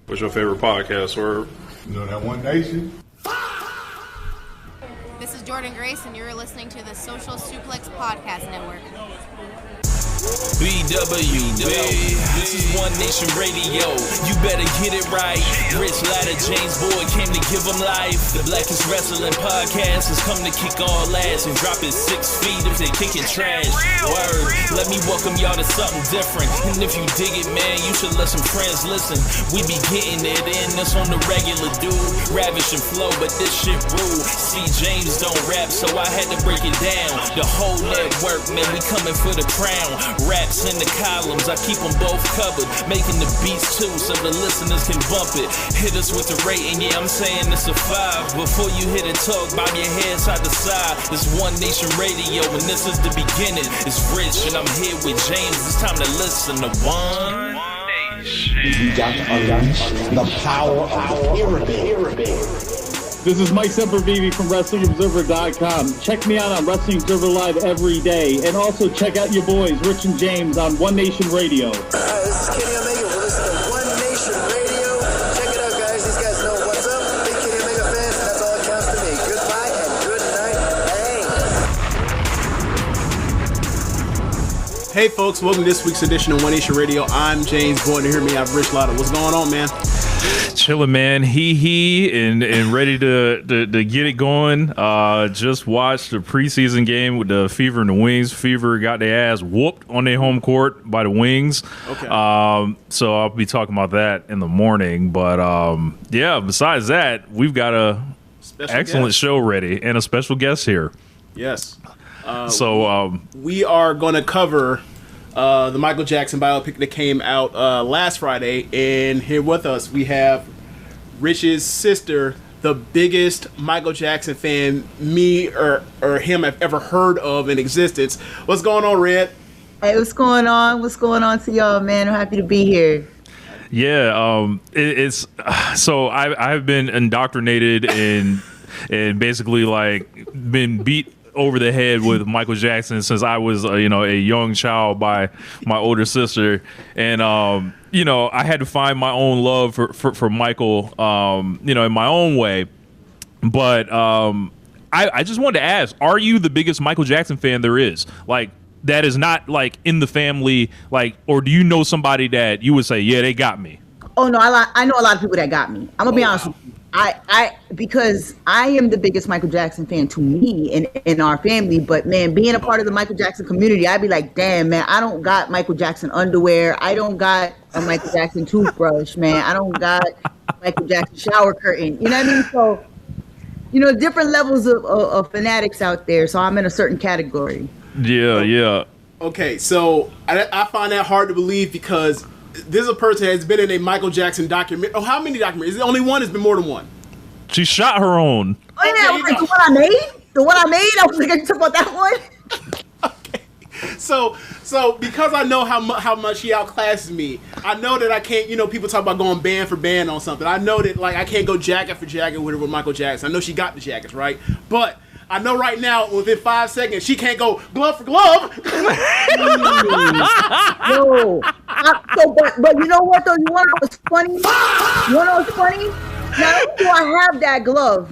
What's your favorite podcast, or? You know that One Nation? This is Jordan Grace, and you're listening to the Social Suplex Podcast Network. BW, this is One Nation Radio. You better get it right. Rich Latta, James Boyd came to give them life. The Blackest Wrestling Podcast has come to kick all ass and drop it 6 feet if they kicking trash. Word, let me welcome y'all to something different. And if you dig it, man, you should let some friends listen. We be getting it in, this on the regular, dude. Ravish and flow, but this shit rude. See, James don't rap, so I had to break it down. The whole network, man, we coming for the crown. Raps in the columns, I keep them both covered. Making the beats too, so the listeners can bump it. Hit us with the rating, yeah, I'm saying it's a 5. Before you hit it, talk, bob your head side to side. It's One Nation Radio, and this is the beginning. It's Rich, and I'm here with James. It's time to listen to One Nation. You got to unleash the power of the pyramid. This is Mike Sempervive from WrestlingObserver.com. Check me out on Wrestling Observer Live every day. And also check out your boys, Rich and James, on One Nation Radio. This is Kenny Omega. We're listening to One Nation Radio. Check it out, guys. These guys know what's up. Big Kenny Omega fans, and that's all that counts to me. Goodbye and good night. Bang. Hey, folks. Welcome to this week's edition of One Nation Radio. I'm James Boyd. To hear me, I have Rich Latta. What's going on, man? Chilling, man. And ready to get it going. Just watched the preseason game with the Fever and the Wings. Fever got their ass whooped on their home court by the Wings. Okay. So I'll be talking about that in the morning. But yeah, besides that, we've got a excellent show ready and a special guest here. Yes. We are going to cover the Michael Jackson biopic that came out last Friday, and here with us we have Rich's sister, the biggest Michael Jackson fan me or him have ever heard of in existence. What's going on, Red? Hey, what's going on? What's going on to y'all, man? I'm happy to be here. Yeah, it's so I've been indoctrinated and basically like been beat over the head with Michael Jackson since I was a young child by my older sister, and I had to find my own love for Michael in my own way. But I just wanted to ask, are you the biggest Michael Jackson fan there is, like that is not like in the family, like, or do you know somebody that you would say, yeah, they got me? Oh no, I know a lot of people that got me. I'm gonna be honest with you. Because I am the biggest Michael Jackson fan to me in our family, but man, being a part of the Michael Jackson community, I'd be like, damn, man, I don't got Michael Jackson underwear. I don't got a Michael Jackson toothbrush, man. I don't got Michael Jackson shower curtain. You know what I mean? So, different levels of fanatics out there. So I'm in a certain category. Yeah. Okay, so I find that hard to believe because this is a person that's been in a Michael Jackson documentary. Oh, how many documentaries? Is it only one? It's been more than one. She shot her own. Oh yeah, like the one I made. I was like, you talk about that one. Okay, so because I know how much he outclasses me, I know that I can't. People talk about going band for band on something. I know that like I can't go jacket for jacket with her with Michael Jackson. I know she got the jackets right, but I know right now, within 5 seconds, she can't go glove for glove. But you know what though? You want to know what's funny? Not only do I have that glove,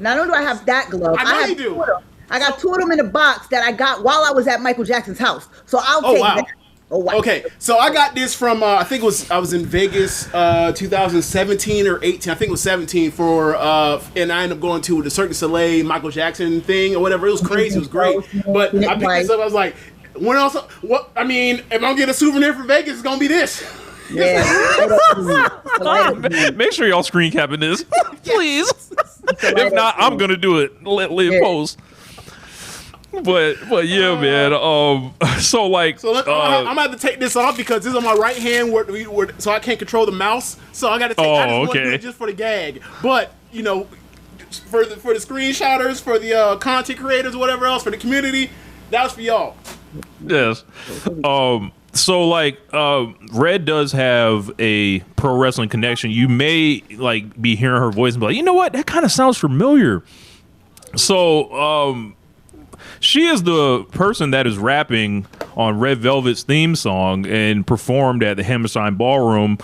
I know you do. I got 2 of them in a box that I got while I was at Michael Jackson's house. So I'll take that. Oh, wow. Okay, so I got this from I think I was in Vegas 2017 or 18. I think it was 17 for and I ended up going to the Cirque du Soleil Michael Jackson thing or whatever. It was crazy. It was great. But I picked this up. I was like, when else? What? I mean, if I'm getting a souvenir from Vegas, it's gonna be this. Yeah. Make sure y'all screen capping this, please. If not, I'm gonna do it. Let post. But yeah, man. So I'm gonna have to take this off because this is on my right hand, so I can't control the mouse. So I got to take. I just want to do it just for the gag. But for the screenshotters, for the content creators, whatever else, for the community, that was for y'all. Yes. So Red does have a pro wrestling connection. You may be hearing her voice and be like, you know what, that kind of sounds familiar. So she is the person that is rapping on Red Velvet's theme song and performed at the Hammerstein Ballroom,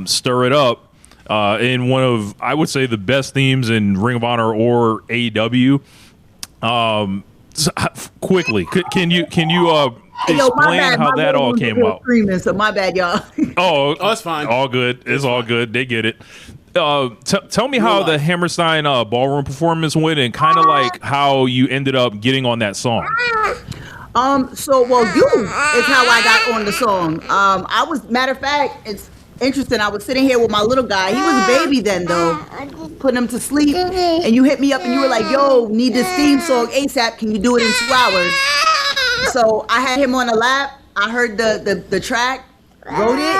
Stir It Up, in one of, I would say, the best themes in Ring of Honor or AEW. Quickly, can you explain how that all came out? Screaming, so my bad, y'all. Oh, it's fine. All good. It's all good. They get it. Tell me how the Hammerstein ballroom performance went, and kind of like how you ended up getting on that song. So you is how I got on the song. I was, matter of fact, it's interesting. I was sitting here with my little guy. He was a baby then, though, putting him to sleep. And you hit me up and you were like, "Yo, need this theme song ASAP. Can you do it in 2 hours?" So I had him on the lap. I heard the track, wrote it,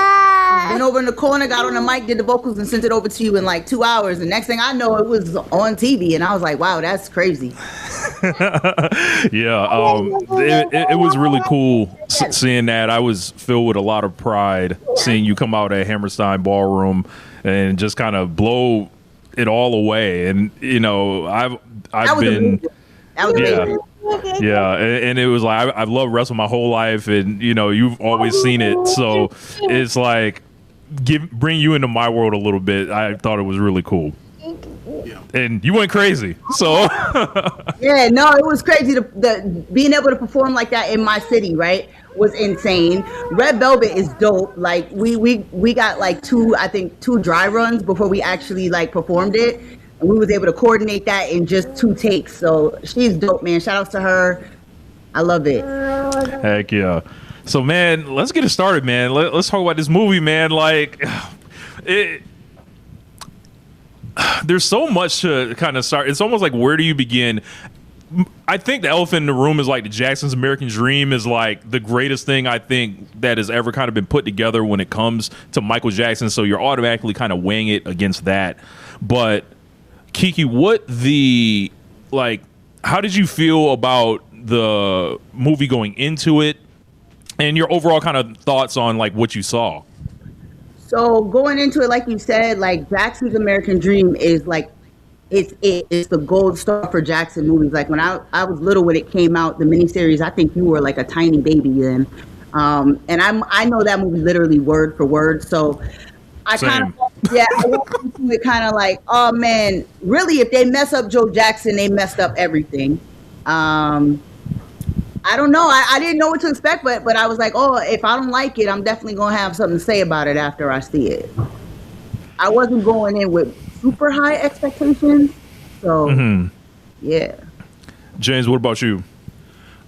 went over in the corner, got on the mic, did the vocals, and sent it over to you in like 2 hours. And next thing I know, it was on TV, and I was like, "Wow, that's crazy." Yeah, it was really cool seeing that. I was filled with a lot of pride seeing you come out at Hammerstein Ballroom and just kind of blow it all away. And you know, I've been, yeah, and it was like I've loved wrestling my whole life, and you know, you've always seen it, so it's like bring you into my world a little bit. I thought it was really cool. And you went crazy, so yeah, no, it was crazy. The being able to perform like that in my city, right, was insane. Red Velvet is dope. Like we got like two dry runs before we actually like performed it, and we was able to coordinate that in just 2 takes. So she's dope, man. Shout outs to her. I love it. Heck yeah. So man, let's get it started, man. Let's talk about this movie, man. Like there's so much to kind of start. It's almost like, where do you begin? I think the elephant in the room is like the Jackson's American Dream is like the greatest thing I think that has ever kind of been put together when it comes to Michael Jackson. So you're automatically kind of weighing it against that. But Kiki, how did you feel about the movie going into it, and your overall kind of thoughts on like what you saw? So going into it, like you said, like Jackson's American Dream is like, it's the gold star for Jackson movies. Like when I was little when it came out, the miniseries, I think you were like a tiny baby then. And I know that movie literally word for word. So I kind of, I went into it kind of like, oh man, really, if they mess up Joe Jackson, they messed up everything. I don't know. I didn't know what to expect, but I was like, oh, if I don't like it, I'm definitely going to have something to say about it after I see it. I wasn't going in with super high expectations. So, yeah. James, what about you?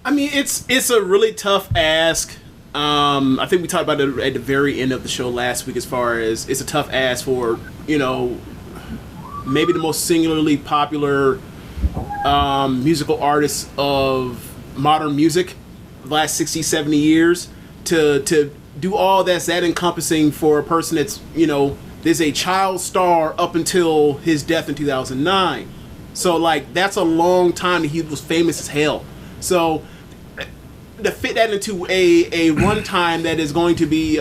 I mean, it's a really tough ask. I think we talked about it at the very end of the show last week, as far as it's a tough ask for, you know, maybe the most singularly popular musical artists of modern music the last 60, 70 years to do all that encompassing for a person that's, you know, there's a child star up until his death in 2009. So like that's a long time that he was famous as hell. So to fit that into a runtime that is going to be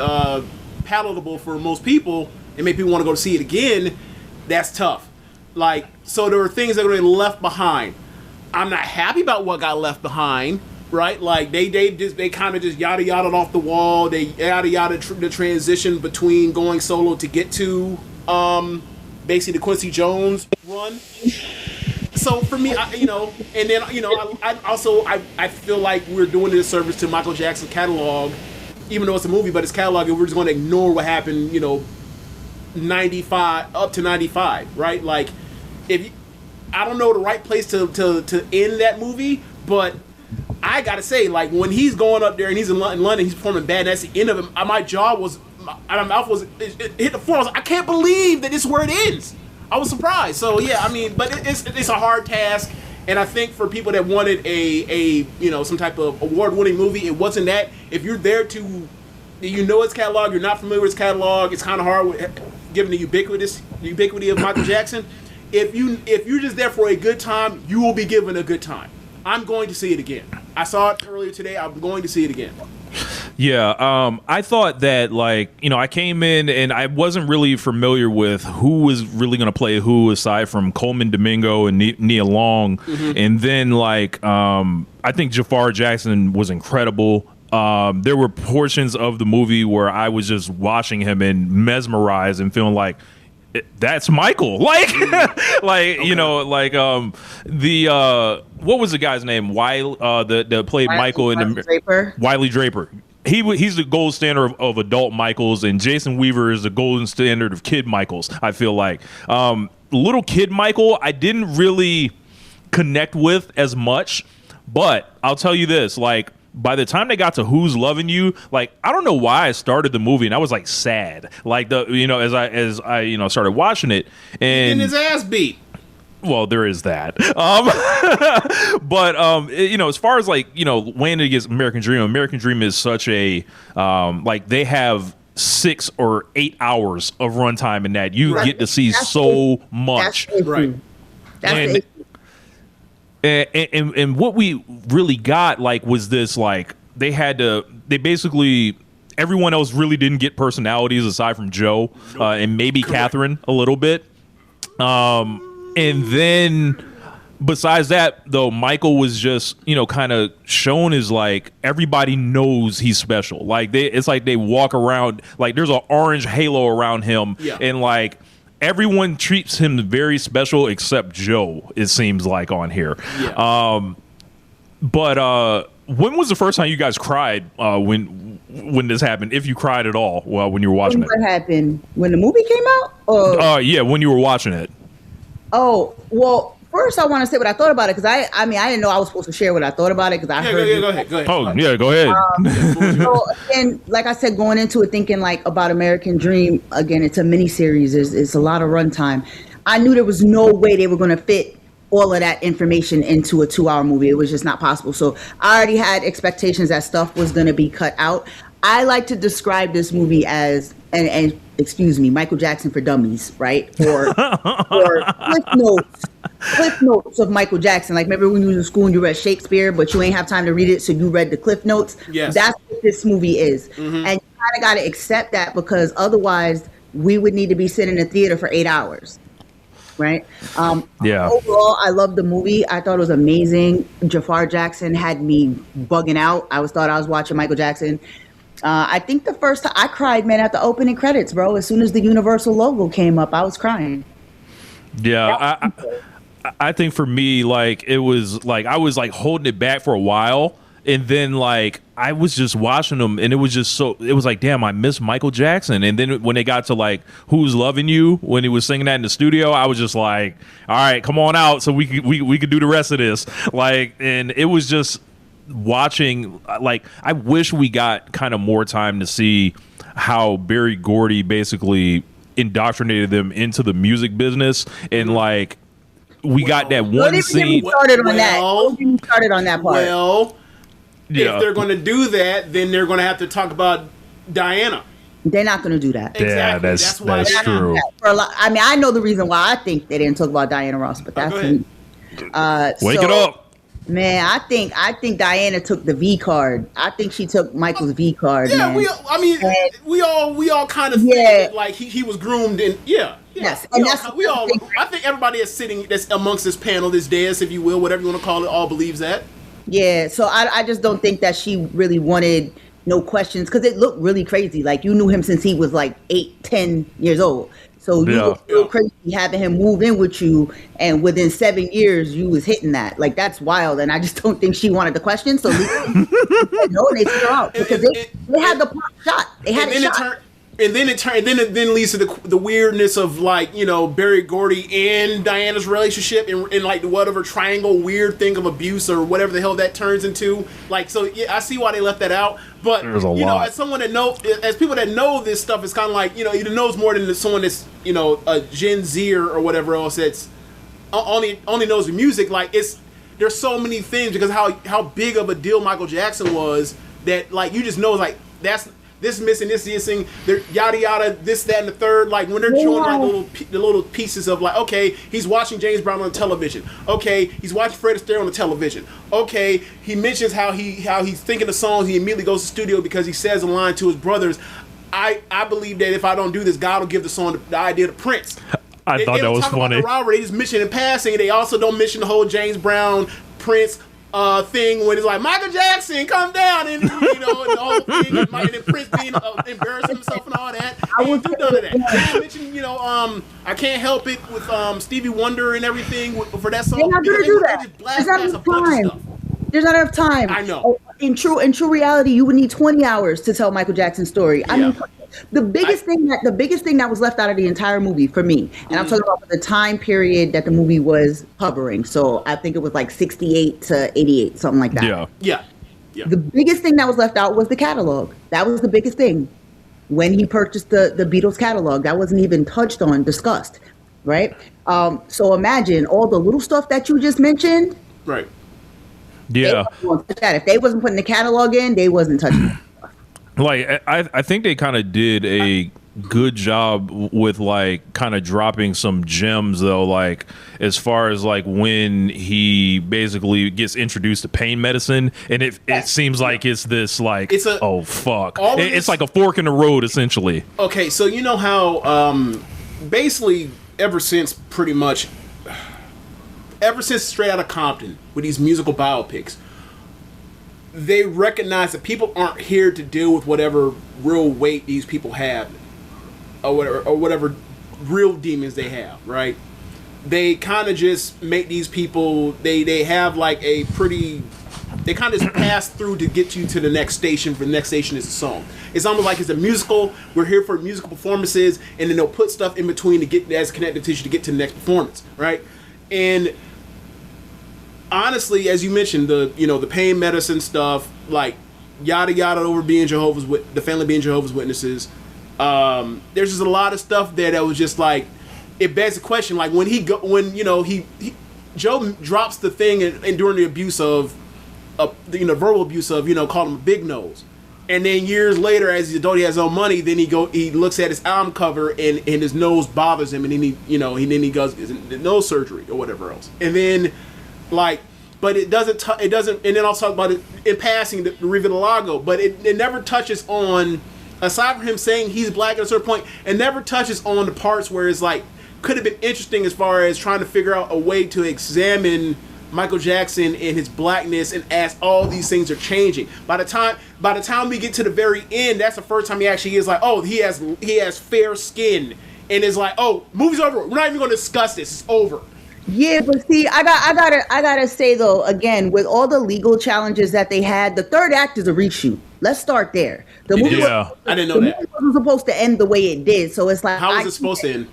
palatable for most people and make people want to go see it again, that's tough. Like, so there are things that are going to be left behind. I'm not happy about what got left behind, right? Like they kind of just yada yada off the wall. They yada the transition between going solo to get to basically the Quincy Jones run. So for me, I feel like we're doing a disservice to Michael Jackson's catalog, even though it's a movie, but it's catalog, and we're just going to ignore what happened, 95 up to 95, right? Like, I don't know the right place to end that movie, but I gotta say, like, when he's going up there and he's in London, he's performing bad, and that's the end of him. My mouth was hit the floor. I was like, I can't believe that this is where it ends. I was surprised. So yeah, I mean, but it's a hard task, and I think for people that wanted a some type of award-winning movie, it wasn't that. If you're there to, its catalog, you're not familiar with its catalog, it's kind of hard given the ubiquity of Michael Jackson. If you're just there for a good time, you will be given a good time. I'm going to see it again. I saw it earlier today. I'm going to see it again. Yeah, I thought that, I came in and I wasn't really familiar with who was really going to play who, aside from Coleman Domingo and Nia Long. Mm-hmm. And then, I think Jafar Jackson was incredible. There were portions of the movie where I was just watching him and mesmerized and feeling like that's Michael. Like, you know, like the what was the guy's name? That played Michael in the Draper. Wiley Draper. He's the gold standard of adult Michaels, and Jason Weaver is the golden standard of kid Michaels. I feel like little kid Michael, I didn't really connect with as much, but I'll tell you this: like, by the time they got to Who's Loving You, like, I don't know why I started the movie and I was like sad, like as I started watching it and getting his ass beat. Well, there is that. But as far as like, weighing it against American Dream is such a like they have 6 or 8 hours of runtime in that. You get to see so much. Right. And what we really got like was this, like they basically everyone else really didn't get personalities aside from Joe and maybe Catherine a little bit. And then besides that, though, Michael was just, kind of shown as like everybody knows he's special. Like it's like they walk around like there's an orange halo around him, and like everyone treats him very special except Joe, it seems like, on here. Yeah. But when was the first time you guys cried when this happened? If you cried at all when you were watching it? What happened? When the movie came out? Or? Yeah, when you were watching it. Oh, well, first I want to say what I thought about it, because I didn't know I was supposed to share what I thought about it, because I heard. Go ahead. Oh, yeah, go ahead. So again, like I said, going into it thinking like about American Dream, again, it's a miniseries. It's a lot of runtime. I knew there was no way they were going to fit all of that information into a 2-hour movie. It was just not possible. So I already had expectations that stuff was going to be cut out. I like to describe this movie as, and excuse me, Michael Jackson for dummies, right? Or cliff notes of Michael Jackson. Like, remember when you was in school and you read Shakespeare, but you ain't have time to read it, so you read the cliff notes? Yes. That's what this movie is. Mm-hmm. And you kind of got to accept that, because otherwise we would need to be sitting in a theater for 8 hours. Right. Overall, I loved the movie. I thought it was amazing. Jafar Jackson had me bugging out. I thought I was watching Michael Jackson. I think the first time I cried, man, at the opening credits, bro. As soon as the Universal logo came up, I was crying. Yeah, I think for me, like, it was like I was like holding it back for a while, and then like I was just watching them, and it was like, damn, I miss Michael Jackson. And then when they got to like Who's Loving You, when he was singing that in the studio, I was just like, all right, come on out so we could do the rest of this. Like, and it was just watching, like, I wish we got kind of more time to see how Berry Gordy basically indoctrinated them into the music business, and like we got that one scene. Started on that part. Well, if they're going to do that, then they're going to have to talk about Diana. They're not going to do that. Yeah, that's true. I know the reason why I think they didn't talk about Diana Ross, but that's wake it up. Man, I think Diana took the V card. I think she took Michael's V card. Yeah, man. we all kind of think that, like he was groomed, and yes, and I think everybody that's amongst this panel, this dais, if you will, whatever you want to call it, all believes that. Yeah, so I just don't think that she really wanted no questions, because it looked really crazy. Like, you knew him since he was like 8-10 years old. So you were crazy having him move in with you, and within 7 years you was hitting that. Like, that's wild, and I just don't think she wanted the question. So they threw her out, because they had the pop shot. They had a shot. And then it leads to the weirdness of, like, Berry Gordy and Diana's relationship, and like the whatever triangle weird thing of abuse or whatever the hell that turns into. Like, so yeah, I see why they left that out. But as someone that as people that know this stuff, it's kind of like, either knows more than someone that's a Gen Zer or whatever else that's only knows the music. Like, there's so many things, because how big of a deal Michael Jackson was, that like you just know, like, that's this missing, this thing, yada yada, this, that, and the third. Like, when they're showing like the little pieces of, like, okay, he's watching James Brown on television. Okay, he's watching Fred Astaire on the television. Okay, he mentions how he's thinking of songs. He immediately goes to the studio because he says a line to his brothers. I believe that if I don't do this, God will give the song the idea to Prince. I thought that was funny. They just mention in passing. They also don't mention the whole James Brown, Prince, thing when it's like Michael Jackson, come down, and and the whole thing, and Prince being embarrassing himself and all that. I wouldn't do none of that. I mentioned, I Can't Help It with Stevie Wonder and everything for that song. They're not gonna do that. There's not enough time. There's not enough time. I know. In true reality, you would need 20 hours to tell Michael Jackson's story. I mean, the biggest thing that was left out of the entire movie for me, and I'm talking about the time period that the movie was covering. So I think it was like 68 to 88, something like that. Yeah. The biggest thing that was left out was the catalog. That was the biggest thing. When he purchased the Beatles catalog, that wasn't even touched on, discussed, right? So imagine all the little stuff that you just mentioned. Right. Yeah. If they wasn't putting the catalog in, they wasn't touching it. Like, I think they kind of did a good job with like kind of dropping some gems though, like as far as like when he basically gets introduced to pain medicine, and it seems like it's this like oh fuck, it's like a fork in the road essentially. Okay, so you know how basically ever since Straight Outta Compton with these musical biopics, they recognize that people aren't here to deal with whatever real weight these people have, or whatever real demons they have, right? They kind of just make these people, they have like a pretty, they kind of just pass through to get you to the next station. For the next station is a song. It's almost like it's a musical. We're here for musical performances, and then they'll put stuff in between to get as connective tissue to get to the next performance, right? And honestly, as you mentioned, the pain medicine stuff, like yada yada over being the family being Jehovah's Witnesses. There's just a lot of stuff there that was just like, it begs the question, like when Joe drops the thing and during the abuse of verbal abuse of calling him a big nose, and then years later, as he has his own money, then he looks at his album cover and his nose bothers him, and then he goes nose surgery or whatever else, and then. Like, but it doesn't, and then I'll talk about it in passing, the Rivitalago, but it never touches on, aside from him saying he's black at a certain point, it never touches on the parts where it's like, could have been interesting as far as trying to figure out a way to examine Michael Jackson and his blackness, and as all these things are changing. By the time we get to the very end, that's the first time he actually is like, oh, he has fair skin, and it's like, oh, movie's over, we're not even going to discuss this, it's over. Yeah, but see, I gotta say though, again, with all the legal challenges that they had, the third act is a reshoot. Let's start there. The movie I didn't know that. It wasn't supposed to end the way it did, so it's like, how was it supposed to end?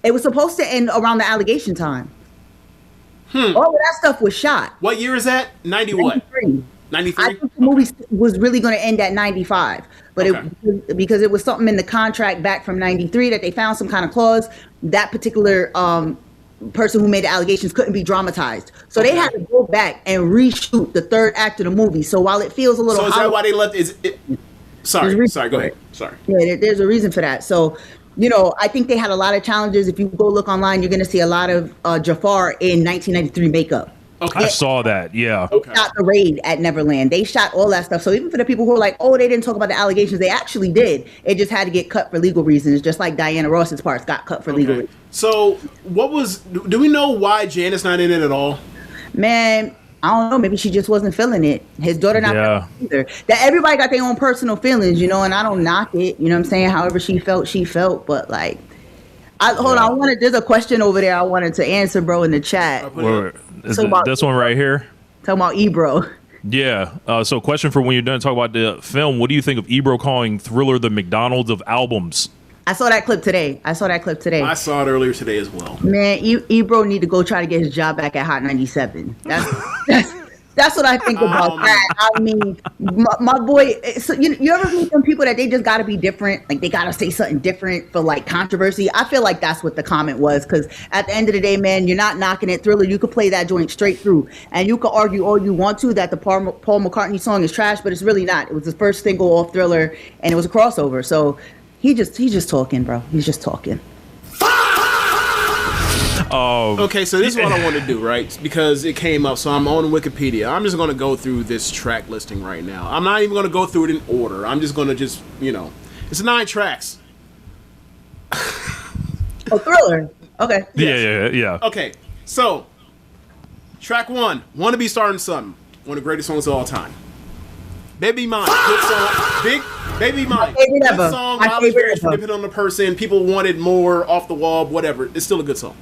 It was supposed to end around the allegation time. All of that stuff was shot. What year is that? 90 what? 93. I think the movie was really going to end at 95, but because it was something in the contract back from 93 that they found some kind of clause. That particular person who made the allegations couldn't be dramatized, so they had to go back and reshoot the third act of the movie. So while it feels a little, so is that why they left? Sorry, go ahead. Sorry. Yeah, there's a reason for that. So I think they had a lot of challenges. If you go look online, you're going to see a lot of Jafar in 1993 makeup. Okay. I saw that. Yeah. They shot the raid at Neverland. They shot all that stuff. So even for the people who are like, oh, they didn't talk about the allegations, they actually did. It just had to get cut for legal reasons, just like Diana Ross's parts got cut for legal reasons. So do we know why Janet's not in it at all? Man, I don't know. Maybe she just wasn't feeling it. His daughter not feeling it either. That everybody got their own personal feelings, and I don't knock it. You know what I'm saying? However she felt. But like, hold on. There's a question over there I wanted to answer, bro, in the chat. This one right here? Talking about Ebro. Yeah. So question for when you're done talking about the film, what do you think of Ebro calling Thriller the McDonald's of albums? I saw that clip today. I saw it earlier today as well. Man, Ebro need to go try to get his job back at Hot 97. That's what I think about that. I mean, my boy. So you ever meet some people that they just got to be different? Like they got to say something different for like controversy. I feel like that's what the comment was. Because at the end of the day, man, you're not knocking it. Thriller, you could play that joint straight through, and you could argue all you want to that the Paul McCartney song is trash, but it's really not. It was the first single off Thriller, and it was a crossover. So he's just talking, bro. He's just talking. Okay, so this is what I want to do, right? Because it came up, so I'm on Wikipedia. I'm just going to go through this track listing right now. I'm not even going to go through it in order. I'm just going to it's 9 tracks. Oh, Thriller. Okay. Yes. Yeah. Okay, so Track 1, Wanna Be Starting Something. One of the greatest songs of all time. Baby Mine, good song. Baby Mine, good song. Mileage varies depending on the person. People wanted more, off the wall, whatever. It's still a good song.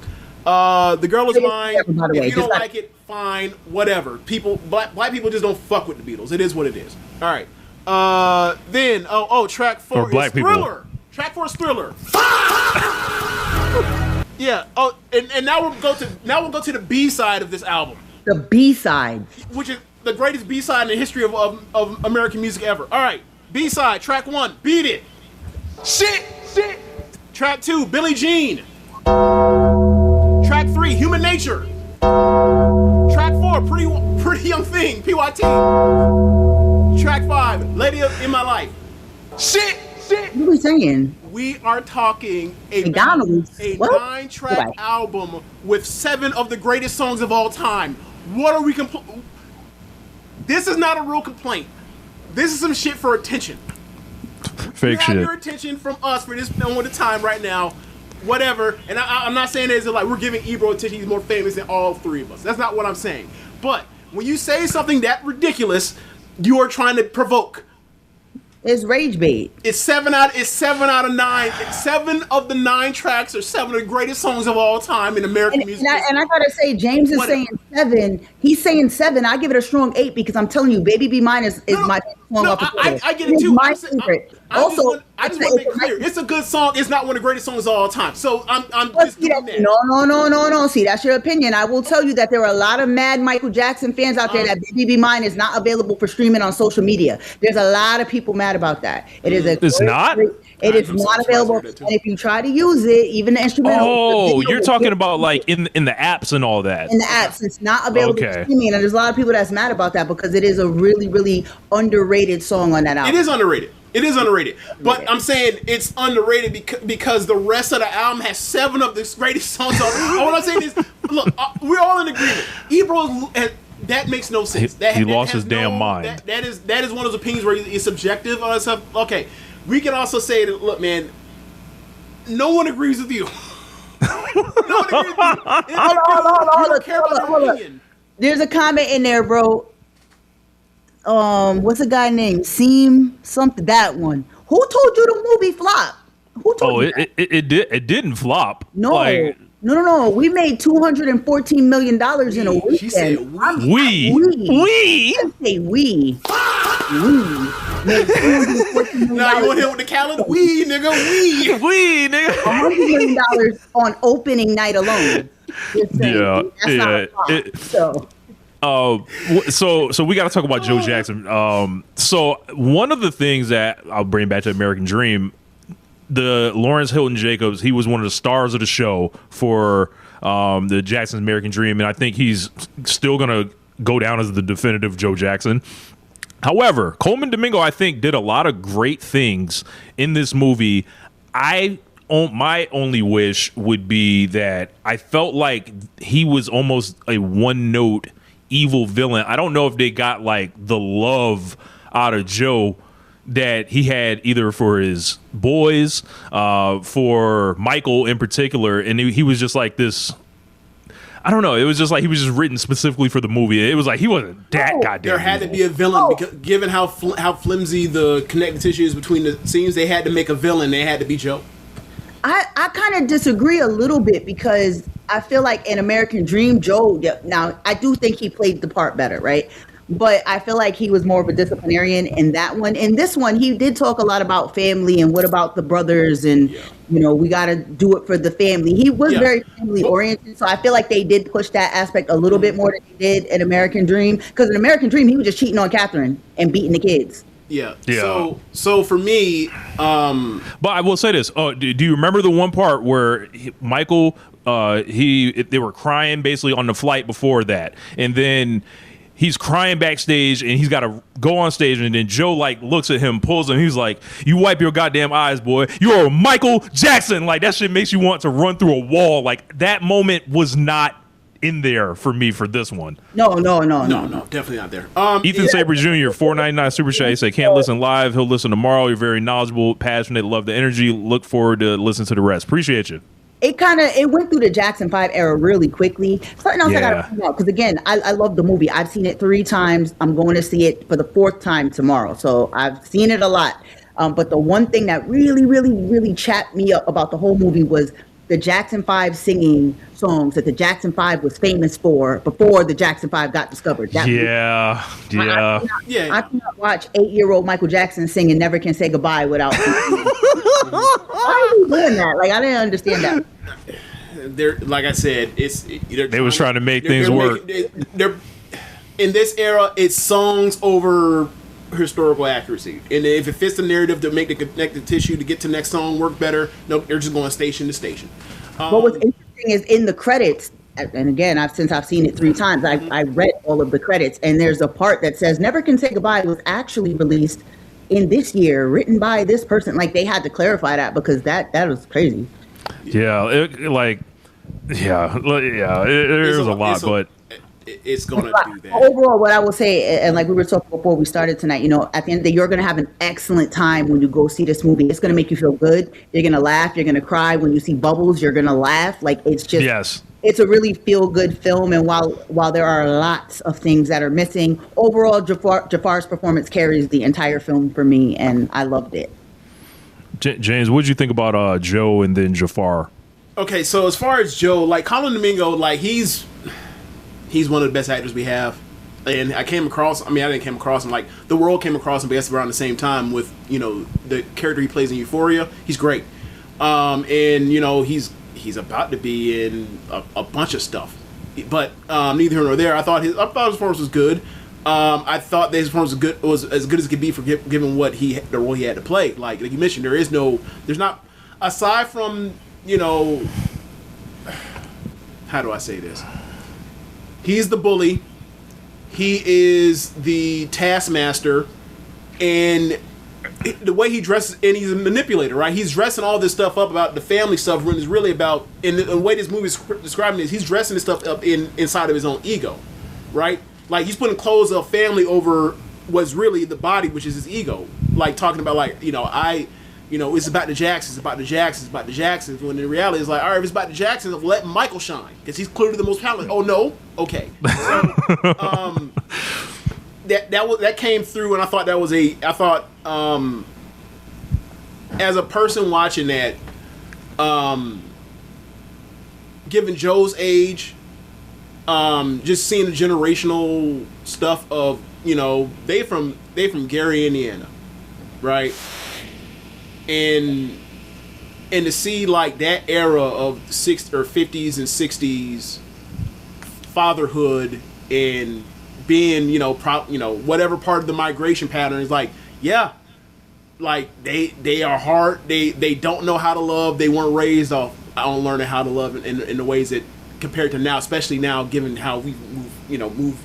The Girl Is Mine. If you don't like it, fine, whatever. Black people just don't fuck with the Beatles. It is what it is. All right. Then track 4 is Thriller. Track 4 is Thriller. Yeah. Oh, and now we'll go to the B side of this album. The B side, which is the greatest B side in the history of American music ever. All right. B side. Track 1, Beat It. Shit. Track 2, Billie Jean. Track 3, Human Nature. Track 4, Pretty Young Thing, PYT. Track 5, Lady in My Life. Shit. What are we saying? We are talking a McDonald's. 9-track album with 7 of the greatest songs of all time. What are we This is not a real complaint. This is some shit for attention. Fake shit. Your attention from us for this moment of time right now. Whatever. And I'm not saying it's like we're giving Ebro attention. He's more famous than all 3 of us. That's not what I'm saying. But when you say something that ridiculous, you are trying to provoke. It's rage bait. It's 7 out of 9. 7 of the 9 tracks are 7 of the greatest songs of all time in American music. And I gotta say, James is saying 7. He's saying 7. I give it a strong 8 because I'm telling you, Baby Be Mine is my favorite song off the floor. I get it too. My favorite. I just want to make it clear. It's a good song. It's not one of the greatest songs of all time. So I'm just doing that. No. See, that's your opinion. I will tell you that there are a lot of mad Michael Jackson fans out there that Baby Be Mine is not available for streaming on social media. There's a lot of people mad about that. It is It's not? It is not available. And if you try to use it, even the instrumental. Oh, you're talking about like in the apps and all that. In the apps, it's not available for streaming. And there's a lot of people that's mad about that because it is a really, really underrated song on that album. It is underrated. But I'm saying it's underrated because the rest of the album has 7 of the greatest songs on it. What I'm saying is, look, we're all in agreement. Ebro, that makes no sense. He lost his damn mind. That is one of those opinions where it's subjective on stuff. Okay, we can also say that, look, man, no one agrees with you. No one agrees with you. You don't care about their opinion. There's a comment in there, bro. What's the guy named? Seem something. That one. Who told you the movie flop? Who told you? It didn't flop. No. No. We made $214 million in a weekend. She said we. I say we. Now you want to hit with the calendar? We, nigga. $100 million on opening night alone. Yeah. That's not a flop. So we got to talk about Joe Jackson. So one of the things that I'll bring back to American Dream, the Lawrence Hilton Jacobs, he was one of the stars of the show for the Jackson's American Dream, and I think he's still gonna go down as the definitive Joe Jackson. However, Coleman Domingo, I think, did a lot of great things in this movie. My only wish would be that I felt like he was almost a one-note evil villain. I don't know if they got like the love out of Joe that he had either for his boys, for Michael in particular, and he was just like this. I don't know. It was just like he was just written specifically for the movie. It was like he wasn't that goddamn. There had to be a villain because given how flimsy the connective tissue is between the scenes, they had to make a villain. They had to be Joe. I kind of disagree a little bit because I feel like in American Dream, Joe, now I do think he played the part better, right? But I feel like he was more of a disciplinarian in that one. In this one, he did talk a lot about family and what about the brothers and, you know, we got to do it for the family. He was very family oriented. So I feel like they did push that aspect a little bit more than he did in American Dream. Because in American Dream, he was just cheating on Catherine and beating the kids. Yeah. So for me, but I will say this. Do you remember the one part where Michael, they were crying basically on the flight before that, and then he's crying backstage, and he's got to go on stage, and then Joe like looks at him, pulls him, he's like, "You wipe your goddamn eyes, boy. You're Michael Jackson." Like that shit makes you want to run through a wall. Like that moment was not in there for me for this one. No, definitely not there. Ethan Saber Jr., $4.99 super chat. He said, "Can't listen live. He'll listen tomorrow. You're very knowledgeable, passionate, love the energy. Look forward to listening to the rest." Appreciate you. it went through the Jackson 5 era really quickly. Something else I Yeah. gotta point out, because again, I love the movie. I've seen it 3 times. I'm going to see it for the 4th time tomorrow. So I've seen it a lot. But the one thing that really, really, really chapped me up about the whole movie was the Jackson 5 singing songs that the Jackson 5 was famous for before the Jackson 5 got discovered. That I cannot watch 8-year-old Michael Jackson singing "Never Can Say Goodbye" without. Why are we doing that? Like, I didn't understand that. They're, like I said, They was trying to make things work. They're in this era. It's songs over historical accuracy, and if it fits the narrative to make the connective tissue to get to the next song work better, no, they're just going station to station. But what's interesting is in the credits, and again, since I've seen it 3 times, I read all of the credits, and there's a part that says "Never Can Say Goodbye" was actually released in this year, written by this person. Like, they had to clarify that because that was crazy. Yeah, there's a lot, but it's going to do that. Overall, what I will say, and like we were talking before we started tonight, at the end of the day, you're going to have an excellent time when you go see this movie. It's going to make you feel good. You're going to laugh. You're going to cry. When you see bubbles, you're going to laugh. Like, it's just, yes. It's a really feel-good film. And while there are lots of things that are missing, overall, Jafar's performance carries the entire film for me, and I loved it. James, what did you think about Joe and then Jafar? Okay, so as far as Joe, like Colin Domingo, like he's one of the best actors we have, and I didn't come across him, like the world came across him basically around the same time with the character he plays in Euphoria. He's great, and he's about to be in a bunch of stuff, but neither here nor there. I thought his performance was good. I thought that his performance was as good as it could be for given the role he had to play. Like you mentioned, there's not aside from how do I say this? He's the bully. He is the taskmaster, and the way he dresses, and he's a manipulator, right? He's dressing all this stuff up about the family stuff when it's really about, and the way this movie is describing it is he's dressing this stuff up inside of his own ego, right? Like he's putting clothes of family over what's really the body, which is his ego. Like talking about it's about the Jacksons, it's about the Jacksons, it's about the Jacksons. When in reality, it's like, all right, if it's about the Jacksons, let Michael shine because he's clearly the most talented. Oh no, okay. So, that came through, and I thought as a person watching that, given Joe's age, just seeing the generational stuff of they from Gary, Indiana, right? And to see like that era of 60s or 50s and 60s fatherhood and being whatever part of the migration pattern is like, yeah, like they are hard, they don't know how to love, they weren't raised off on learning how to love in the ways that compared to now, especially now given how we move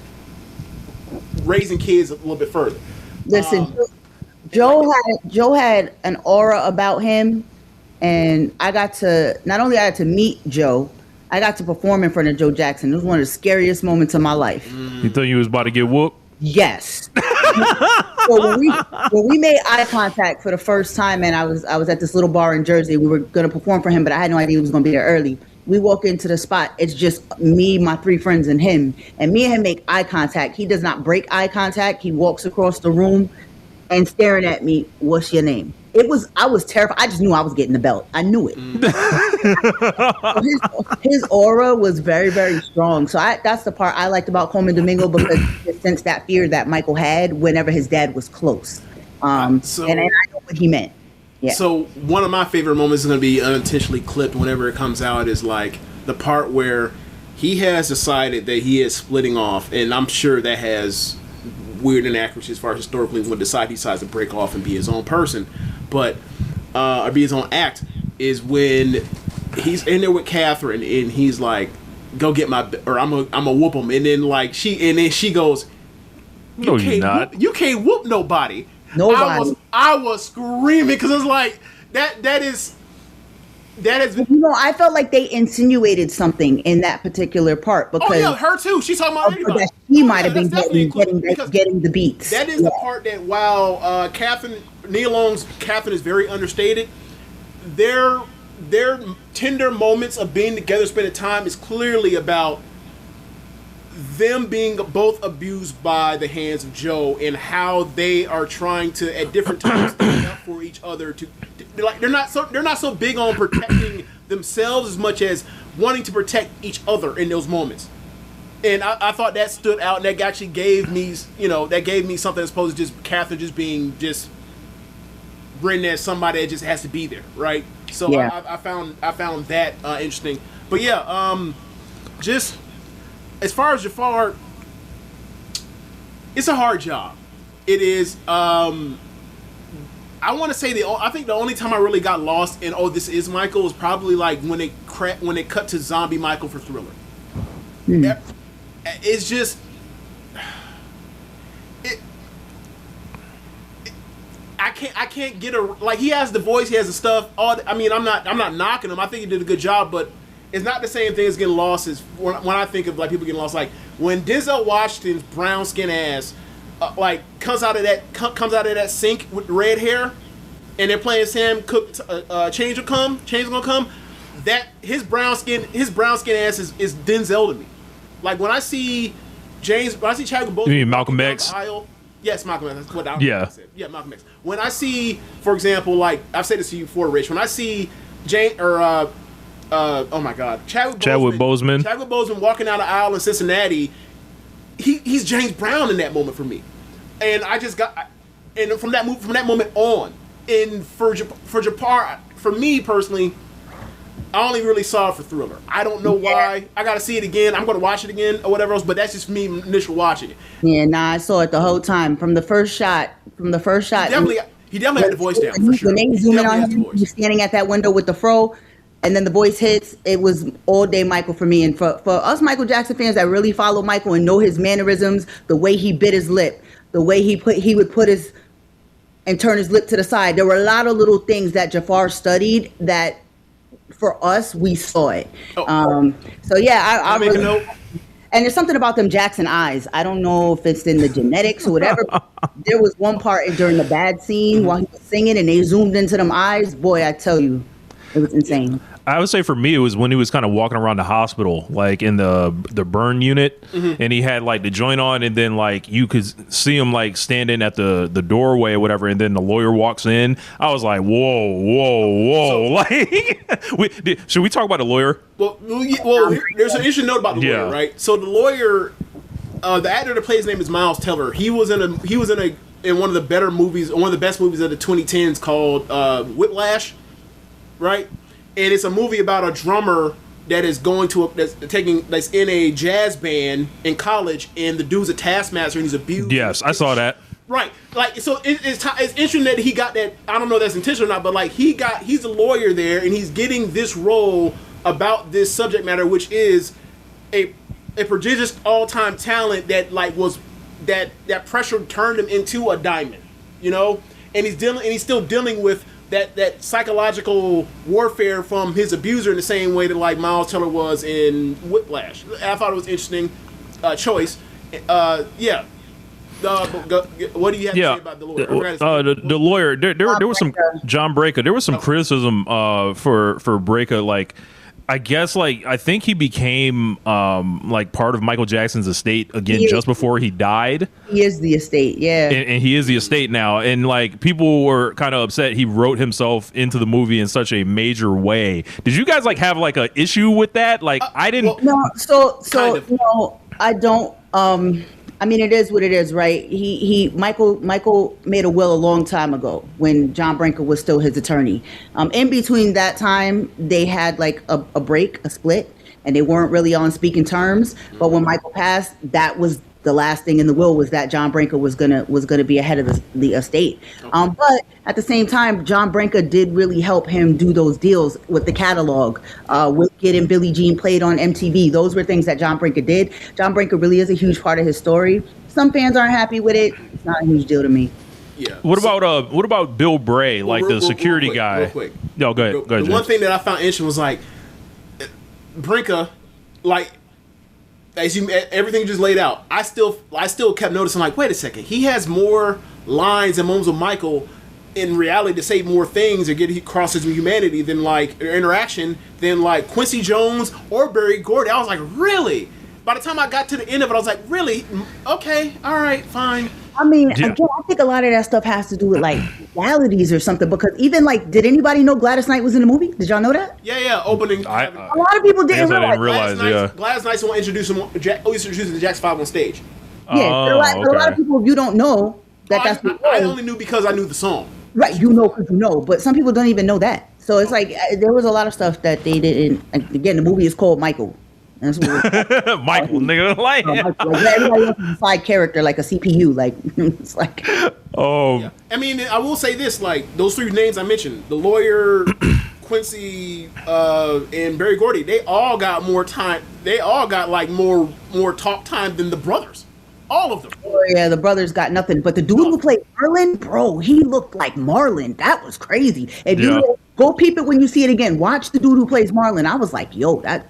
raising kids a little bit further. Listen, Joe had an aura about him, and I got to meet Joe, I got to perform in front of Joe Jackson. It was one of the scariest moments of my life. You thought you was about to get whooped? Yes. So when we made eye contact for the first time, and I was at this little bar in Jersey, we were gonna perform for him, but I had no idea he was gonna be there early. We walk into the spot. It's just me, my 3 friends, and him. And me and him make eye contact. He does not break eye contact. He walks across the room and staring at me, "What's your name?" I was terrified. I just knew I was getting the belt. I knew it. His aura was very, very strong. So that's the part I liked about Coleman Domingo, because he sensed that fear that Michael had whenever his dad was close. And I know what he meant. Yeah. So one of my favorite moments is going to be unintentionally clipped whenever it comes out is like the part where he has decided that he is splitting off, and I'm sure that has weird inaccuracies as far as historically when he decides to break off and be his own person, but or be his own act, is when he's in there with Catherine and he's like, "Go get I'm a whoop him," and then she goes, "No, you're not. You can't whoop nobody." Nobody. I was screaming because it's like that is. I felt like they insinuated something in that particular part, because her too. She's talking about everybody. That she might have been getting the beats. That is the part that while Neil Long's Catherine is very understated, their their tender moments of being together, spending time, is clearly about them being both abused by the hands of Joe, and how they are trying to at different times stand up for each other. They're not so big on protecting themselves as much as wanting to protect each other in those moments. And I thought that stood out, and that actually gave me something as opposed to just Catherine just being just written as somebody that just has to be there, right? So yeah. I found that interesting. But yeah, just as far as Jafar, it's a hard job. It is. I want to say I think the only time I really got lost in this is Michael was probably like when they cut to Zombie Michael for Thriller. Mm. It's just I can't get he has the voice, he has the stuff. I'm not knocking him. I think he did a good job, but it's not the same thing as getting lost as when I think of like people getting lost. Like when Denzel Washington's brown skin ass comes out of that sink with red hair, and they're playing Sam Cooke. Change gonna come. That his brown skin ass is Denzel to me. Like when I see Chadwick Boseman. You mean Malcolm X? Yes, Malcolm X. That's what I said. Yeah, Malcolm X. When I see, for example, like I've said this to you before, Rich. When I see Chadwick Boseman walking down the aisle in Cincinnati, he's James Brown in that moment for me, and I just got, and from that moment on, and for Jafar, for me personally, I only really saw it for Thriller. I don't know why. I got to see it again. I'm going to watch it again or whatever else, but that's just me initial watching it. Yeah, I saw it the whole time from the first shot. He definitely had the voice down for sure. When they zoom in on him, he's standing at that window with the fro, and then the voice hits. It was all day Michael for me, and for us Michael Jackson fans that really follow Michael and know his mannerisms, the way he bit his lip, the way he would put his and turn his lip to the side. There were a lot of little things that Jafar studied that. For us, we saw it. So yeah, I make a note. And there's something about them Jackson eyes. I don't know if it's in the genetics or whatever. There was one part during the bad scene while he was singing, and they zoomed into them eyes. Boy, I tell you, it was insane. I would say for me, it was when he was kind of walking around the hospital, like in the burn unit, and he had like the joint on, and then like you could see him like standing at the doorway or whatever, and then the lawyer walks in. I was like, whoa! So, should we talk about the lawyer? Well, there's an interesting note about the lawyer, right? So the lawyer, the actor that plays his name is Miles Teller. He was in one of the better movies, one of the best movies of the 2010s called Whiplash, right? And it's a movie about a drummer that is that's in a jazz band in college, and the dude's a taskmaster and he's abused. Yes, I saw that. Right, like so it's interesting that he got that. I don't know if that's intentional or not, but like he's a lawyer there, and he's getting this role about this subject matter, which is a prodigious all-time talent that that pressure turned him into a diamond, and he's still dealing with that psychological warfare from his abuser in the same way that like Miles Teller was in Whiplash. I thought it was interesting choice. What do you have to say about the lawyer? The lawyer. There was some John Breaker. There was some criticism for Breaker, like. I guess, I think he became, part of Michael Jackson's estate again just before he died. He is the estate, yeah. And he is the estate now. And, people were kind of upset he wrote himself into the movie in such a major way. Did you guys, have, an issue with that? I didn't... No, so no, I don't... I mean, it is what it is, right? Michael made a will a long time ago when John Branca was still his attorney. In between that time, they had a break, a split, and they weren't really on speaking terms. But when Michael passed, that was the last thing in the will was that John Branca was gonna be ahead of the estate. But at the same time, John Branca did really help him do those deals with the catalog, with getting Billie Jean played on MTV. Those were things that John Branca did. John Branca really is a huge part of his story. Some fans aren't happy with it. It's not a huge deal to me. Yeah. What about Bill Bray, the security guy? Real quick. No, go ahead. Go ahead. The one thing that I found interesting was Branca, as everything just laid out, I still kept noticing wait a second, he has more lines and moments with Michael in reality to say more things or get across his humanity than like or interaction than like Quincy Jones or Barry Gordy. I was like, really? By the time I got to the end of it, I was like, really? Okay, all right, fine. I mean, again, I think a lot of that stuff has to do with like realities or something. Because even like, did anybody know Gladys Knight was in the movie? Did y'all know that? Yeah. Opening. A lot of people didn't realize. Gladys Knight's the one introducing the Jackson 5 on stage. Yeah, but a lot of people, if you don't know that's what I only knew because I knew the song. Right, you know because you know, but some people don't even know that. So it's like there was a lot of stuff that they didn't. Again, the movie is called Michael. That's what Michael, nigga, like everybody else is a side character, like a CPU. Like it's like. Oh. Yeah. I mean, I will say this: like those three names I mentioned, the lawyer, Quincy, and Barry Gordy, they all got more time. They all got like more talk time than the brothers. All of them. Oh, yeah, the brothers got nothing. But the dude who played Marlon, bro, he looked like Marlon. That was crazy. If you go peep it when you see it again, watch the dude who plays Marlon. I was like, yo, that's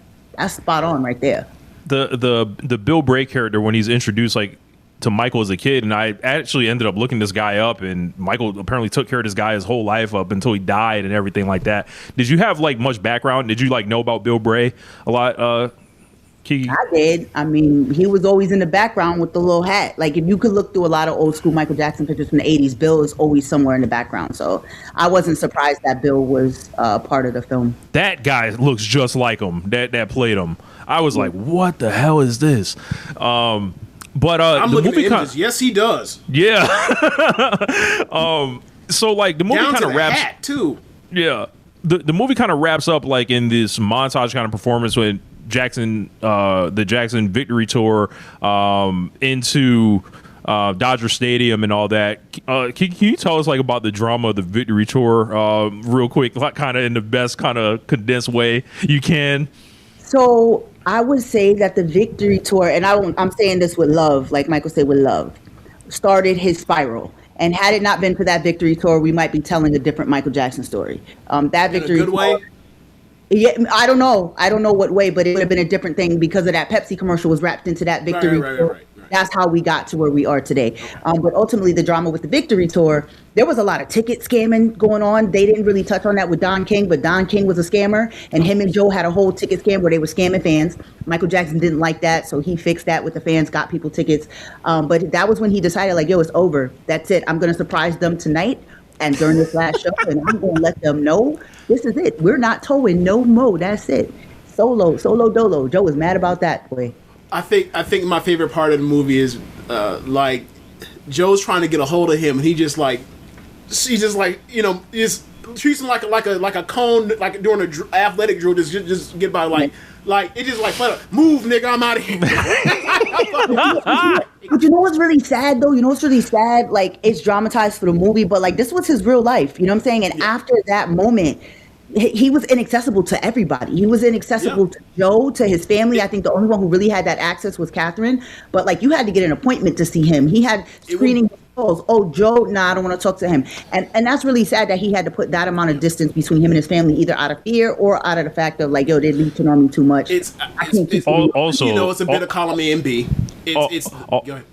spot on right there. The Bill Bray character, when he's introduced like to Michael as a kid, and I actually ended up looking this guy up, and Michael apparently took care of this guy his whole life up until he died and everything like that. Did you have like much background? Did you like know about Bill Bray a lot? Kiki? I did. I mean, he was always in the background with the little hat. Like, if you could look through a lot of old school Michael Jackson pictures from the 80s, Bill is always somewhere in the background. So I wasn't surprised that Bill was part of the film. That guy looks just like him, that played him. I was like, what the hell is this? But I'm the looking movie at images. Yes, he does. Yeah. So, like, the movie kind of wraps... hat, too. Yeah. The movie kind of wraps up, like, in this montage kind of performance with the Jackson Victory Tour into Dodger Stadium and all that. Can you tell us like about the drama of the Victory Tour real quick, like kind of in the best kind of condensed way you can? So I would say that the Victory Tour, and I'm saying this with love, like Michael said, with love, started his spiral. And had it not been for that Victory Tour, we might be telling a different Michael Jackson story. That Victory Tour. Way? Yeah, I don't know what way, but it would have been a different thing because of that Pepsi commercial was wrapped into that Victory Tour. Right. That's how we got to where we are today. But ultimately, the drama with the Victory Tour, there was a lot of ticket scamming going on. They didn't really touch on that with Don King, but Don King was a scammer, and him and Joe had a whole ticket scam where they were scamming fans. Michael Jackson didn't like that, so he fixed that with the fans, got people tickets. But that was when he decided, like, yo, it's over. That's it. I'm going to surprise them tonight and during this last show, and I'm going to let them know this is it. We're not towing no more. That's it. Solo dolo. Joe was mad about that, boy. I think my favorite part of the movie is like Joe's trying to get a hold of him, and she's just like just treats him like a cone, like doing an athletic drill. Just get by like it's just like move, nigga, I'm out of here. But you know what's really sad though? You know what's really sad? Like, it's dramatized for the movie, but like this was his real life. You know what I'm saying? And after that moment, he was inaccessible to everybody. He was inaccessible to Joe, to his family. I think the only one who really had that access was Catherine. But like, you had to get an appointment to see him. He had screening calls. Oh, Joe, nah, I don't want to talk to him. And that's really sad that he had to put that amount of distance between him and his family, either out of fear or out of the fact of like, yo, they leeching on me too much. Also, you know, it's a bit of column A and B.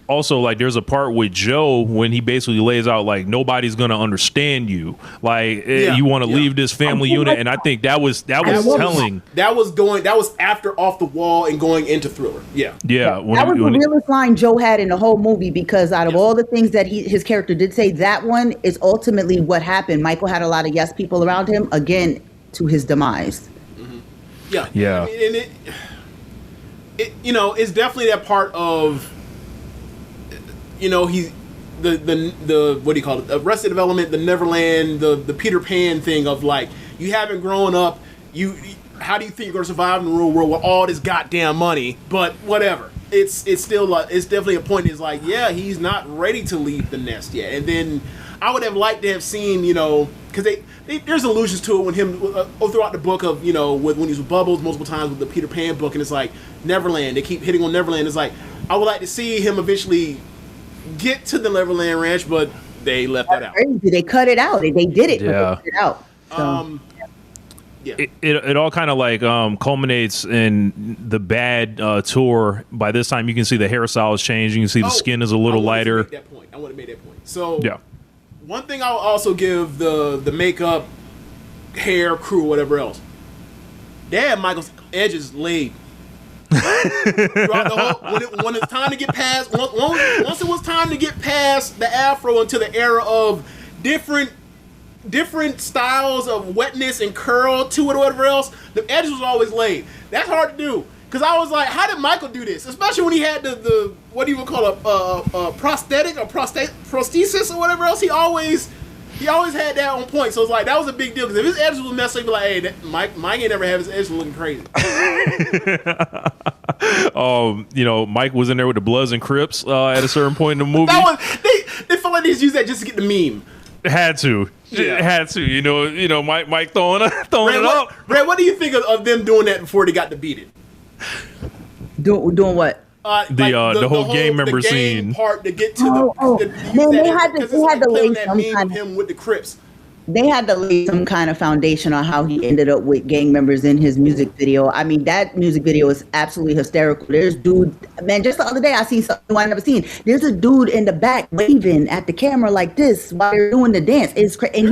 Also, like, there's a part with Joe when he basically lays out like nobody's gonna understand you. Like, you want to leave this family unit, and I think that was telling. That was after Off the Wall and going into Thriller. Yeah. That was the realest line Joe had in the whole movie, because out of all the things that his character did say, that one is ultimately what happened. Michael had a lot of yes people around him, again, to his demise. Mm-hmm. Yeah. I mean, and it you know, it's definitely that part of, you know, he's the what do you call it? Arrested Development, the Neverland, the Peter Pan thing of like, you haven't grown up. How do you think you're gonna survive in the real world with all this goddamn money? But whatever. It's still it's definitely a point. Is like, yeah, he's not ready to leave the nest yet. And then I would have liked to have seen, you know, because there's allusions to it when him throughout the book of, you know, when he's with Bubbles multiple times with the Peter Pan book, and it's like Neverland. They keep hitting on Neverland. It's like, I would like to see him eventually get to the Neverland Ranch, but they left that out. Crazy. They cut it out. They did it, but they cut it out. So. It all kind of like culminates in the bad tour. By this time, you can see the hairstyle has changed. You can see the skin is a little lighter. I want to make that point. So One thing I'll also give the makeup, hair, crew, whatever else. Damn, Michael's edges laid. Throughout the whole, when it's time to get past, once it was time to get past the afro into the era of different styles of wetness and curl to it or whatever else, the edges was always laid. That's hard to do. Because I was like, how did Michael do this? Especially when he had the what do you would call a prosthetic or prosthesis or whatever else. He always had that on point. So it's like, that was a big deal. Because if his edges was messed up, he'd be like, hey, Mike ain't never have his edges looking crazy. Mike was in there with the Bloods and Crips at a certain point in the movie. They felt like they just used that just to get the meme. Had to. Mike throwing it up. Red, what do you think of them doing that before they got to beat it? Doing what? The whole gang member game scene part to get to man, they had to lay some kind of him with the Crips. They had to lay some kind of foundation on how he ended up with gang members in his music video. I mean, that music video is absolutely hysterical. There's just the other day I seen something I never seen. There's a dude in the back waving at the camera like this while they're doing the dance. And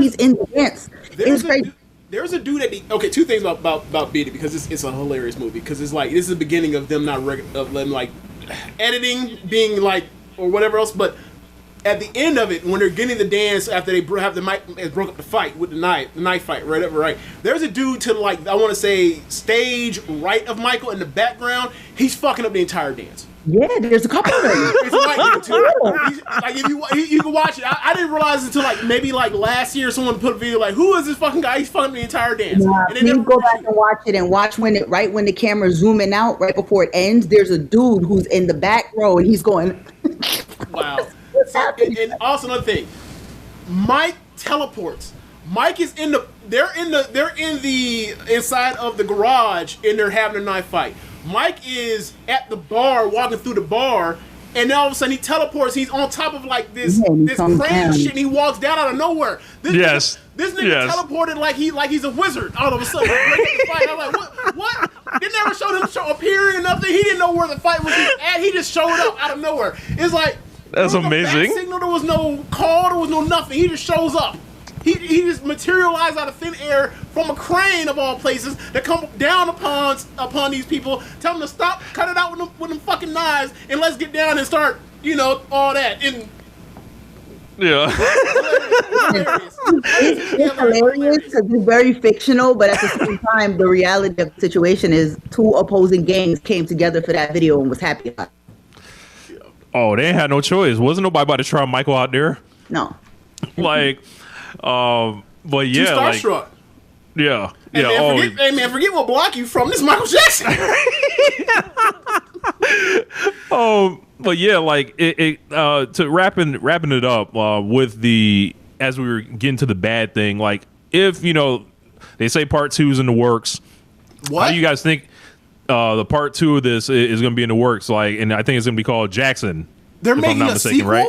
he's in the dance. It's crazy. There's a dude two things about Beat It, because it's a hilarious movie, because it's like, this is the beginning of them of them like editing being like, or whatever else, but at the end of it, when they're getting the dance after they have the Mike broke up the fight with the knife fight, right? There's a dude to like, I want to say stage right of Michael in the background. He's fucking up the entire dance. Yeah, there's a couple of them. It's like, too. Like if you can watch it, I didn't realize until like maybe like last year someone put a video like, who is this fucking guy? He's fucking the entire dance. And then you go back and watch it and watch when the camera's zooming out right before it ends. There's a dude who's in the back row and he's going. Wow. And also another thing, Mike teleports. Mike is they're in the inside of the garage and they're having a knife fight. Mike is at the bar, walking through the bar, and then all of a sudden he teleports. He's on top of like this crane shit, and he walks down out of nowhere. This nigga teleported like he's a wizard all of a sudden. The fight. I'm like, what? They never showed him appearing or nothing. He didn't know where the fight was at. He just showed up out of nowhere. It's like, that's amazing. No signal, there was no call, there was no nothing. He just shows up. He just materialized out of thin air from a crane of all places that come down upon these people, tell them to stop, cut it out with them fucking knives, and let's get down and start, all that. And it's hilarious because it's very fictional, but at the same time, the reality of the situation is two opposing gangs came together for that video and was happy about it. Oh, they ain't had no choice. Wasn't nobody about to try Michael out there? No. But yeah, like, yeah. Forget what block you from. This is Michael Jackson. But yeah, like to wrapping it up with as we were getting to the bad thing, like if they say part 2 is in the works, how do you guys think the part 2 of this is going to be in the works? Like, and I think it's going to be called Jackson. They're making a sequel, right?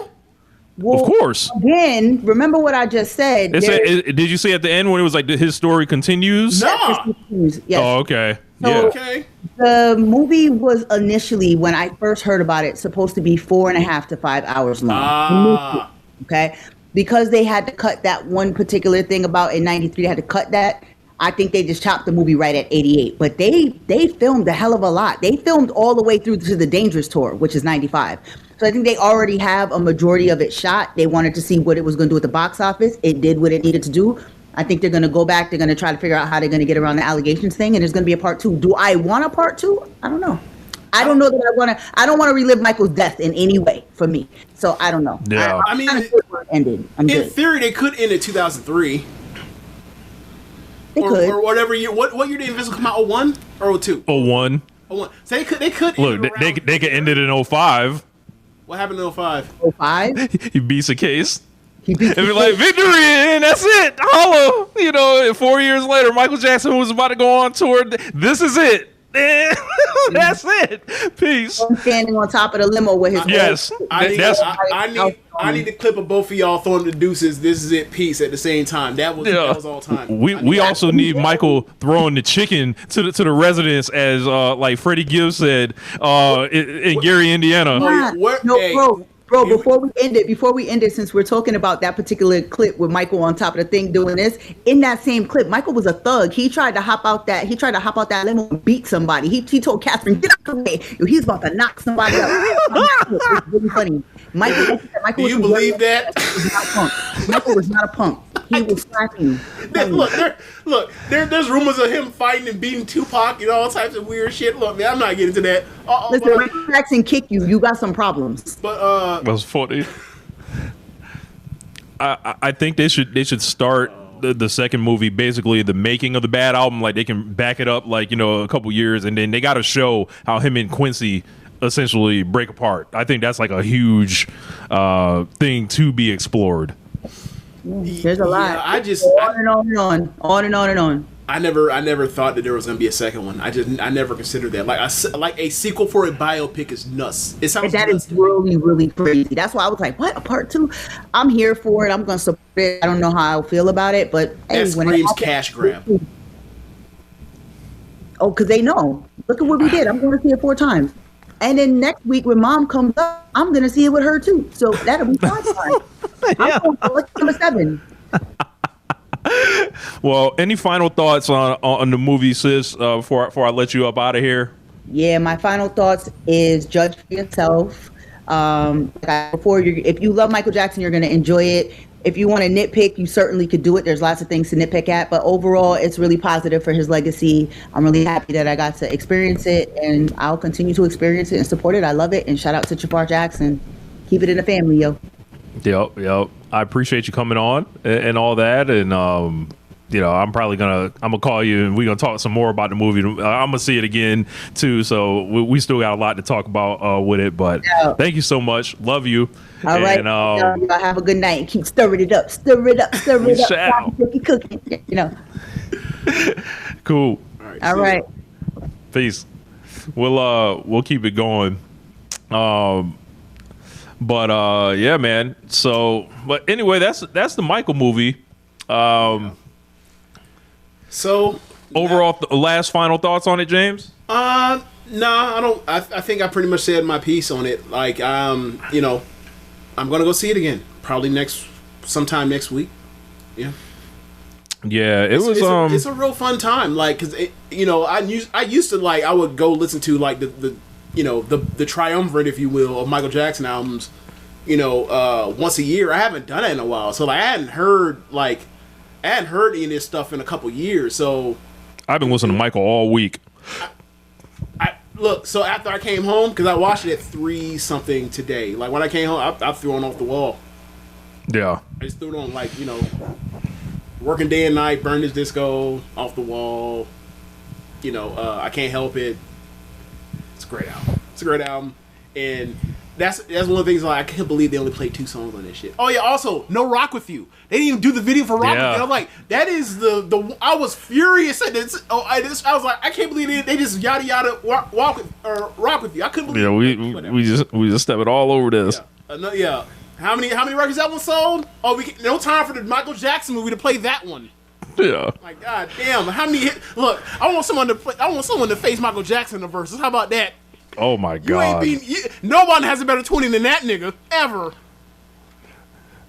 Well, of course. Again, remember what I just said. Did you see at the end when it was like his story continues? No. Yes. Oh, okay. So, yeah. Okay. The movie was initially, when I first heard about it, supposed to be 4.5 to 5 hours long. Okay. Because they had to cut that one particular thing about in 93, they had to cut that. I think they just chopped the movie right at 88. But they filmed a hell of a lot. They filmed all the way through to the Dangerous Tour, which is 95. So I think they already have a majority of it shot. They wanted to see what it was going to do at the box office. It did what it needed to do. I think they're going to go back. They're going to try to figure out how they're going to get around the allegations thing. And there's going to be a part 2. Do I want a part 2? I don't know. I don't know that I don't want to relive Michael's death in any way for me. So I don't know. Yeah. I mean, ended. in theory, they could end in 2003. They could. Or whatever year. What year did Invincible come out? 01 or 02? 01. 01. So they could look. They could end it in 05. What happened in 05? 05? He beats a case. He beats and be like, victory, and that's it. Holla. 4 years later, Michael Jackson was about to go on tour. This is it. That's it. Peace. I'm standing on top of the limo with his. Yes. I need the clip of both of y'all throwing the deuces. This is it. Peace at the same time. That was all time. We also need Michael throwing the chicken to the residents, as like Freddie Gibbs said in Gary, Indiana. Bro, Bro, before we end it, since we're talking about that particular clip with Michael on top of the thing doing this, in that same clip, Michael was a thug. He tried to hop out that limo and beat somebody. He told Catherine, get out the way. He's about to knock somebody out. It's really funny. Michael Do you believe that? Michael was not a punk. He was slapping. There's rumors of him fighting and beating Tupac and all types of weird shit. Look, man, I'm not getting into that. Listen, Michael Jackson kick you. You got some problems. But that was funny. I think they should start the second movie, basically the making of the Bad album. Like they can back it up, like, you know, a couple years, and then they got to show how him and Quincy essentially break apart. I think that's like a huge thing to be explored. There's a lot. I just on and on. I never thought that there was gonna be a second one. I never considered that. Like a sequel for a biopic is nuts. It sounds that nuts is really, really crazy. That's why I was like, what, a part 2? I'm here for it. I'm gonna support it. I don't know how I feel about it, but that screams cash grab. Oh, because they know. Look at what we did. I'm going to see it 4 times. And then next week when Mom comes up, I'm going to see it with her too. So that'll be 5 times. I'm going to number 7. Well, any final thoughts on the movie, sis, before I let you up out of here? Yeah, my final thoughts is judge for yourself. If you love Michael Jackson, you're going to enjoy it. If you want to nitpick, you certainly could do it. There's lots of things to nitpick at, but overall, it's really positive for his legacy. I'm really happy that I got to experience it, and I'll continue to experience it and support it. I love it, and shout out to Jafar Jackson. Keep it in the family, yo. Yep. I appreciate you coming on and all that, and you know, I'm gonna call you and we're gonna talk some more about the movie. I'm gonna see it again too, so we still got a lot to talk about with it. But thank you so much. Love you. All right. Y'all have a good night and keep stirring it up. Stir it up. Cooking. You know. Cool. All right. Peace. We'll keep it going. But yeah, man. So, but anyway, that's the Michael movie. So overall, last final thoughts on it, James? No, I don't. I think I pretty much said my piece on it. Like, you know, I'm gonna go see it again, probably sometime next week. Yeah. Yeah, it's a real fun time. Like, cause you know, I used to, like, I would go listen to like the triumvirate, if you will, of Michael Jackson albums, you know, once a year. I haven't done that in a while, so like, I hadn't heard any of this stuff in a couple years. So I've been listening to Michael all week. Look, so after I came home, because I watched it at 3-something today. Like, when I came home, I threw it off the wall. Yeah, I just threw it on, like, you know, working day and night, burn this disco off the wall. You know, I Can't Help It. It's a great album. And that's one of the things, like, I can't believe they only played 2 songs on this shit. Oh yeah, also No Rock With You. They didn't even do the video for Rock With You. I'm like, that is the I was furious at this. I was like, I can't believe they just yada yada Rock With You. I couldn't believe. Yeah, we just stepped it all over this. Yeah. How many records that one sold? Oh, no time for the Michael Jackson movie to play that one. Yeah. My God damn! How many? Look, I want someone to face Michael Jackson in the verses. How about that? Oh my God! No one has a better 20 than that nigga ever.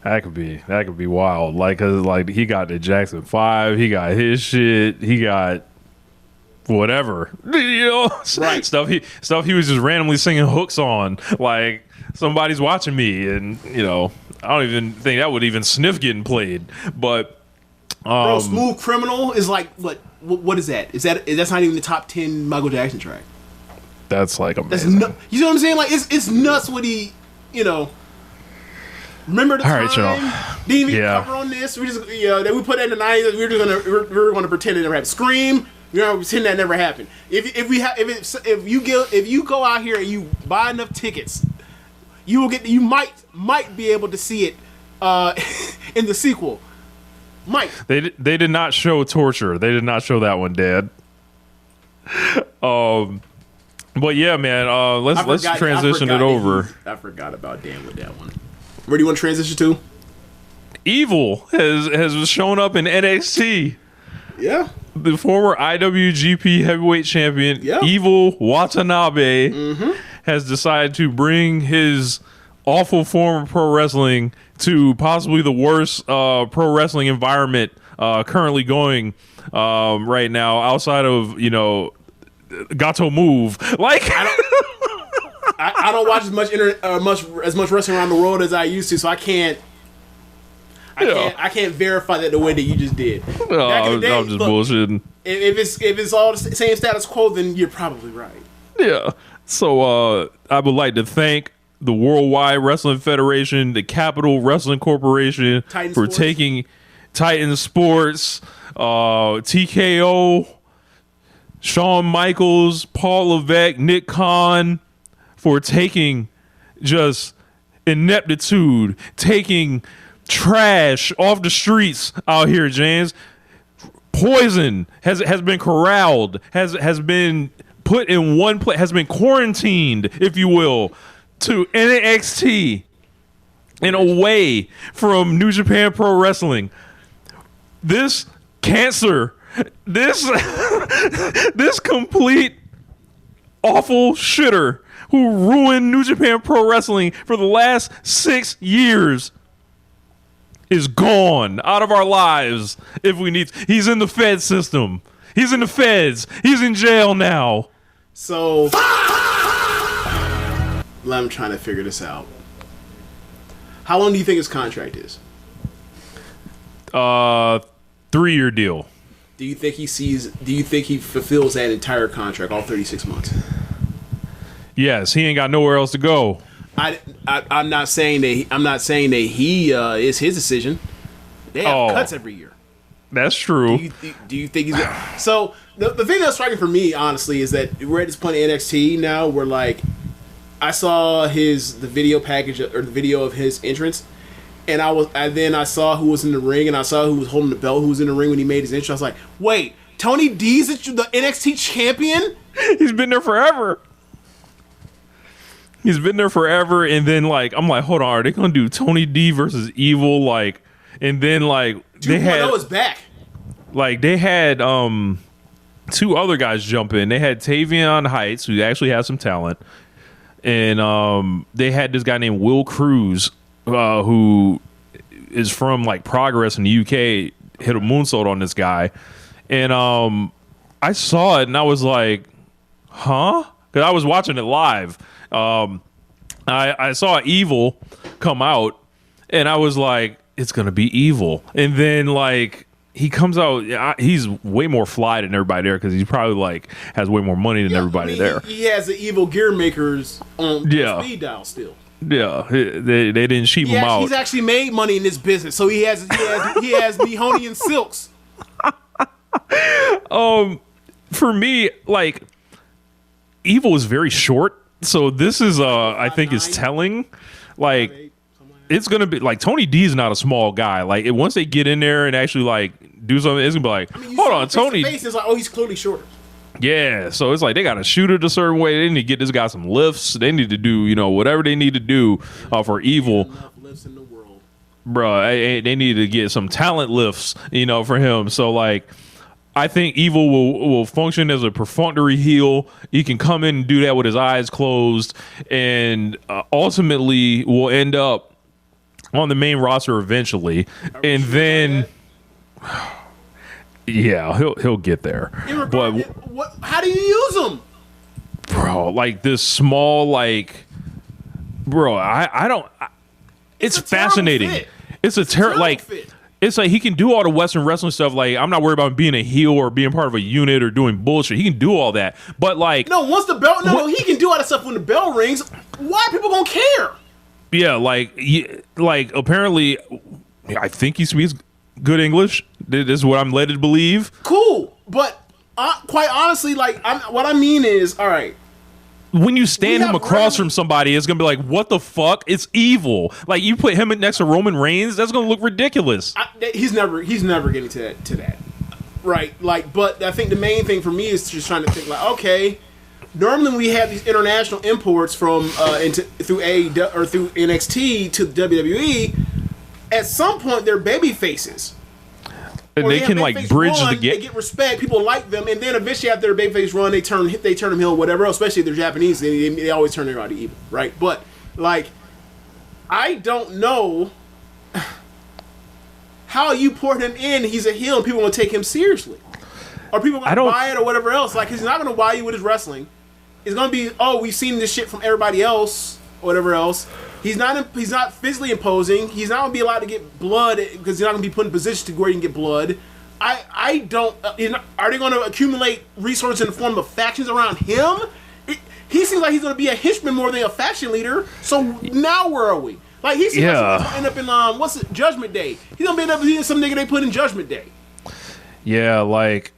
That could be wild. Like, cause like he got the Jackson 5, he got his shit, he got whatever, you know, right? Stuff he was just randomly singing hooks on, like somebody's watching me, and you know, I don't even think that would even sniff getting played, but. Bro, Smooth Criminal is like what is that? That's not even the top 10 Michael Jackson track. That's like amazing. You know what I'm saying? Like, it's nuts what he, you know. Remember the time? Right, didn't even cover on this. We just that we put that in the 90s. We were gonna pretend it never happened. Scream. We're gonna pretend that never happened. If you go out here and you buy enough tickets, you might be able to see it in the sequel. Mike. They did not show Torture. They did not show that one, Dad. But yeah, man. Let's transition it over. I forgot about Dan with that one. Where do you want to transition to? Evil has shown up in NXT. Yeah. The former IWGP Heavyweight Champion, Evil Watanabe, has decided to bring his awful form of pro wrestling to possibly the worst pro wrestling environment currently going right now, outside of Gato Move. Like, I don't watch as much wrestling around the world as I used to, so I can't verify that the way that you just did. I'm just bullshitting. If it's all the same status quo, then you're probably right. Yeah. So I would like to thank the Worldwide Wrestling Federation, the Capital Wrestling Corporation for taking Titan Sports, TKO, Shawn Michaels, Paul Levesque, Nick Khan, for taking just ineptitude, taking trash off the streets out here, James. Poison has been corralled, has been put in one place, has been quarantined, if you will, to NXT and away from New Japan Pro Wrestling. This cancer, this complete awful shitter who ruined New Japan Pro Wrestling for the last 6 years is gone out of our lives. If we need, he's in the Fed system. He's in the feds. He's in jail now. So I'm trying to figure this out. How long do you think his contract is? 3-year deal. Do you think he fulfills that entire contract, all 36 months? Yes, he ain't got nowhere else to go. I'm not saying that he is his decision. They have cuts every year. That's true. Do you think he's so the thing that's striking for me, honestly, is that we're at this point in NXT now where, like, I saw the video package or the video of his entrance, and then I saw who was in the ring, and I saw who was holding the belt, who was in the ring when he made his entrance. I was like, wait, Tony D's the NXT champion? He's been there forever. He's been there forever, and then, like, I'm like, hold on, are they gonna do Tony D versus Evil? Like, and then, like, they had is back. Like, they had two other guys jump in. They had Tavion Heights, who actually has some talent, and they had this guy named Will Cruz, who is from, like, Progress in the UK, hit a moonsault on this guy, and I saw it and I was like, huh? Because I was watching it live. I saw Evil come out, and I was like, it's gonna be Evil. And then, like, he comes out, he's way more fly than everybody there because he's probably, like, has way more money than everybody there. He has the Evil gear makers on speed dial still. Yeah, they didn't cheap him out. He's actually made money in this business, so he has Nihonian silks. For me, like, Evil is very short. So this is, I think, is telling. Like, it's gonna be like Tony D is not a small guy. Like, once they get in there and actually, like, do something, it's gonna be like, hold on, Tony. It's like, oh, he's clearly shorter. Yeah, so it's like they gotta shoot it a certain way. They need to get this guy some lifts. They need to do, whatever they need to do for Evil. Enough lifts in the world, bruh. They need to get some talent lifts, for him. So, like, I think Evil will function as a perfunctory heel. He can come in and do that with his eyes closed, and ultimately will end up on the main roster eventually. And then, yeah, he'll get there. But how do you use him, bro? Like, this small, like, bro, I don't. It's fascinating. It's a terrible fit. It's like he can do all the Western wrestling stuff. Like, I'm not worried about being a heel or being part of a unit or doing bullshit. He can do all that. But, like, once the bell, he can do all that stuff when the bell rings. Why are people gonna care? Yeah, like apparently, I think he speaks good English. This is what I'm led to believe. Cool, but quite honestly, like, what I mean is, all right. When you stand him across from somebody, it's gonna be like, what the fuck? It's Evil. Like, you put him next to Roman Reigns, that's gonna look ridiculous. He's never getting to that, right? Like, but I think the main thing for me is just trying to think, like, okay, normally we have these international imports from through AEW or through NXT to the WWE. At some point, they're baby faces. And they can, like, bridge the gap. They get respect. People like them, and then eventually after their babyface run, they turn them heel, whatever. Especially if they're Japanese, they always turn everybody evil, right? But, like, I don't know how you port him in. He's a heel and people will take him seriously, or people going to buy it or whatever else. Like, he's not going to buy you with his wrestling. It's going to be, oh, we've seen this shit from everybody else or whatever else. He's not physically imposing. He's not going to be allowed to get blood because he's not going to be put in position to where he can get blood. I don't. Are they going to accumulate resources in the form of factions around him? He seems like he's going to be a henchman more than a faction leader. So now where are we? Like, he seems like he's going to end up in Judgment Day. He's going to end up being some nigga they put in Judgment Day. Yeah, like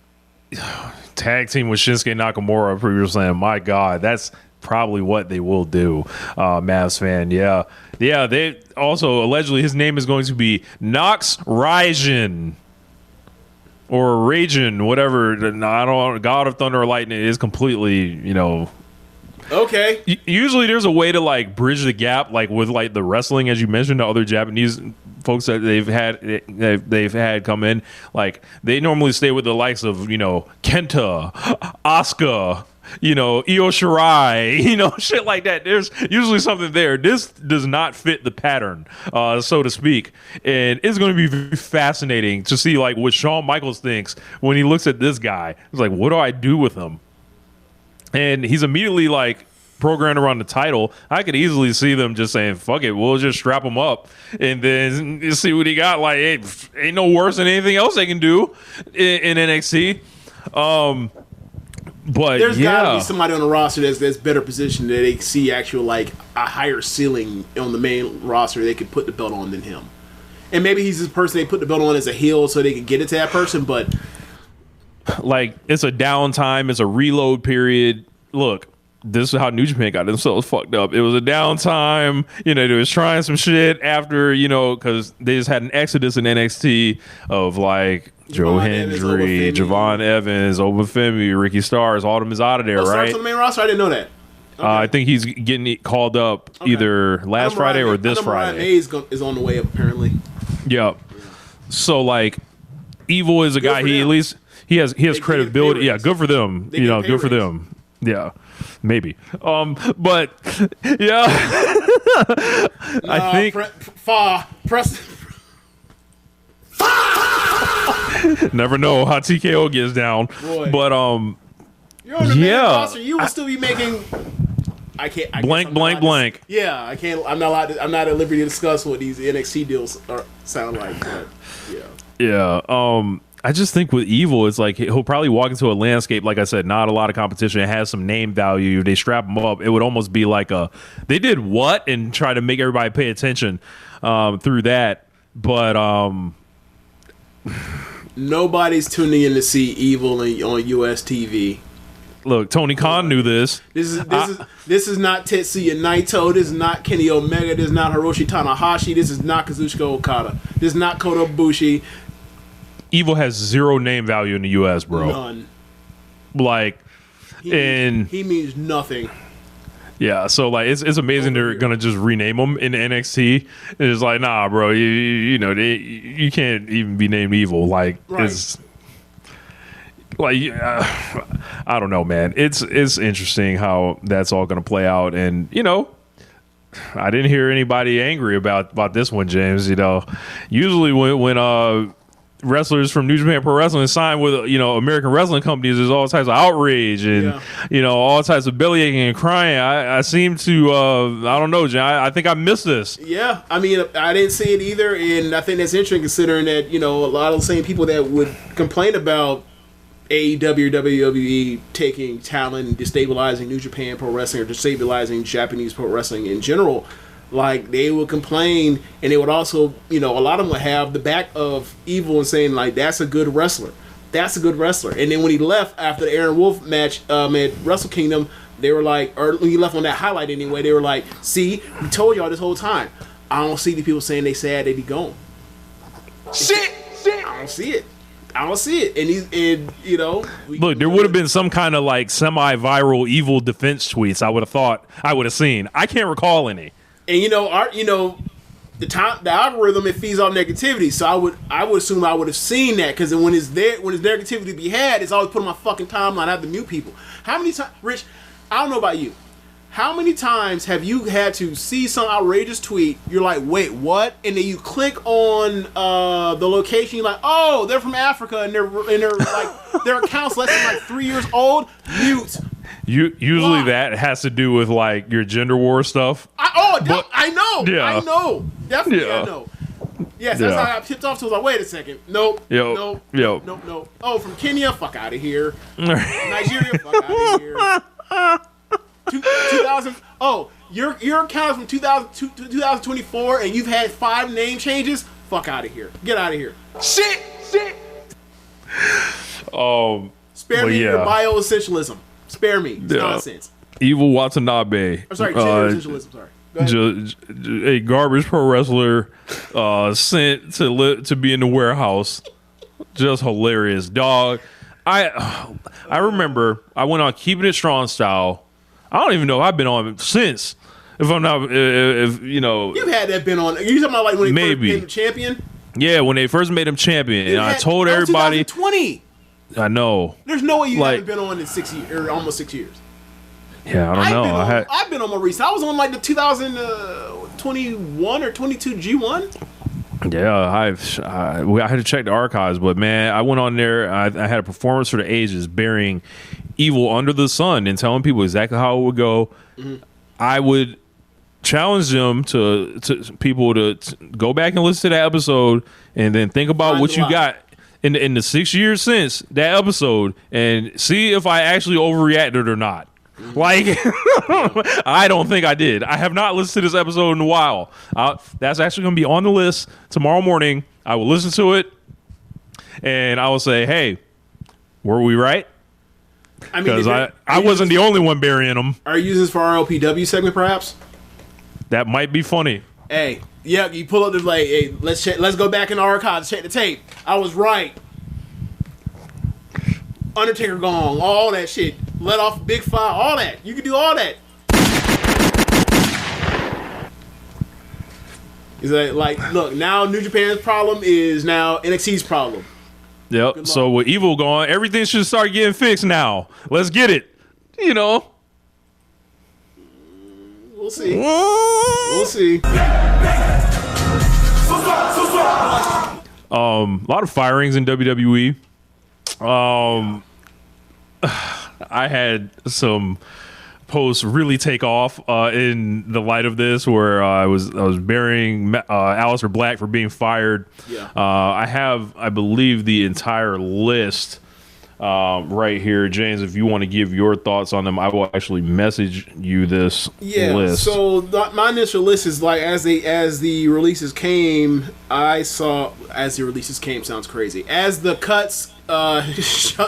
tag team with Shinsuke Nakamura. We were saying, my God, that's probably what they will do. Mavs fan, yeah. They also allegedly his name is going to be Nox Raijin. Or Raging, whatever. I don't. God of Thunder or Lightning is completely, Okay. Usually, there's a way to like bridge the gap, like with like the wrestling, as you mentioned, the other Japanese folks that they've had come in. Like they normally stay with the likes of Kenta, Asuka, Io Shirai, shit like that. There's usually something there. This does not fit the pattern, so to speak. And it's going to be very fascinating to see like what Shawn Michaels thinks when he looks at this guy. He's like, what do I do with him? And he's immediately like programmed around the title. I could easily see them just saying, fuck it, we'll just strap him up and then see what he got. Like, ain't no worse than anything else they can do in NXT. But there's got to be somebody on the roster that's better positioned, that they see actual like a higher ceiling on the main roster they could put the belt on than him. And maybe he's this person they put the belt on as a heel so they can get it to that person. But like, it's a downtime, it's a reload period. Look, this is how New Japan got themselves fucked up. It was a downtime. They was trying some shit after, because they just had an exodus in NXT of like Joe Hendry, Javon Evans, Oba Femi, Ricky Starks. All of them is out of there, right? Starks on the main roster? I didn't know that. Okay. I think he's getting called up either last Friday or this Friday. Ryan is on the way up, apparently. Yep. So like, Evil is a guy. He at least he has credibility. Yeah, good for them. Good for them. Yeah, maybe. But yeah, I think never know how TKO gets down. Boy. But you're on the main roster. You will still be making. I can't. Blank. Yeah, I can't. I'm not allowed. I'm not at liberty to discuss what these NXT deals sound like. But yeah. Yeah. I just think with Evil, it's like he'll probably walk into a landscape, like I said, not a lot of competition. It has some name value. They strap him up. It would almost be like they did what and try to make everybody pay attention through that. But nobody's tuning in to see Evil on US TV. Look, Tony Khan knew this. This is not Tetsuya Naito. This is not Kenny Omega. This is not Hiroshi Tanahashi. This is not Kazuchika Okada. This is not Kota Ibushi. Evil has zero name value in the U.S., bro. None. Like, he means nothing. Yeah, so like it's amazing they're gonna just rename him in NXT. It's like, nah, bro, you you can't even be named Evil. Like, right. It's like I don't know, man. It's interesting how that's all gonna play out, and I didn't hear anybody angry about this one, James. Usually when wrestlers from New Japan Pro Wrestling sign with American wrestling companies, there's all types of outrage and all types of bellyaking and crying. I seem to I don't know, John. I think I missed this. Yeah, I mean, I didn't see it either, and I think that's interesting considering that a lot of the same people that would complain about AEW, WWE taking talent and destabilizing New Japan Pro Wrestling or destabilizing Japanese pro wrestling in general. Like, they would complain, and they would also, a lot of them would have the back of Evil and saying, like, that's a good wrestler. That's a good wrestler. And then when he left after the Aaron Wolf match at Wrestle Kingdom, they were like, or when he left on that highlight anyway, they were like, see, we told y'all this whole time. I don't see the people saying they sad they be gone. Shit! I don't see it. And look, there would have been some kind of like semi-viral Evil defense tweets. I would have seen. I can't recall any. And the algorithm, it feeds off negativity. So I would assume I would have seen that, because when it's negativity to be had, it's always put on my fucking timeline. I have to mute people. How many times, Rich? I don't know about you. How many times have you had to see some outrageous tweet? You're like, wait, what? And then you click on the location. You're like, oh, they're from Africa, and they're like their account's less than like 3 years old. Mute. Usually that has to do with like your gender war stuff. I know. Yeah. I know. Definitely, Yeah. I know. Yes, that's how I got tipped off to. I was like, wait a second. Nope. Nope. Oh, from Kenya? Fuck out of here. Nigeria? Fuck out of here. 2000. Oh, your account is from 2024, and you've had 5 name changes. Fuck out of here. Get out of here. Shit. Spare me your bioessentialism. Spare me. It's nonsense. Evil Watanabe. I'm sorry, gender essentialism. Sorry. A garbage pro wrestler sent to be in the warehouse. Just hilarious, dog. I remember I went on Keepin It Strong Style. I don't even know if I've been on it since. If I'm not, if you know, you had that been on. You talking about like when he first made him champion? Yeah, when they first made him champion, and I told everybody. 2020. I know. There's no way you haven't been on in 6 years or almost 6 years. Yeah, I don't know. I've been on more recent. I was on like the 2021 or 22 G1. Yeah, I had to check the archives, but man, I went on there. I had a performance for the ages, burying Evil under the sun and telling people exactly how it would go. Mm-hmm. I would challenge them to people to go back and listen to that episode, and then think about what you got in the 6 years since that episode, and see if I actually overreacted or not. Like, I don't think I did. I have not listened to this episode in a while. That's actually going to be on the list tomorrow morning. I will listen to it, and I will say, hey, were we right? Because I wasn't the only one burying them. Are you using this for our LPW segment, perhaps? That might be funny. Hey, yeah, you pull up the like, hey, let's go back in the archives, check the tape. I was right. Undertaker gong, all that shit. Let off Big Five, all that. You can do all that. Is that like, look, now New Japan's problem is now NXT's problem. Yep. So with Evil gone, everything should start getting fixed now. Let's get it. You know. We'll see. We'll see. A lot of firings in WWE. I had some posts really take off in the light of this, where I was burying Aleister Black for being fired. Yeah. I have, I believe, the entire list right here, James. If you want to give your thoughts on them, I will actually message you this list. So my initial list is like as the releases came. Sounds crazy. As the cuts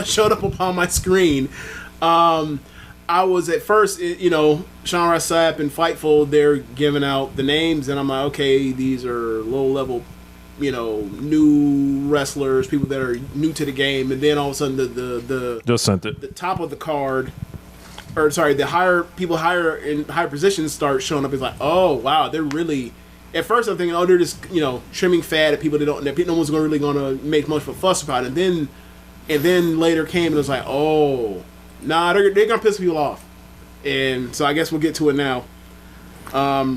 showed up upon my screen, I was at first, Sean Ross Sapp and Fightful, they're giving out the names, and I'm like, okay, these are low level, new wrestlers, people that are new to the game, and then all of a sudden the top of the card, or sorry, the higher in higher positions start showing up. It's like, oh wow, they're really. At first, I'm thinking, oh, they're just trimming fat at people that no one's really gonna make much of a fuss about it. And then later came and it was like, oh, nah, they're gonna piss people off. And so I guess we'll get to it now.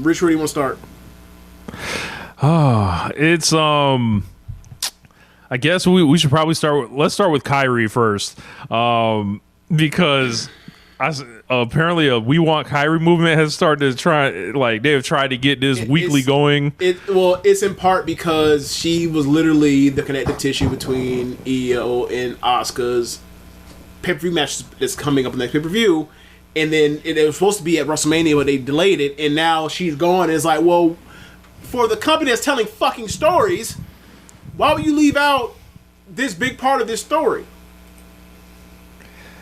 Rich, where do you want to start? It's I guess we should probably let's start with Kyrie first, because apparently a We Want Kyrie movement has started to try, like they have tried to get this weekly going. It's in part because she was literally the connective tissue between Io and Asuka's pay-per-view match that's coming up in the next pay-per-view, and then it was supposed to be at WrestleMania, but they delayed it, and now she's gone. And it's like, well, for the company that's telling fucking stories, why would you leave out this big part of this story?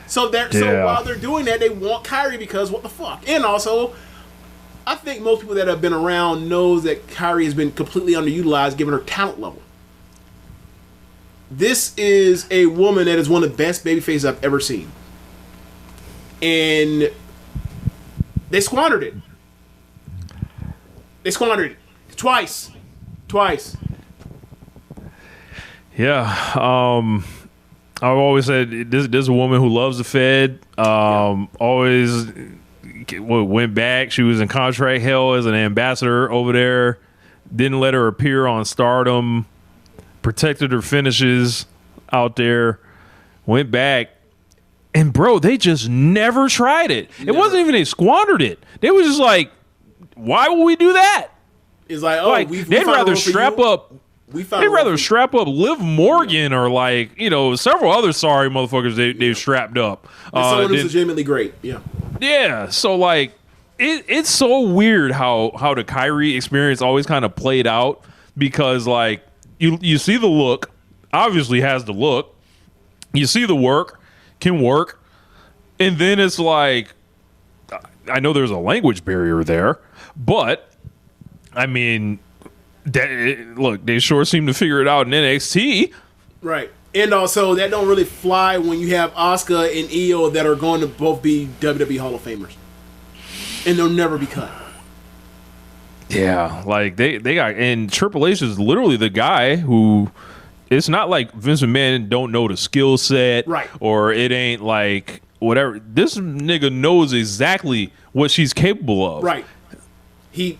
So while they're doing that, they want Kyrie because what the fuck? And also, I think most people that have been around knows that Kyrie has been completely underutilized given her talent level. This is a woman that is one of the best babyfaces I've ever seen. And they squandered it. They squandered it. Twice. Yeah. I've always said this is a woman who loves the Fed. Always went back. She was in contract hell as an ambassador over there. Didn't let her appear on Stardom. Protected her finishes out there. Went back. And, bro, they just never tried it. Never. It wasn't even they squandered it. They were just like, why would we do that? It's like, oh, they'd rather strap up. They'd rather strap up Liv Morgan or several other sorry motherfuckers they've strapped up. Someone who's legitimately great. Yeah. Yeah. So it's so weird how the Kyrie experience always kind of played out because you see the look, obviously has the look. You see the work. Can work, and then it's like, I know there's a language barrier there, but I mean, look, they sure seem to figure it out in NXT, right? And also, that don't really fly when you have Asuka and Io that are going to both be WWE Hall of Famers, and they'll never be cut. Yeah, they got, and Triple H is literally the guy who. It's not like Vince McMahon don't know the skill set, right? Or it ain't like whatever. This nigga knows exactly what she's capable of, right? He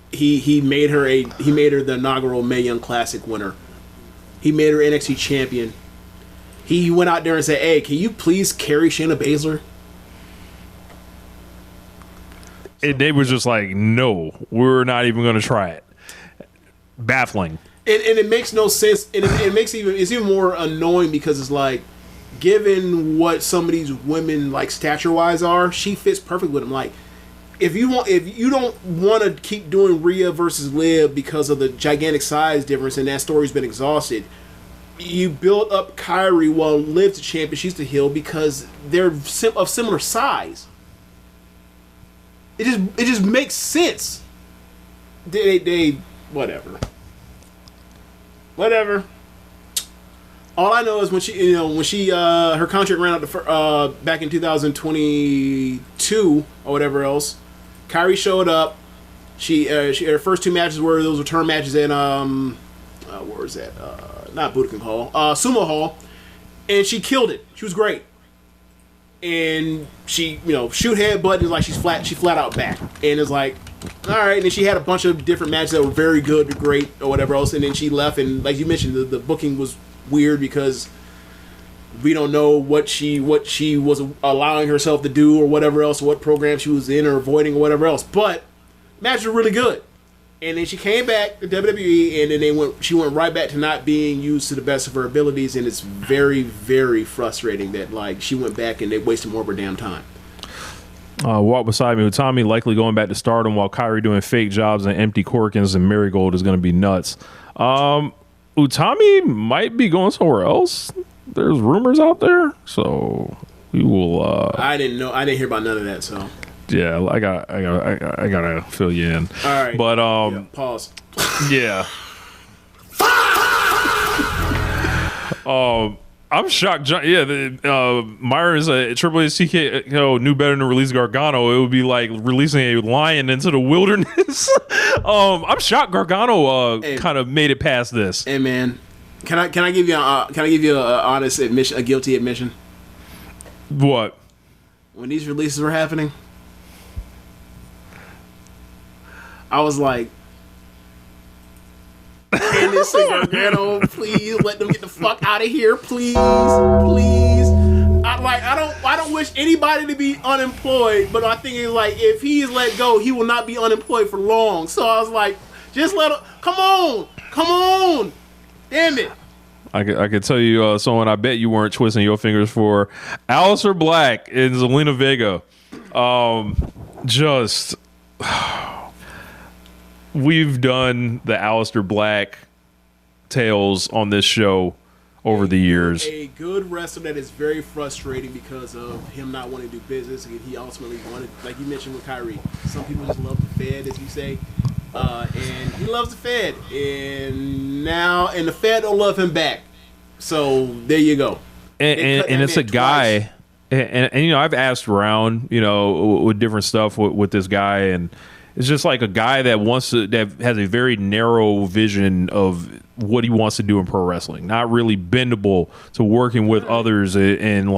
made her the inaugural Mae Young Classic winner. He made her NXT champion. He went out there and said, "Hey, can you please carry Shayna Baszler?" And they were just like, "No, we're not even going to try it." Baffling. And it makes no sense. And it's even more annoying because it's like, given what some of these women stature wise are, she fits perfect with them. Like, if you don't want to keep doing Rhea versus Liv because of the gigantic size difference and that story's been exhausted, you build up Kyrie while Liv's the champion, she's the heel because they're of similar size. It just makes sense. They whatever. Whatever. All I know is when she her contract ran out back in 2022 or whatever else, Kyrie showed up. She her first two matches were those return matches in where was that? Not Budokan Hall, Sumo Hall, and she killed it. She was great. And she shoot headbutt is like she flat out back, and it's like. All right, and then she had a bunch of different matches that were very good, great, or whatever else, and then she left, and like you mentioned, the booking was weird because we don't know what she was allowing herself to do or whatever else, what program she was in or avoiding or whatever else, but matches were really good. And then she came back to WWE, and then she went right back to not being used to the best of her abilities, and it's very, very frustrating that she went back and they wasted more of her damn time. Walk beside me. Utami likely going back to Stardom while Kyrie doing fake jobs and empty Corkins and Marigold is going to be nuts. Utami might be going somewhere else. There's rumors out there, so we will. I didn't know. I didn't hear about none of that. So yeah, I gotta fill you in. All right, but pause. Yeah. I'm shocked. Myron's Triple H TK knew better than to release Gargano. It would be like releasing a lion into the wilderness. I'm shocked Gargano kind of made it past this. Hey man, can I give you an honest admission, a guilty admission? What? When these releases were happening, I was like, Candice and Gargano, please let them get the fuck out of here, please. I don't wish anybody to be unemployed, but I think it's like if he is let go, he will not be unemployed for long. So I was like, just let him. Come on, damn it. I could tell you someone I bet you weren't twisting your fingers for. Aleister Black and Zelina Vega. We've done the Aleister Black tales on this show over the years. A good wrestler that is very frustrating because of him not wanting to do business, and he ultimately wanted, like you mentioned with Kyrie, some people just love the Fed, as you say, and he loves the Fed, and the Fed don't love him back. So there you go. And it's a guy, and I've asked around, with different stuff with this guy, and it's just like a guy that that has a very narrow vision of what he wants to do in pro wrestling. Not really bendable to working with others and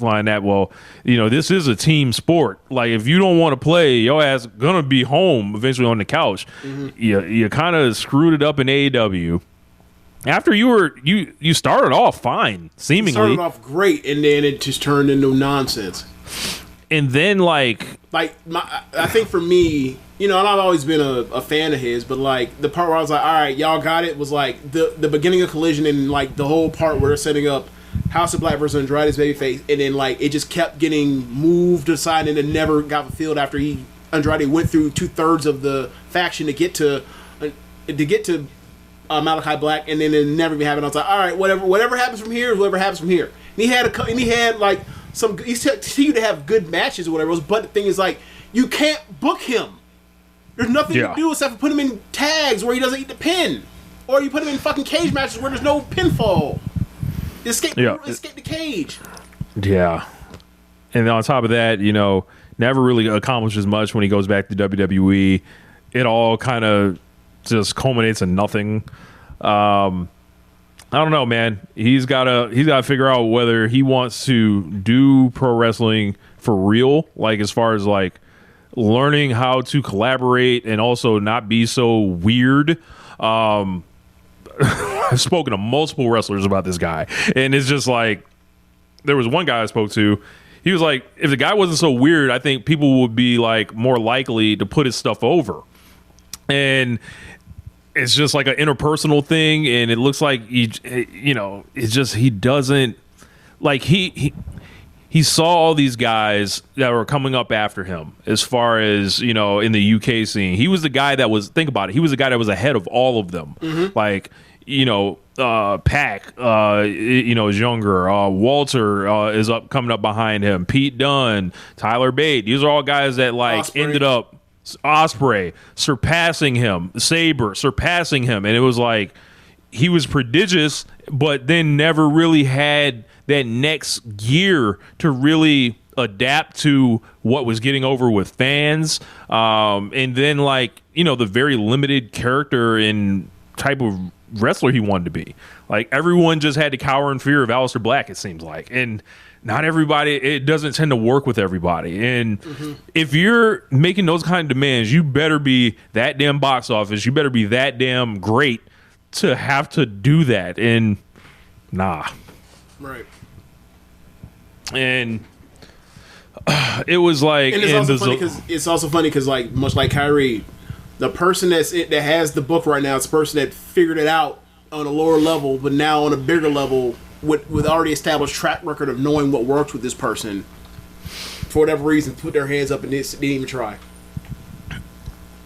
justifying that. Well, this is a team sport. Like, if you don't want to play, your ass gonna be home eventually on the couch. You kind of screwed it up in AEW. After you started off fine, seemingly started off great, and then it just turned into nonsense. And then I think for me, and I've always been a fan of his, but like the part where I was like, all right, y'all got it, was like the beginning of Collision, and like the whole part where they're setting up House of Black versus Andrade's babyface, and then like it just kept getting moved aside, and it never got fulfilled after Andrade went through 2/3 of the faction to get to Malachi Black, and then it never even happened. I was like, all right, whatever happens from here is whatever happens from here. And he had like he continued to have good matches or whatever. But the thing is, like, you can't book him. There's nothing to do except for put him in tags where he doesn't eat the pin, or you put him in fucking cage matches where there's no pinfall. Escape the cage. Yeah, and on top of that, never really accomplishes much when he goes back to WWE. It all kind of just culminates in nothing. I don't know, man. He's gotta figure out whether he wants to do pro wrestling for real, like as far as like learning how to collaborate and also not be so weird. I've spoken to multiple wrestlers about this guy, and it's just like, there was one guy I spoke to. He was like, if the guy wasn't so weird, I think people would be like more likely to put his stuff over. And it's just like an interpersonal thing, and it looks like it's just he doesn't like he saw all these guys that were coming up after him as far as in the UK scene. He was the guy that was, think about it, he was the guy that was ahead of all of them. Like Pac is younger. Walter is coming up behind him. Pete Dunne, Tyler Bate. These are all guys that ended up. Osprey surpassing him, Sabre surpassing him, and it was like he was prodigious, but then never really had that next gear to really adapt to what was getting over with fans, and then the very limited character and type of wrestler he wanted to be. Like, everyone just had to cower in fear of Aleister Black, it seems like, and not everybody, it doesn't tend to work with everybody. And if you're making those kind of demands, you better be that damn box office. You better be that damn great to have to do that. And nah. Right. And it was like, and it's also funny because like, much like Kyrie, the person that has the book right now, it's the person that figured it out on a lower level, but now on a bigger level, with already established track record of knowing what works with this person, for whatever reason, put their hands up and didn't even try.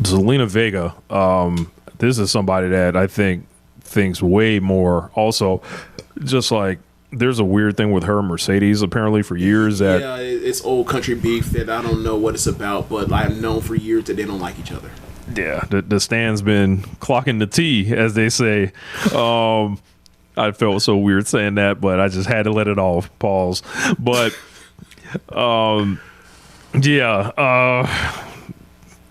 Zelina Vega, this is somebody that I think thinks way more. Also, just like, there's a weird thing with her and Mercedes apparently for years that it's old country beef that I don't know what it's about, but I've known for years that they don't like each other. Yeah, the stand's been clocking the T, as they say. I felt so weird saying that, but I just had to let it off. Pause. But,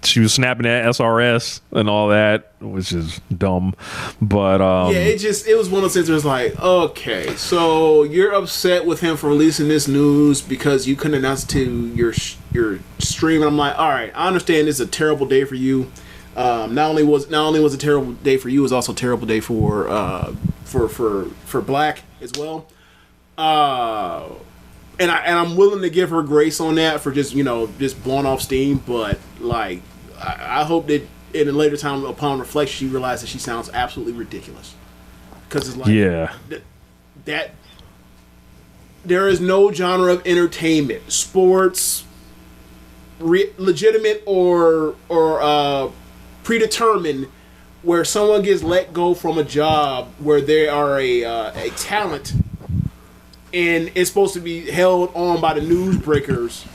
she was snapping at SRS and all that, which is dumb. But it was one of those things where it's like, okay, so you're upset with him for releasing this news because you couldn't announce it to your stream, and I'm like, all right, I understand this is a terrible day for you. Not only was it a terrible day for you, it was also a terrible day for Black as well. And I'm willing to give her grace on that for just blowing off steam, but like I hope that in a later time, upon reflection, she realizes that she sounds absolutely ridiculous. Because it's like that there is no genre of entertainment, sports, legitimate or predetermined, where someone gets let go from a job where they are a talent and it's supposed to be held on by the newsbreakers.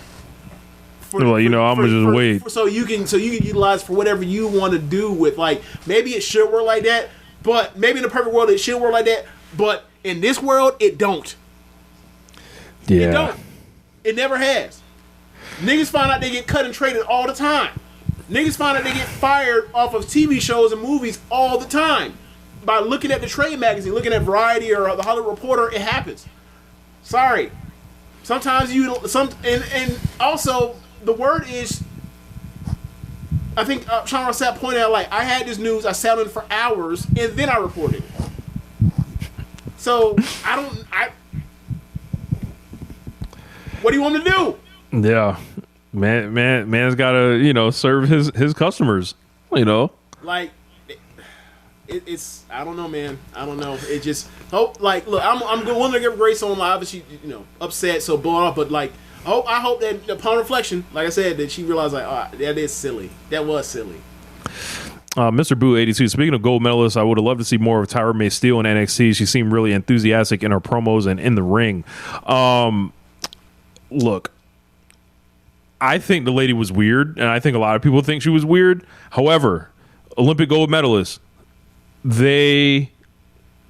I'm gonna just wait. So you can utilize for whatever you want to do with, like, maybe it should work like that, but maybe in the perfect world it should work like that, but in this world it don't. Yeah. It don't. It never has. Niggas find out they get cut and traded all the time. Niggas find out they get fired off of TV shows and movies all the time. By looking at the trade magazine, looking at Variety or the Hollywood Reporter, it happens. Sorry. Sometimes and also the word is. I think Sean Rossap pointed out, like, I had this news, I sat on it for hours, and then I reported it. So what do you want me to do? Yeah, man's got to serve his customers. Like it's I don't know, man. I don't know. It just look. I'm willing to give Grace on, obviously, upset, so blown off, but like. I hope that upon reflection, like I said, that she realized, like, that is silly. That was silly. Mr. Boo 82. Speaking of gold medalists, I would have loved to see more of Tyra May Steele in NXT. She seemed really enthusiastic in her promos and in the ring. Look, I think the lady was weird, and I think a lot of people think she was weird. However, Olympic gold medalists, they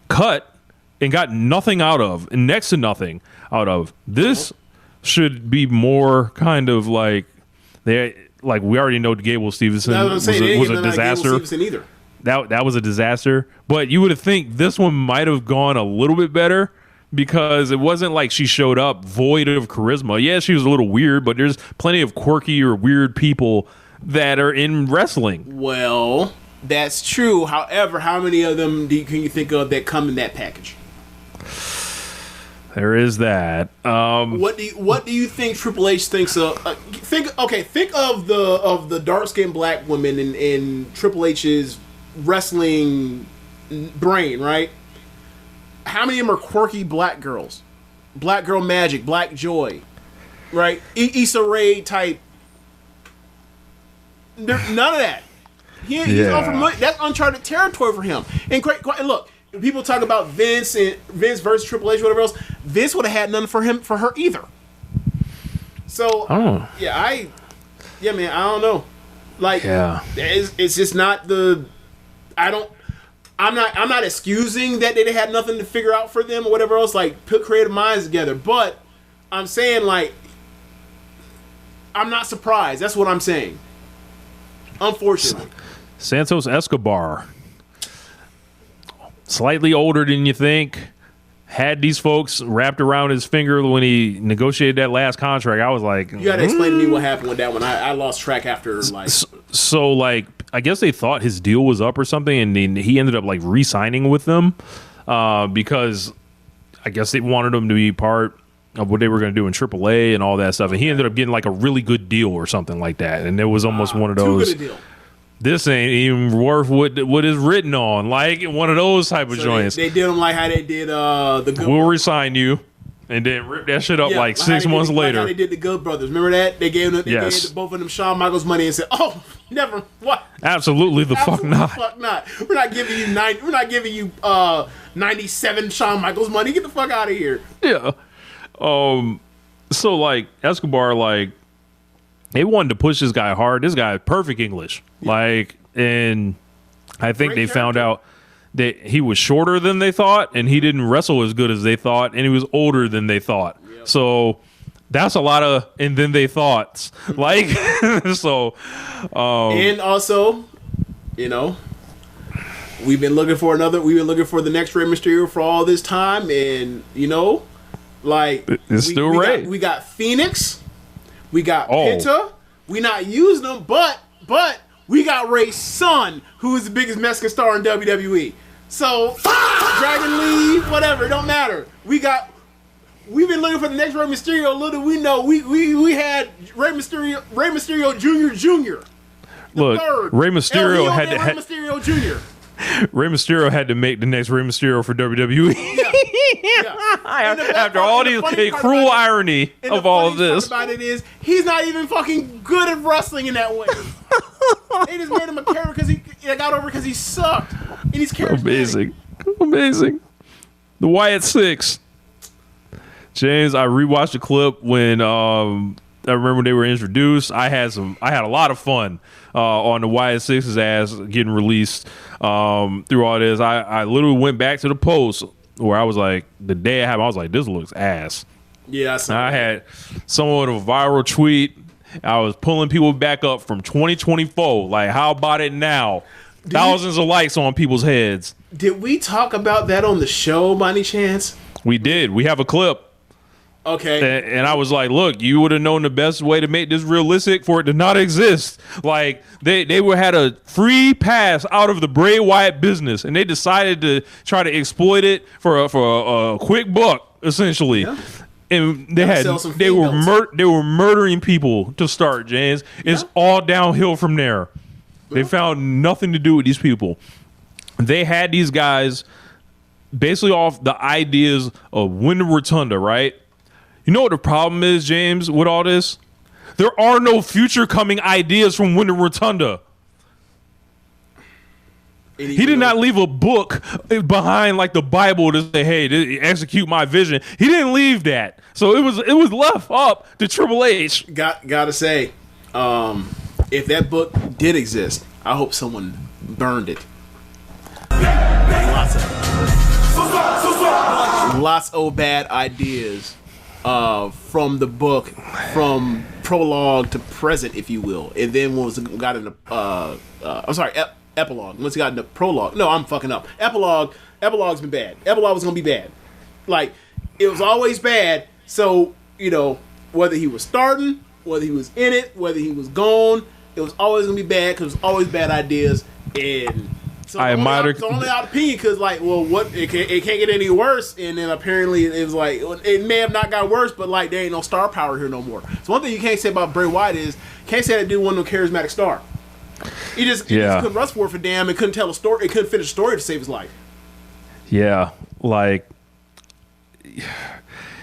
cut and got nothing out of, and next to nothing out of this. Should be more kind of like we already know Gable Stevenson was a disaster. That was a disaster. But you would have think this one might have gone a little bit better because it wasn't like she showed up void of charisma. Yeah, she was a little weird, but there's plenty of quirky or weird people that are in wrestling. Well, that's true. However, how many of them can you think of that come in that package? There is that. What do you think Triple H thinks of? Think of the dark skinned black women in Triple H's wrestling brain, right? How many of them are quirky black girls? Black Girl Magic, Black Joy, right? Issa Rae type. None of that. He's unfamiliar. That's uncharted territory for him. And look. People talk about Vince versus Triple H, whatever else. Vince would have had none for her either. So man, I don't know. Like, it's just not the. I'm not excusing that they had nothing to figure out for them or whatever else. Like, put creative minds together, but I'm saying, like, I'm not surprised. That's what I'm saying. Unfortunately, Santos Escobar. Slightly older than you think. Had these folks wrapped around his finger when he negotiated that last contract. I was like, you gotta explain to me what happened with that one. I lost track after, like. So, like, I guess they thought his deal was up or something, and then he ended up, like, re-signing with them because I guess they wanted him to be part of what they were going to do in AAA and all that stuff. And he ended up getting, like, a really good deal or something like that. And it was almost one of those. Too good a deal. This ain't even worth what is written on. Like one of those type of joints. They did them like how they did the Good. We'll resign you, and then rip that shit up like 6 months later. Like how they did the Good Brothers. Remember that? They gave both of them Shawn Michaels money and said, "Oh, never what? Absolutely the fuck not. Fuck not. We're not giving you 97 Shawn Michaels money. Get the fuck out of here." Yeah. So like Escobar, like. They wanted to push this guy hard. This guy had perfect English. Like, and I think they found out that he was shorter than they thought, and he didn't wrestle as good as they thought, and he was older than they thought. Yep. So that's a lot of and then they thoughts. Like, so. And also, we've been looking for the next Rey Mysterio for all this time, and, like. It's still Rey. We got Phoenix. We got Penta. We not using them, but we got Ray's son, who is the biggest Mexican star in WWE. So Dragon Lee, whatever, it don't matter. We've been looking for the next Rey Mysterio. Little we know, we had Rey Mysterio Jr. Look, third. Rey Mysterio Rey Mysterio Jr. Rey Mysterio had to make the next Rey Mysterio for WWE. After all these cruel irony of all of this. The funny part about it is he's not even fucking good at wrestling in that way. They just made him a character because he got over because he sucked, and he's charismatic. Amazing. The Wyatt Six. James, I rewatched the clip when I remember when they were introduced. I had a lot of fun on the Wyatt Six's ass getting released through all this. I literally went back to the post where I was like, the day it happened, I was like, this looks ass. Yeah, I had someone with a viral tweet. I was pulling people back up from 2024. Like, how about it now? Thousands of likes on people's heads. Did we talk about that on the show by any chance? We did. We have a clip. Okay. And I was like, look, you would have known the best way to make this realistic for it to not exist. Like, they would had a free pass out of the Bray Wyatt business, and they decided to try to exploit it for a quick buck, essentially. Yeah. And they were murdering people to start, James. It's all downhill from there. They found nothing to do with these people. They had these guys basically off the ideas of Wyndham Rotunda, right? You know what the problem is, James, with all this? There are no future coming ideas from Wyndham Rotunda. He did not leave a book behind like the Bible to say, hey, execute my vision. He didn't leave that. So it was left up to Triple H. Gotta say, if that book did exist, I hope someone burned it. Lots of bad ideas from the book, from prologue to present, if you will. And then got into epilogue. Once he got into prologue. No, I'm fucking up. Epilogue's been bad. Epilogue was gonna be bad. Like, it was always bad. So, whether he was starting, whether he was in it, whether he was gone, it was always gonna be bad because it was always bad ideas. And so I admire it's only out opinion because, like, well, what it can't get any worse. And then apparently it was like it may have not got worse, but like there ain't no star power here no more. So one thing you can't say about Bray Wyatt is can't say that dude wasn't no charismatic star. He just couldn't rush for damn and couldn't tell a story. He couldn't finish a story to save his life. Yeah, like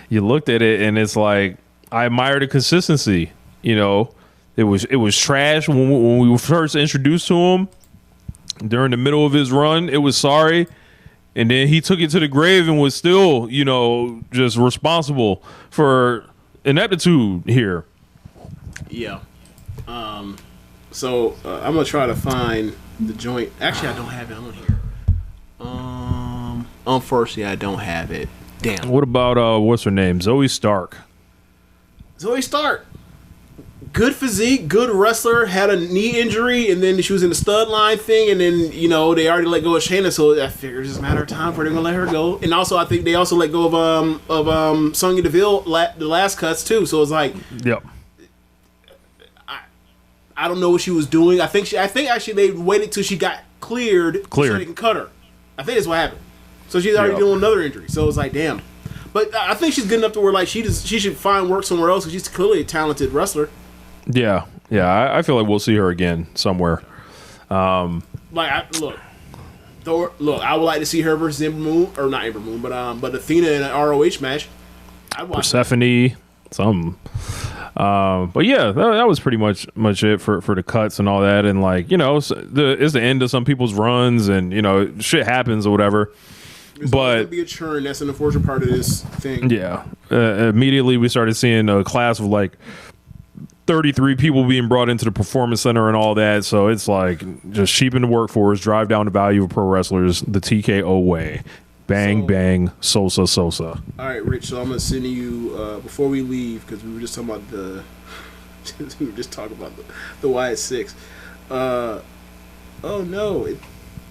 you looked at it and it's like I admire the consistency. It was trash when we were first introduced to him. During the middle of his run, it was sorry. And then he took it to the grave and was still, just responsible for ineptitude here. Yeah. So I'm going to try to find the joint. Actually, I don't have it on here. Unfortunately, I don't have it. Damn. What about, what's her name? Zoe Stark. Zoe Stark. Good physique, good wrestler, had a knee injury, and then she was in the stud line thing, and then, they already let go of Shayna, so I figured it's just a matter of time before they're going to let her go. And also, I think they also let go of Sonya Deville, the last cuts, too, so it's like... Yep. I don't know what she was doing. I think actually they waited till she got cleared so they can cut her. I think that's what happened. So she's already dealing with another injury, so it's like, damn. But I think she's good enough to where, like, she should find work somewhere else, because she's clearly a talented wrestler. Yeah. I feel like we'll see her again somewhere. I would like to see her versus Ember Moon, or not Ember Moon, but Athena in an ROH match. I'd watch Persephone, something. But yeah, that was pretty much it for the cuts and all that. And like, it's the end of some people's runs, and shit happens or whatever. There's going to be a churn. That's an unfortunate part of this thing. Yeah. Immediately we started seeing a class of like 33 people being brought into the performance center and all that. So it's like just cheapen the workforce, drive down the value of pro wrestlers the TKO way. Bang, bang, Sosa. All right, Rich. So I'm gonna send you before we leave, because we were just talking about the Wyatt Six. Oh no!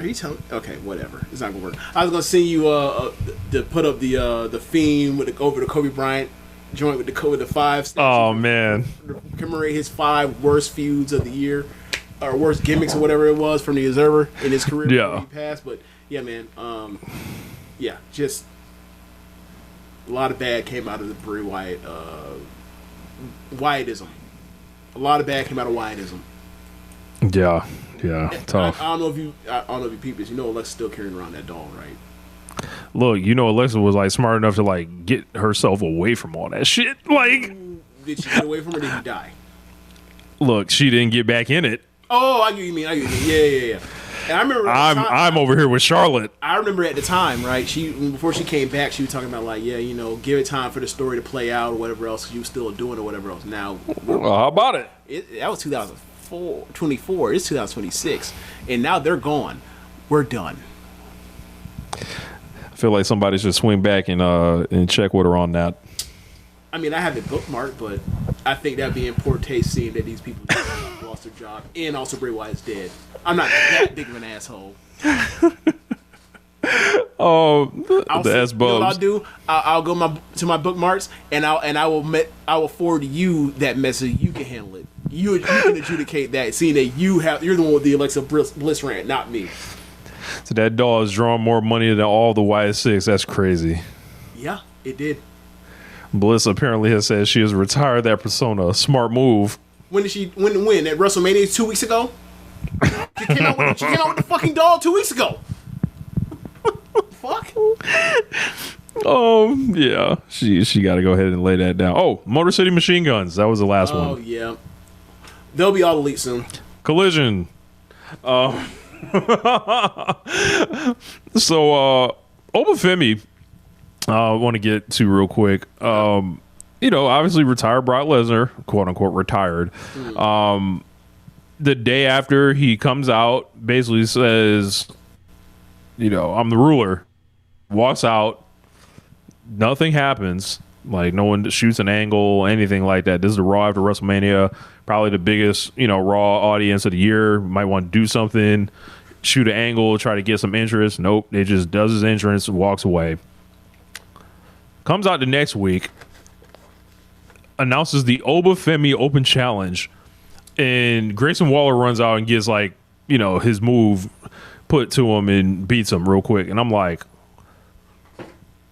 Are you telling? Okay, whatever. It's not gonna work. I was gonna send you to put up the Fiend over the Kobe Bryant joint with the 5 steps. Oh man! Commemorate his 5 worst feuds of the year, or worst gimmicks or whatever it was from the Observer in his career. Yeah. He passed, but yeah, man. Yeah, just a lot of bad came out of the Bray Wyatt Wyattism. A lot of bad came out of Wyattism. Yeah, tough. I don't know if you peep this. Alexa's still carrying around that doll, right? Look, Alexa was like smart enough to like get herself away from all that shit. Like, did she get away from her? Or did he die? Look, she didn't get back in it. Oh, I get what you mean. Yeah. And I remember I'm over here with Charlotte. I remember at the time, right? Before she came back, she was talking about like, give it time for the story to play out or whatever else. She was still doing or whatever else. Now, well, how about it? That was 2024. It's 2026, and now they're gone. We're done. I feel like somebody should swing back and check with her on that. I mean, I have it bookmarked, but I think that'd be in poor taste seeing that these people lost their job and also Bray Wyatt's dead. I'm not that big of an asshole. The S You know what I'll Bubs. do? I'll go to my bookmarks and I will forward you that message. You can handle it. You can adjudicate that, seeing that you're the one with the Alexa Bliss rant, not me. So that doll is drawing more money than all the Y6. That's crazy. Yeah, it did. Bliss apparently has said she has retired that persona. Smart move. When did she win? At WrestleMania 2 weeks ago? She came out with the fucking doll 2 weeks ago. Fuck. Oh yeah, she got to go ahead and lay that down. Oh, Motor City Machine Guns. That was the last one. Oh yeah, they'll be all elite soon. Collision. So Oba Femi, I want to get to real quick. Obviously retired Brock Lesnar, quote unquote retired. The day after he comes out, basically says, I'm the ruler. Walks out. Nothing happens. Like no one shoots an angle, anything like that. This is the Raw after WrestleMania, probably the biggest, Raw audience of the year. Might want to do something, shoot an angle, try to get some interest. Nope, it just does his entrance and walks away. Comes out the next week, announces the Oba Femi Open Challenge, and Grayson Waller runs out and gets his move put to him and beats him real quick. And I'm like,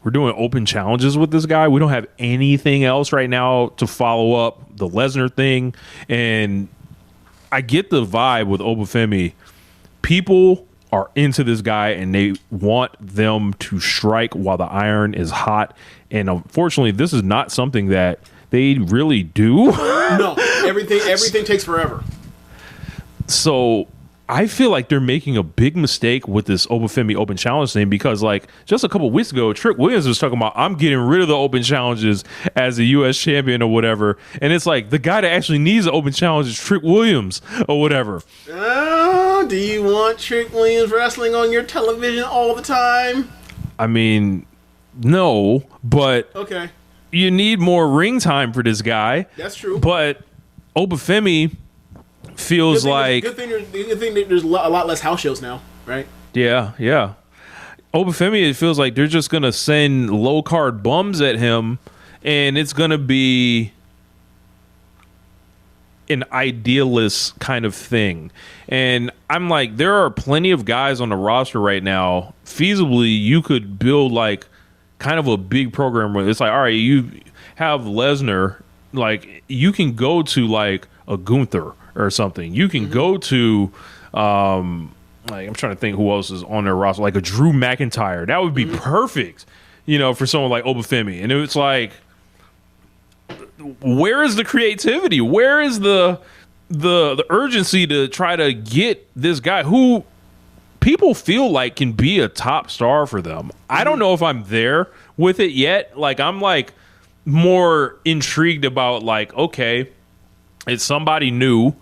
we're doing open challenges with this guy. We don't have anything else right now to follow up the Lesnar thing. And I get the vibe with Oba Femi. People are into this guy and they want them to strike while the iron is hot. And unfortunately, this is not something that they really do. No, everything takes forever. So I feel like they're making a big mistake with this Oba Femi Open Challenge thing because, just a couple weeks ago, Trick Williams was talking about, I'm getting rid of the Open Challenges as a U.S. champion or whatever. And it's like, the guy that actually needs the Open Challenge is Trick Williams or whatever. Do you want Trick Williams wrestling on your television all the time? I mean, no, but okay, you need more ring time for this guy. That's true. But Oba Femi feels like good thing there's a lot less house shows now, right? Yeah. Oba Femi, it feels like they're just gonna send low card bums at him, and it's gonna be an idealist kind of thing. And I'm like, there are plenty of guys on the roster right now. Feasibly, you could build kind of a big program where it's like, all right, you have Lesnar, you can go to a Gunther or something. You can go to I'm trying to think who else is on their roster, like a Drew McIntyre. That would be perfect, for someone like Oba Femi. And it's like, where is the creativity? Where is the urgency to try to get this guy who people feel like can be a top star for them? I don't know if I'm there with it yet. I'm more intrigued about okay, it's somebody new.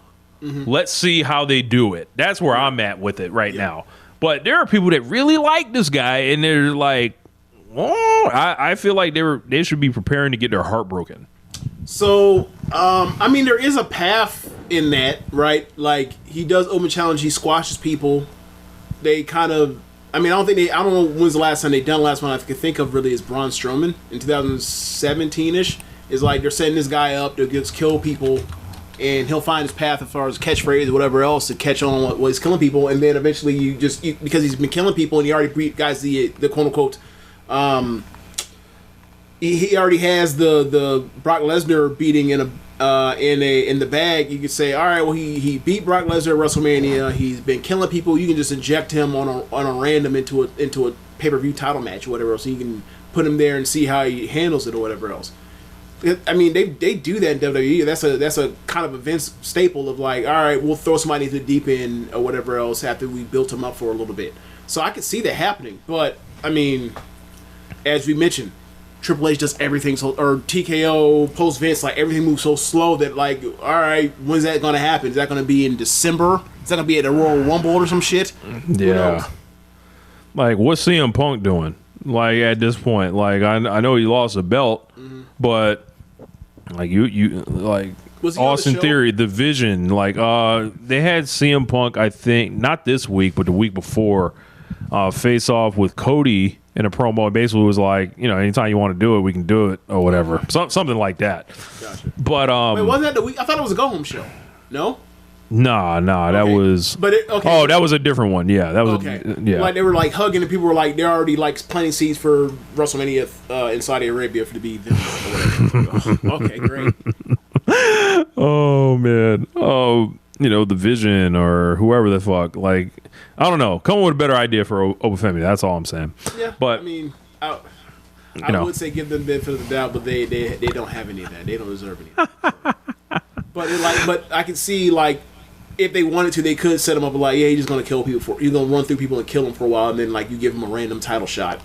Let's see how they do it. That's where I'm at with it right now. But there are people that really like this guy, and they're like, I feel like they should be preparing to get their heart broken. So, there is a path in that, right? He does open challenge, he squashes people. They kind of, I don't know when's the last time they done. Last one I could think of really is Braun Strowman in 2017-ish. Is they're setting this guy up to just kill people, and he'll find his path as far as catchphrase or whatever else to catch on what he's killing people, and then eventually because he's been killing people and he already beat guys the quote unquote he already has the Brock Lesnar beating in the bag. You could say, all right, well he beat Brock Lesnar at WrestleMania. He's been killing people. You can just inject him on a random into a pay-per-view title match or whatever else. So you can put him there and see how he handles it or whatever else. They do that in WWE. That's a kind of a Vince staple of all right, we'll throw somebody into the deep end or whatever else after we built him up for a little bit. So I could see that happening. But as we mentioned, Triple H does everything or TKO post Vince, everything moves so slow that all right, when's that gonna happen? Is that gonna be in December? Is that gonna be at a Royal Rumble or some shit? Yeah. What's CM Punk doing? At this point, I know he lost a belt, but Austin Theory, the Vision, they had CM Punk, I think, not this week, but the week before, face off with Cody in a promo. It basically was like, anytime you want to do it, we can do it or whatever. Something like that. Gotcha. But wait, wasn't that the week? I thought it was a go home show. No. Nah, that was. But okay. Oh, that was a different one. Yeah, that was. Okay. Yeah. Like they were like hugging, and people were like, they're already like planting seeds for WrestleMania in Saudi Arabia to be them. Or whatever. Okay, great. Oh man. Oh, the Vision or whoever the fuck. Like, I don't know. Come up with a better idea for Oba Femi. That's all I'm saying. Yeah. But I mean, I would say give them the benefit of the doubt, but they don't have any of that. They don't deserve any of that. But I can see like, if they wanted to, they could set him up like, yeah, he's just gonna kill people you're gonna run through people and kill them for a while, and then like you give him a random title shot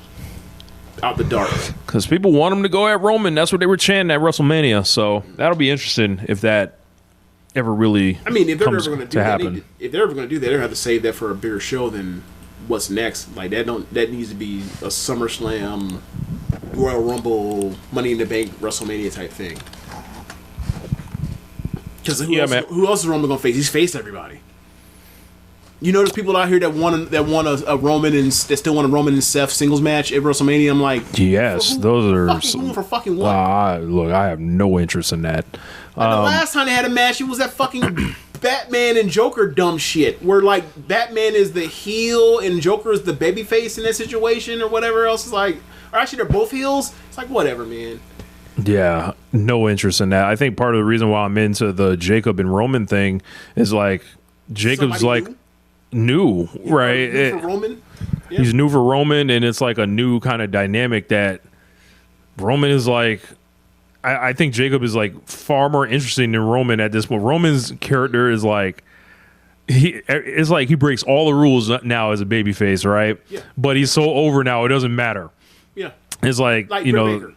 out the dark. Because people want him to go at Roman. That's what they were chanting at WrestleMania. So that'll be interesting if that ever really. I mean, if they're ever gonna do that, happen. if they're ever gonna do that, they're gonna have to save that for a bigger show than what's next. Like that needs to be a SummerSlam, Royal Rumble, Money in the Bank, WrestleMania type thing. Because who else is Roman gonna face? He's faced everybody. There's people out here that want a Roman and that still want a Roman and Seth singles match at WrestleMania. I'm like, yes, those are for fucking what? Look, I have no interest in that. The last time they had a match, it was that fucking Batman and Joker dumb shit, where like Batman is the heel and Joker is the babyface in that situation or whatever else. Is like, or actually they're both heels. It's like whatever, man. Yeah, no interest in that. I think part of the reason why I'm into the Jacob and Roman thing is like Jacob's like new, right? New for Roman. Yeah. He's new for Roman, and it's like a new kind of dynamic that Roman is like. I think Jacob is like far more interesting than Roman at this point. Roman's character is like it's like he breaks all the rules now as a babyface, right? Yeah. But he's so over now, it doesn't matter. Yeah. It's like Britt Baker.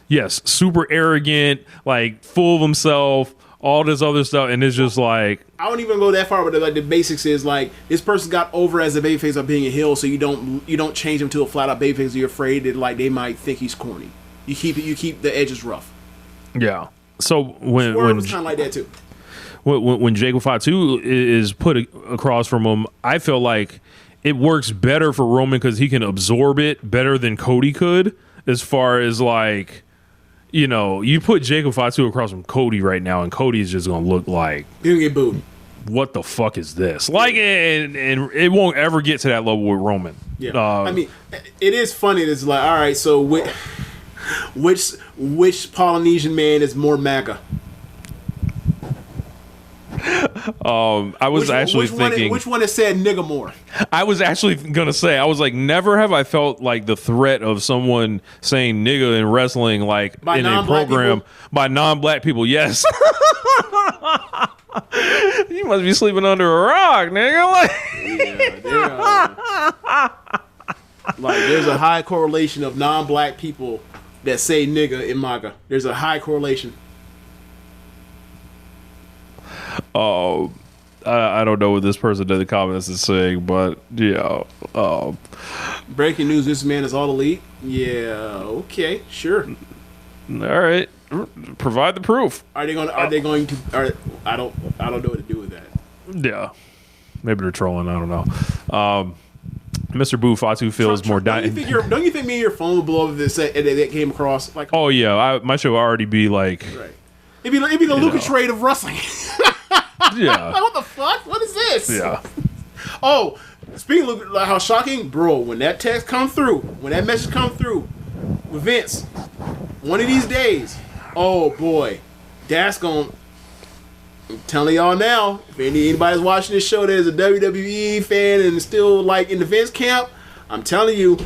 Yes, super arrogant, like full of himself, all this other stuff, and it's just like I don't even go that far, but like the basics is like this person got over as a babyface of being a heel, so you don't change him to a flat out babyface. You're afraid that like they might think he's corny. You keep the edges rough. Yeah. So when was kind of like that too. When Jacob Fatu is put across from him, I feel like it works better for Roman because he can absorb it better than Cody could. As far as like. You put Jacob Fatu across from Cody right now, and Cody's just gonna look like he's gonna get booed. What the fuck is this? Like, and it won't ever get to that level with Roman. Yeah, I mean, it is funny. It's like, all right, so which Polynesian man is more MAGA? I was thinking which one has said nigga more? I was actually gonna say, I was like, never have I felt like the threat of someone saying nigga in wrestling like by in a program people? By non-black people. Yes. You must be sleeping under a rock, nigga. Like there's a high correlation of non-black people that say nigga in MAGA. There's a high correlation. Oh, I don't know what this person in the comments is saying, but yeah. Breaking news: this man is all elite. Yeah. Okay. Sure. All right. Provide the proof. Are they going to? I don't know what to do with that. Yeah. Maybe they're trolling. I don't know. Mr. Boo Fatu feels more. Don't you think me and your phone would blow up if that came across? Like, oh yeah, my show would already be like. Right. It'd be the Lucas trade of wrestling. Yeah. Like, what the fuck? What is this? Yeah. Oh, speaking of like, how shocking, bro, when that text come through, when that message come through with Vince, one of these days, oh boy, that's going. I'm telling y'all now, if anybody's watching this show that is a WWE fan and still like in the Vince camp, I'm telling you,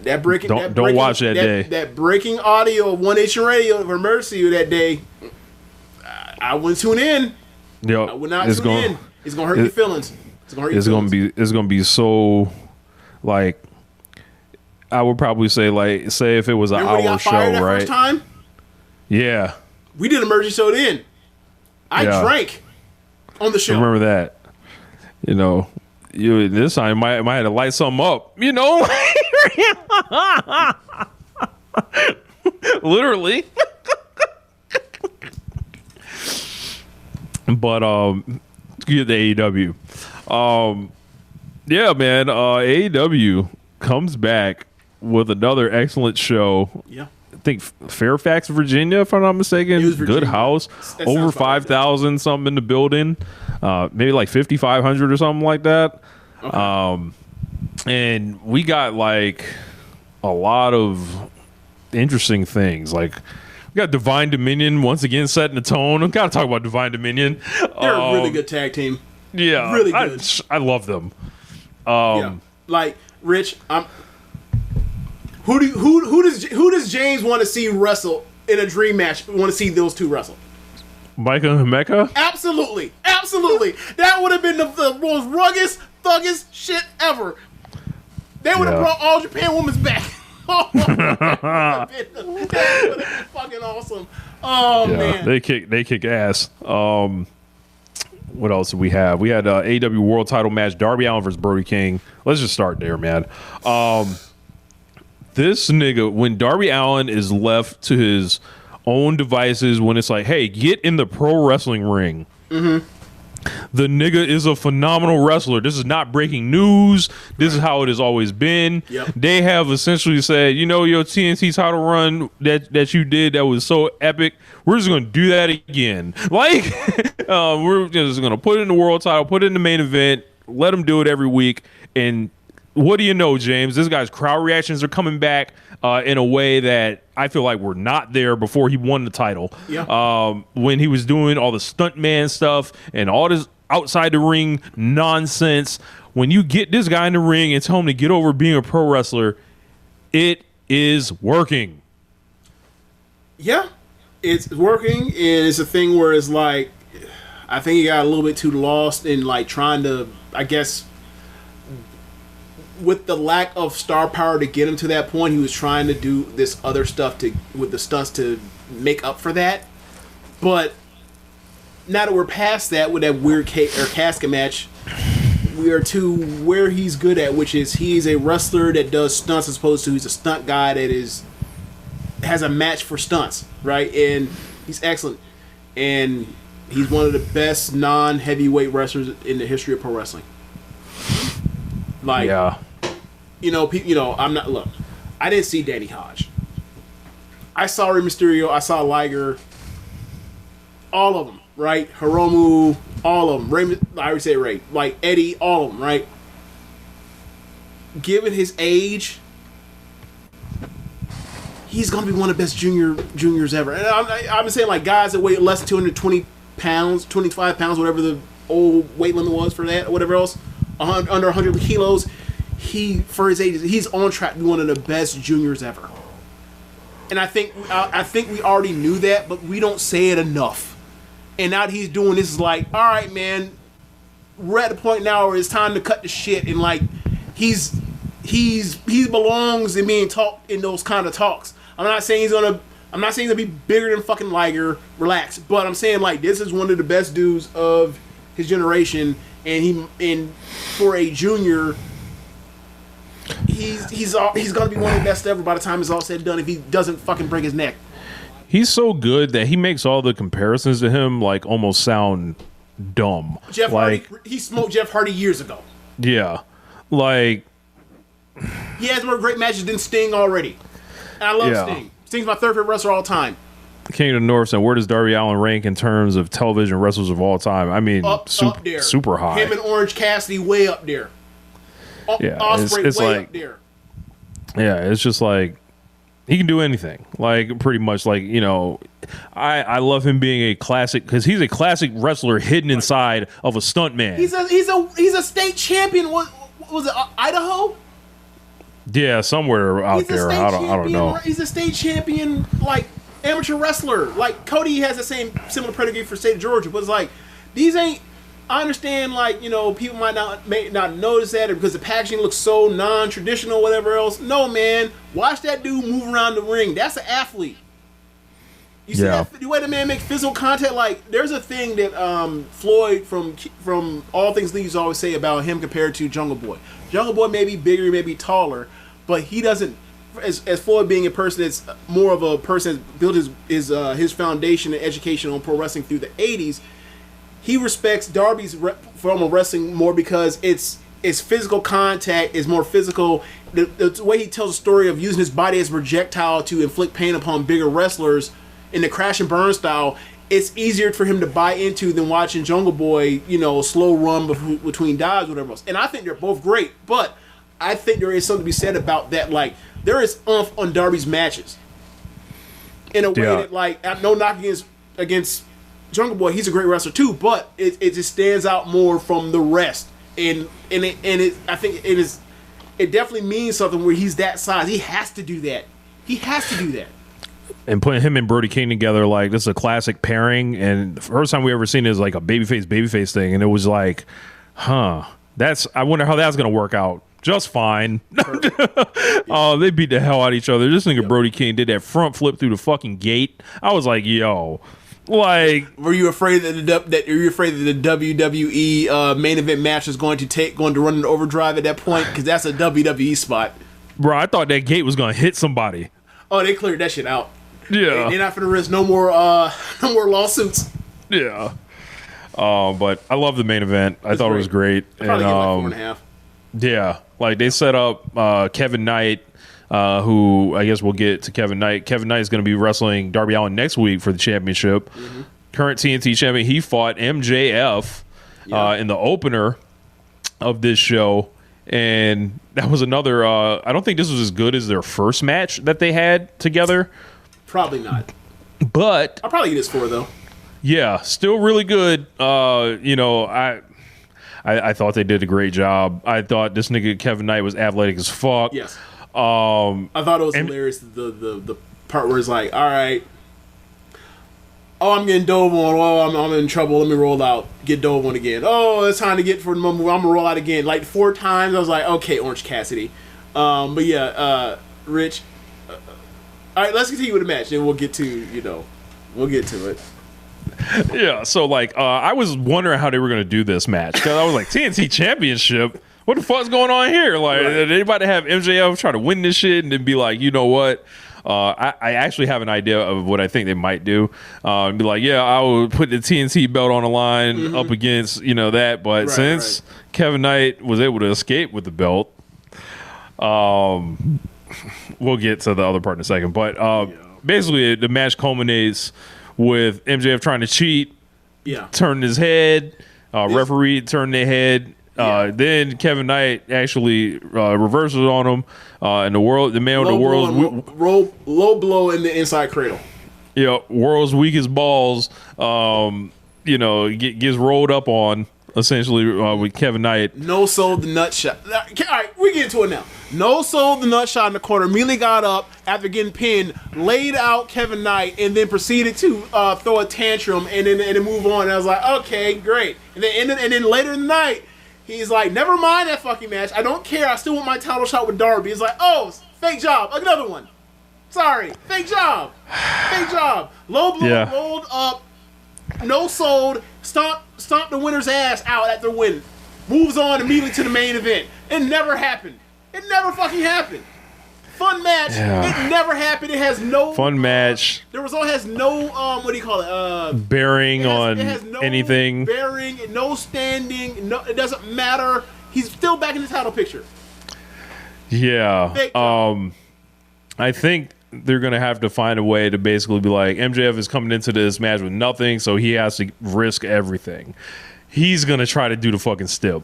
that breaking don't watch that day. That breaking audio of One Nation Radio for Mercy that day, I wouldn't tune in. Yo, I would not tune in. It's gonna hurt your feelings. It's gonna be so like. I would probably say like, say if it was an hour show, right? First time? Yeah. We did a emergency show then. I drank on the show. I remember that. This time might have to light something up. Literally. But get the AEW. Yeah, man. AEW comes back with another excellent show. Yeah. I think Fairfax, Virginia, if I'm not mistaken. Good house. That Over sounds about right. 5,000 something in the building. Maybe like 5,500 or something like that. Okay. And we got like a lot of interesting things. Like we got Divine Dominion once again setting the tone. I've got to talk about Divine Dominion. They're a really good tag team. Yeah. Really good. I love them. Yeah. Like, Rich, who does James want to see wrestle in a dream match? Want to see those two wrestle? Micah and Himeka? Absolutely. That would have been the most ruggedest, thuggest shit ever. They would have brought All Japan Women's back. That would have been fucking awesome. Oh man, they kick ass. What else did we have? We had AEW World Title match: Darby Allin versus Brody King. Let's just start there, man. This nigga, when Darby Allin is left to his own devices, when it's like, hey, get in the pro wrestling ring. Mm-hmm. The nigga is a phenomenal wrestler. This is not breaking news. This is how it has always been. Yep. They have essentially said, you know, your TNT title run that you did that was so epic, we're just going to do that again. Like, we're just going to put it in the world title, put it in the main event, let them do it every week. And what do you know, James? This guy's crowd reactions are coming back in a way that I feel like were not there before he won the title. Yeah. When he was doing all the stuntman stuff and all this outside the ring nonsense. When you get this guy in the ring and tell him to get over being a pro wrestler, it is working. Yeah, it's working, and it's a thing where it's like, I think he got a little bit too lost in like trying to, I guess, with the lack of star power to get him to that point, he was trying to do this other stuff with the stunts to make up for that. But now that we're past that with that weird casket match, we are to where he's good at, which is he's a wrestler that does stunts as opposed to he's a stunt guy that has a match for stunts, right? And he's excellent. And he's one of the best non-heavyweight wrestlers in the history of pro wrestling. Like, yeah. I'm not. Look, I didn't see Danny Hodge. I saw Rey Mysterio. I saw Liger. All of them, right? Hiromu, all of them. I already say Ray. Like Eddie, all of them, right? Given his age, he's gonna be one of the best juniors ever. And I've been saying like guys that weigh less than 220 pounds, 25 pounds, whatever the old weight limit was for that, or whatever else, under 100 kilos. For his age, he's on track to be one of the best juniors ever. And I think we already knew that, but we don't say it enough. And now that he's doing this, is like, all right, man, we're at the point now where it's time to cut the shit. And like, he belongs in being talked in those kind of talks. I'm not saying he's gonna be bigger than fucking Liger. Relax, but I'm saying like this is one of the best dudes of his generation, and for a junior. He's gonna be one of the best ever by the time it's all said and done if he doesn't fucking break his neck. He's so good that he makes all the comparisons to him like almost sound dumb. Jeff Hardy, he smoked Jeff Hardy years ago. Yeah, like he has more great matches than Sting already. And I love Sting. Sting's my third favorite wrestler of all time. King of the North said, where does Darby Allin rank in terms of television wrestlers of all time? I mean, up there, super high. Him and Orange Cassidy way up there. Yeah, Osprey it's way like, up there. Yeah, it's just like he can do anything. Like pretty much, like I love him being a classic because he's a classic wrestler hidden inside of a stunt man. He's a state champion. What was it? Idaho? Yeah, somewhere out there. I don't know. He's a state champion, like amateur wrestler. Like Cody has the similar pedigree for state of Georgia, but it's like these ain't. I understand, like, people may not notice that because the packaging looks so non-traditional, whatever else. No, man. Watch that dude move around the ring. That's an athlete. You see the way the man makes physical contact? Like, there's a thing that Floyd from All Things Leagues always say about him compared to Jungle Boy. Jungle Boy may be bigger, may be taller, but he doesn't, as Floyd being a person that's more of a person that's built his foundation and education on pro wrestling through the 80s, he respects Darby's form of wrestling more because it's It's physical contact. It's more physical. The way he tells the story of using his body as a projectile to inflict pain upon bigger wrestlers in the crash and burn style, it's easier for him to buy into than watching Jungle Boy, slow run between dives, whatever else. And I think they're both great, but I think there is something to be said about that. Like, there is oomph on Darby's matches in a way that, like, no knock against Jungle Boy. He's a great wrestler too, but it just stands out more from the rest. I think it definitely means something where he's that size. He has to do that. And putting him and Brody King together, like, this is a classic pairing. And the first time we ever seen it is like a babyface thing, and it was like, I wonder how that's gonna work out. Just fine. Oh, they beat the hell out of each other. This nigga Brody King did that front flip through the fucking gate. I was like, yo, like, were you afraid that the WWE main event match was going to run an overdrive at that point? Because that's a WWE spot, bro. I thought that gate was gonna hit somebody. Oh, they cleared that shit out. Yeah, they're not gonna risk no more lawsuits. Yeah. But I love the main event. I thought it was great. Probably get like 4.5. Yeah, like they set up Kevin Knight, who I guess we'll get to Kevin Knight. Kevin Knight is going to be wrestling Darby Allin next week for the championship. Mm-hmm. Current TNT champion. He fought MJF in the opener of this show, and that was another. I don't think this was as good as their first match that they had together. Probably not. But I'll probably get this 4 though. Yeah, still really good. I thought they did a great job. I thought this nigga Kevin Knight was athletic as fuck. Yes. I thought it was hilarious. The part where it's like, all right, I'm getting dove on. Oh, I'm in trouble. Let me roll out. Get dove on again. Oh, it's time to get for the moment. I'm gonna roll out again. Like 4 times. I was like, okay, Orange Cassidy. But yeah, Rich. All right, let's continue with the match, and we'll get to it. Yeah, so like I was wondering how they were going to do this match, because I was like, TNT Championship, what the fuck's going on here? Like, did anybody have MJF try to win this shit and then be like, you know what? I actually have an idea of what I think they might do. Be like, yeah, I would put the TNT belt on the line up against that, but since Kevin Knight was able to escape with the belt, we'll get to the other part in a second. But basically, the match culminates with MJF trying to cheat, turning his head, referee turned their head. Then Kevin Knight actually reverses on him, and the man with the world's low blow in the inside cradle. Yeah, world's weakest balls. Gets rolled up on essentially with Kevin Knight. No sold the nut shot. All right, we get into it now. No sold the nut shot in the corner. Immediately got up after getting pinned, laid out Kevin Knight, and then proceeded to throw a tantrum and then move on. And I was like, okay, great. And then later in the night, he's like, never mind that fucking match. I don't care. I still want my title shot with Darby. He's like, oh, fake job. Another one. Sorry, fake job. Fake job. Low blow, rolled up, no sold, stomp the winner's ass out after win. Moves on immediately to the main event. It never happened. It never fucking happened. Fun match. Yeah. It never happened. It has no fun match. The result has no what do you call it? Bearing on no anything. Bearing, no standing. No, it doesn't matter. He's still back in the title picture. Yeah. I think they're gonna have to find a way to basically be like, MJF is coming into this match with nothing, so he has to risk everything. He's gonna try to do the fucking step.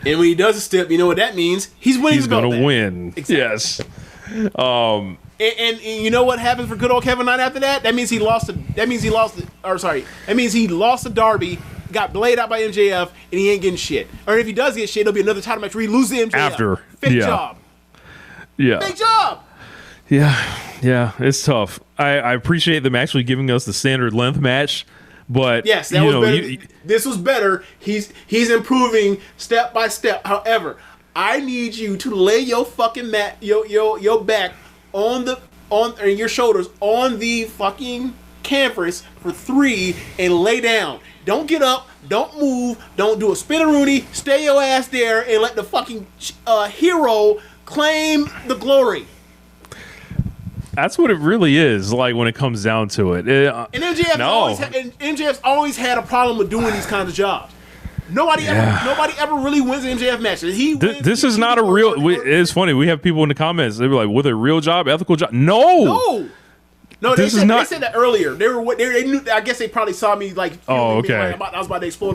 And when he does a step, you know what that means? He's winning. He's going to win. Exactly. Yes. And you know what happens for good old Kevin Knight after that? That means he lost. That means he lost to Darby, got bladed out by MJF, and he ain't getting shit. Or if he does get shit, it'll be another title match where he loses to MJF. After. Fake job. Yeah. Fake job. Yeah. It's tough. I appreciate them actually giving us the standard length match. But yes, that was better. This was better. He's improving step by step. However, I need you to lay your fucking your back on your shoulders on the fucking canvas for 3 and lay down. Don't get up. Don't move. Don't do a spin-a-rooney. Stay your ass there and let the fucking hero claim the glory. That's what it really is, like, when it comes down to it. And MJF's always had a problem with doing these kinds of jobs. Nobody ever really wins an MJF match. This is not a real. It's funny. We have people in the comments. They were like, "With a real job, ethical job." No. They said that earlier. They knew. I guess they probably saw me like. Oh, okay. I was about to explode.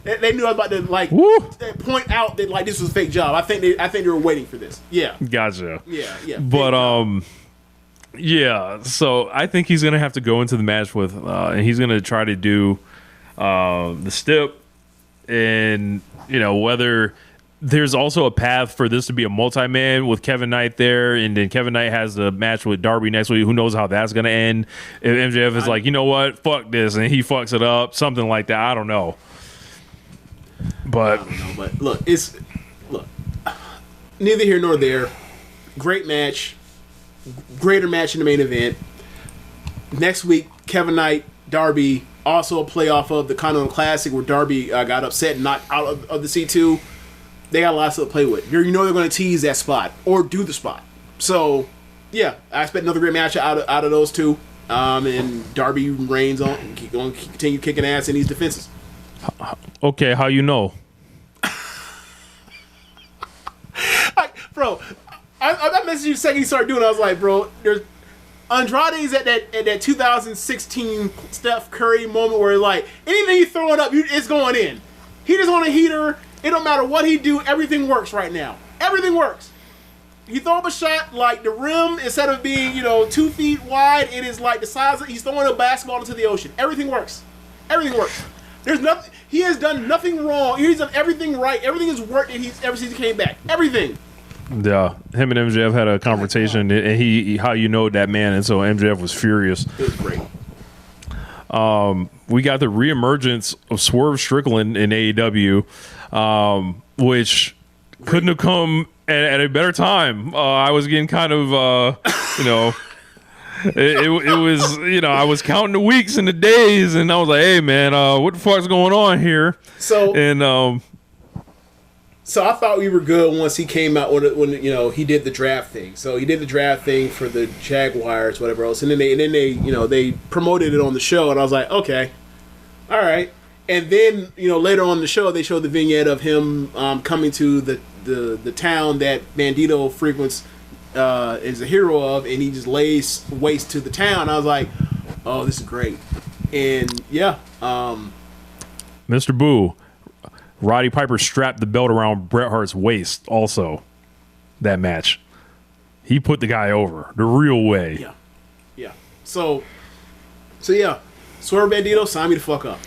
They knew I was about to like point out that like this was a fake job. I think they were waiting for this. Yeah. Gotcha. Yeah. But yeah. So I think he's gonna have to go into the match with, and he's gonna try to do the stip, and whether. There's also a path for this to be a multi-man with Kevin Knight there, and then Kevin Knight has the match with Darby next week. Who knows how that's going to end? If MJF is like, you know what, fuck this, and he fucks it up, something like that. I don't know. But look, neither here nor there. Great match, greater match in the main event. Next week, Kevin Knight, Darby, also a play off of the Continental Classic where Darby got upset and knocked out of the C2. They got a lot to play with. They're going to tease that spot or do the spot. So, yeah, I expect another great match out of those two. And Darby reigns on and going to continue kicking ass in these defenses. Okay, how you know? Bro, I messaged you the second you started doing it. I was like, bro, there's Andrade's at that 2016 Steph Curry moment where like anything you throwing up, it's going in. He just on a heater. It don't matter what he do, everything works right now. Everything works. He throw up a shot, like the rim, instead of being, 2 feet wide, it is like the size of, he's throwing a basketball into the ocean. Everything works. Everything works. There's nothing, he has done nothing wrong. He's done everything right. Everything has worked ever since he came back. Everything. Yeah, him and MJF had a conversation, and he how you know that man, and so MJF was furious. It was great. We got the reemergence of Swerve Strickland in AEW. Which couldn't have come at a better time. I was getting kind of, it was, I was counting the weeks and the days, and I was like, hey, man, what the fuck's going on here? So I thought we were good once he came out when he did the draft thing. So he did the draft thing for the Jaguars, whatever else, and then they promoted it on the show, and I was like, okay, all right. And then, later on in the show, they showed the vignette of him coming to the town that Bandito frequents, is a hero of, and he just lays waste to the town. I was like, oh, this is great. And, yeah. Mr. Boo, Roddy Piper strapped the belt around Bret Hart's waist also, that match. He put the guy over the real way. Yeah. So yeah. Swerve Bandito, sign me the fuck up.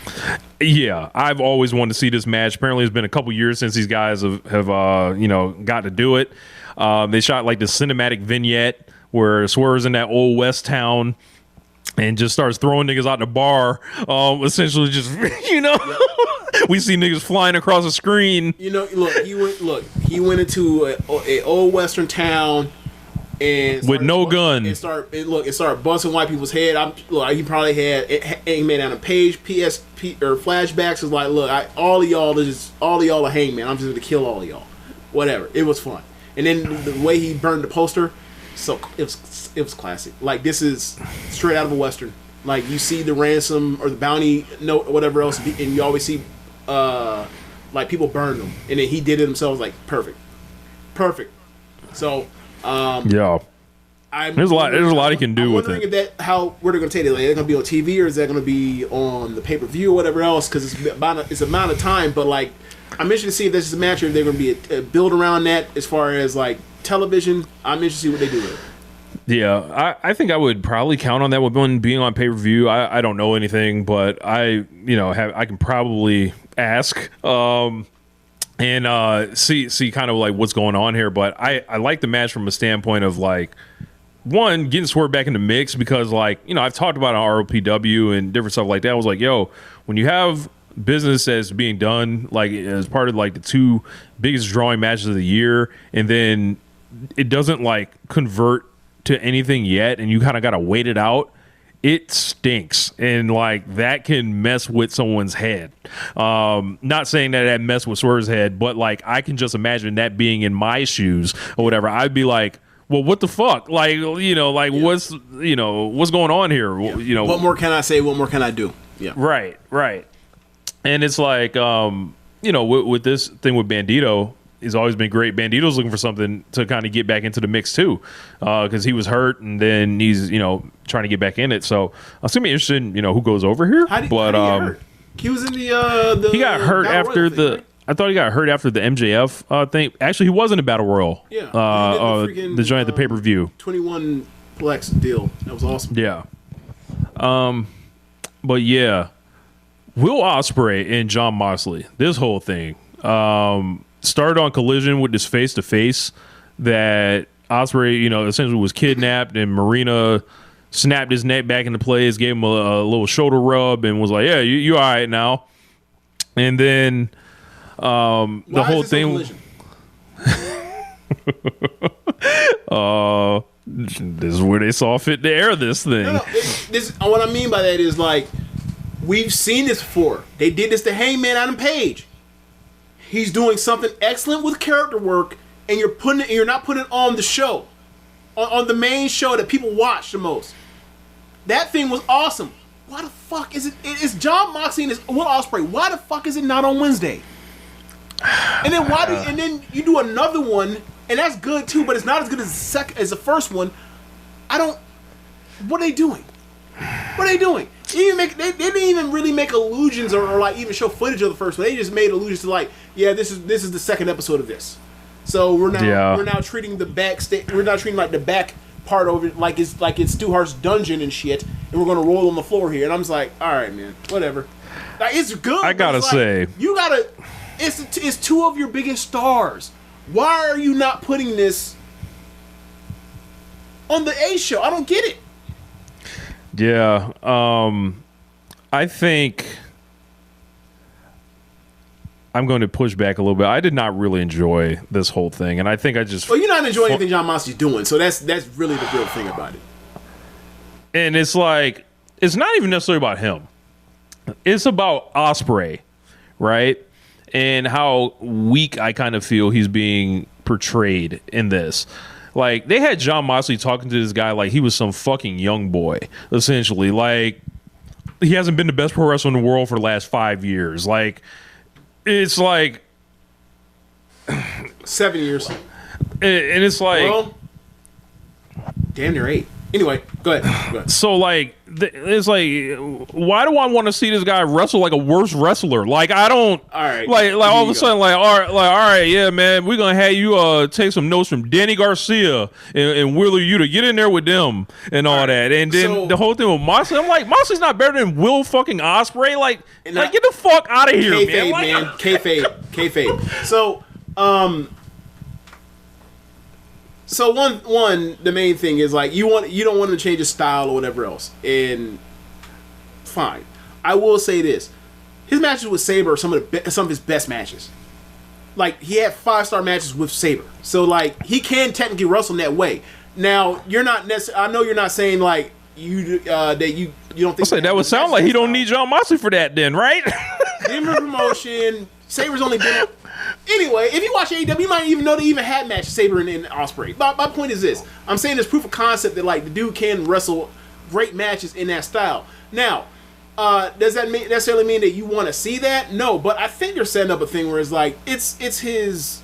Yeah, I've always wanted to see this match. Apparently, it's been a couple years since these guys have got to do it. They shot like the cinematic vignette where Swerve's in that old West town and just starts throwing niggas out the bar. Essentially, just we see niggas flying across the screen. He went into a old Western town. And with no gun, it started busting white people's head. He probably had Hangman on a page, PSP or flashbacks. Is like, look, all of y'all are Hangman. I'm just gonna kill all of y'all. Whatever. It was fun. And then the way he burned the poster, so it was classic. Like, this is straight out of a Western. Like, you see the ransom or the bounty note or whatever else, and you always see like people burn them, and then he did it himself. Like, perfect. So. Yeah, there's a lot he can do with it. Where they're going to take it? Like, they're going to be on TV, or is that going to be on the pay per view or whatever else? Because it's amount of time. But like, I'm interested to see if this is a match or if they're going to be a build around that as far as like television. I'm interested to see what they do with it. Yeah, I think I would probably count on that with one being on pay per view. I don't know anything, but I can probably ask. And see kind of like what's going on here. But I like the match from a standpoint of like, one, getting Swerve back in the mix, because like, I've talked about ROPW and different stuff like that. I was like, yo, when you have business that's being done like as part of like the 2 biggest drawing matches of the year, and then it doesn't like convert to anything yet, and you kind of got to wait it out, it stinks, and like that can mess with someone's head. Not saying that messed with Swerve's head, but like I can just imagine that being in my shoes or whatever. I'd be like, well, what the fuck? Like, what's going on here? What more can I say? What more can I do? Yeah. Right. And it's like, with this thing with Bandito, he's always been great. Bandito's looking for something to kind of get back into the mix too, because he was hurt and then he's trying to get back in it. So I'm gonna be interested in who goes over here. How did he get hurt? He was in the he got hurt after thing, the. Right? I thought he got hurt after the MJF thing. Actually, he was in a Battle Royal. Yeah, the joint at the pay-per-view. 21 Plex deal. That was awesome. Yeah. But yeah, Will Ospreay and Jon Moxley. This whole thing started on Collision with this face-to-face that Ospreay, essentially was kidnapped, and Marina snapped his neck back into place, gave him a little shoulder rub, and was like, "Yeah, you all right now." And then the whole thing. This is where they saw fit to air this thing. No, what I mean by that is like we've seen this before. They did this to Hangman Adam Page. He's doing something excellent with character work, and you're not putting it on the show, on the main show that people watch the most. That thing was awesome. Why the fuck is it? It's Jon Moxley and it's Will Ospreay. Why the fuck is it not on Wednesday? And then and then you do another one, and that's good too, but it's not as good as the first one. What are they doing? What are they doing? They didn't even really make allusions or like even show footage of the first one. They just made allusions to like, yeah, this is the second episode of this. So we're now treating the backstage. We're now treating like the back part of it like it's Stu Hart's dungeon and shit, and we're gonna roll on the floor here. And I'm just like, all right, man, whatever. Like it's good. I gotta say, you gotta. It's two of your biggest stars. Why are you not putting this on the A show? I don't get it. Yeah, I think I'm going to push back a little bit. I did not really enjoy this whole thing, and I think I just... Well, you're not enjoying anything Jon Moxley's doing, so that's really the real thing about it. And it's like, it's not even necessarily about him. It's about Ospreay, right? And how weak I kind of feel he's being portrayed in this. Like, they had Jon Moxley talking to this guy like he was some fucking young boy, essentially. Like, he hasn't been the best pro wrestler in the world for the last 5 years. Like, it's like... 7 years. And it's like... Well, damn near 8. Anyway, go ahead. So, like, it's like, why do I want to see this guy wrestle like a worse wrestler? Like, I don't... All right. Like all of a sudden, all right, yeah, man, we're going to have you take some notes from Danny Garcia and Wheeler Yuta. Get in there with them and all that. And then the whole thing with Moxley, I'm like, Moxley's not better than Will fucking Ospreay. Like get the fuck out of here, Kayfabe, man. Kayfabe. So one the main thing is like you don't want him to change his style or whatever else, and fine. I will say this: his matches with Sabre are some of his best matches. Like he had 5-star matches with Sabre, so like he can technically wrestle in that way. Now you're not necessarily. I know you're not saying like you that you don't think that would sound like he don't need Jon Moxley for that, then, right? Different promotion. Sabre's only been. Anyway, if you watch AEW, you might even know they even had matches Sabre and Ospreay. My point is this: I'm saying there's proof of concept that like the dude can wrestle great matches in that style. Now, does that necessarily mean that you want to see that? No, but I think they're setting up a thing where it's like it's his,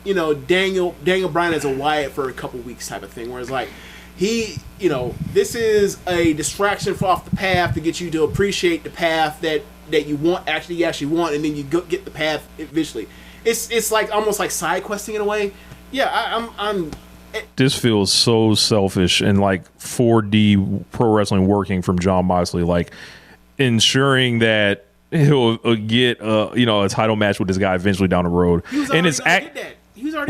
Daniel Bryan as a Wyatt for a couple weeks type of thing, where it's like he, this is a distraction off the path to get you to appreciate the path that you actually want, and then you get the path eventually. It's like almost like side questing in a way. Yeah, I'm. This feels so selfish and like 4D pro wrestling working from Jon Moxley, like ensuring that he'll get a title match with this guy eventually down the road. He was already